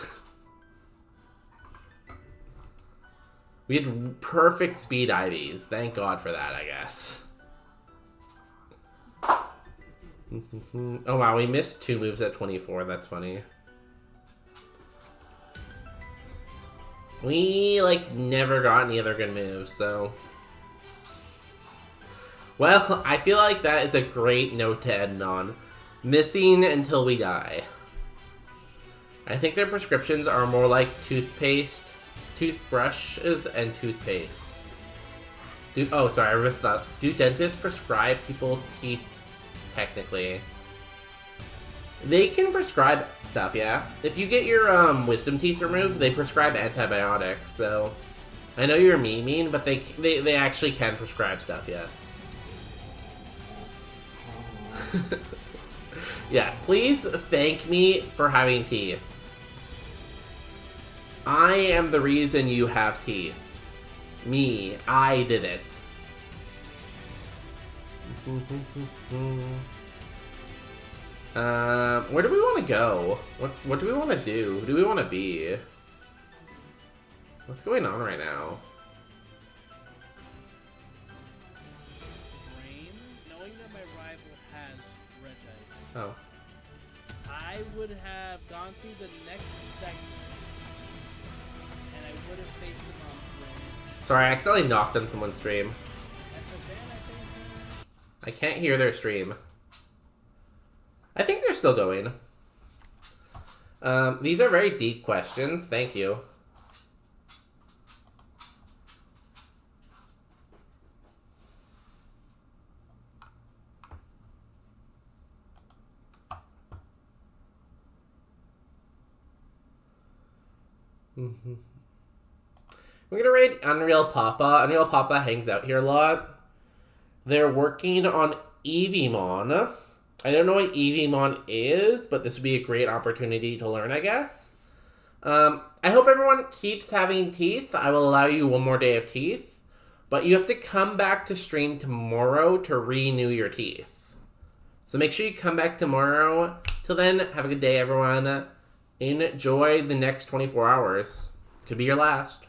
Speaker 2: We had perfect speed IVs. Thank God for that, I guess. Oh wow, we missed 2 moves at 24. That's funny. We, like, never got any other good moves, so... Well, I feel like that is a great note to end on. Missing until we die. I think their prescriptions are more like toothpaste, toothbrushes, and toothpaste. Oh, sorry, I missed that. Do dentists prescribe people teeth, technically? They can prescribe stuff, yeah. If you get your wisdom teeth removed, they prescribe antibiotics, so... I know you're memeing, but they actually can prescribe stuff, yes. Yeah, please thank me for having teeth. I am the reason you have teeth. Me, I did it. Where do we want to go? What do we want to do? Who do we want to be? What's going on right now?
Speaker 15: Knowing that my rival has Regice,
Speaker 2: Oh.
Speaker 15: I would have gone through the next segment, and I would have faced him on Brain.
Speaker 2: Sorry, I accidentally knocked on someone's stream. I can't hear their stream. I think they're still going. These are very deep questions. Thank you. We're gonna raid Unreal Papa. Unreal Papa hangs out here a lot. They're working on Eevemon. I don't know what Eevemon is, but this would be a great opportunity to learn, I guess. I hope everyone keeps having teeth. I will allow you one more day of teeth, but you have to come back to stream tomorrow to renew your teeth. So make sure you come back tomorrow. Till then, have a good day, everyone. Enjoy the next 24 hours. Could be your last.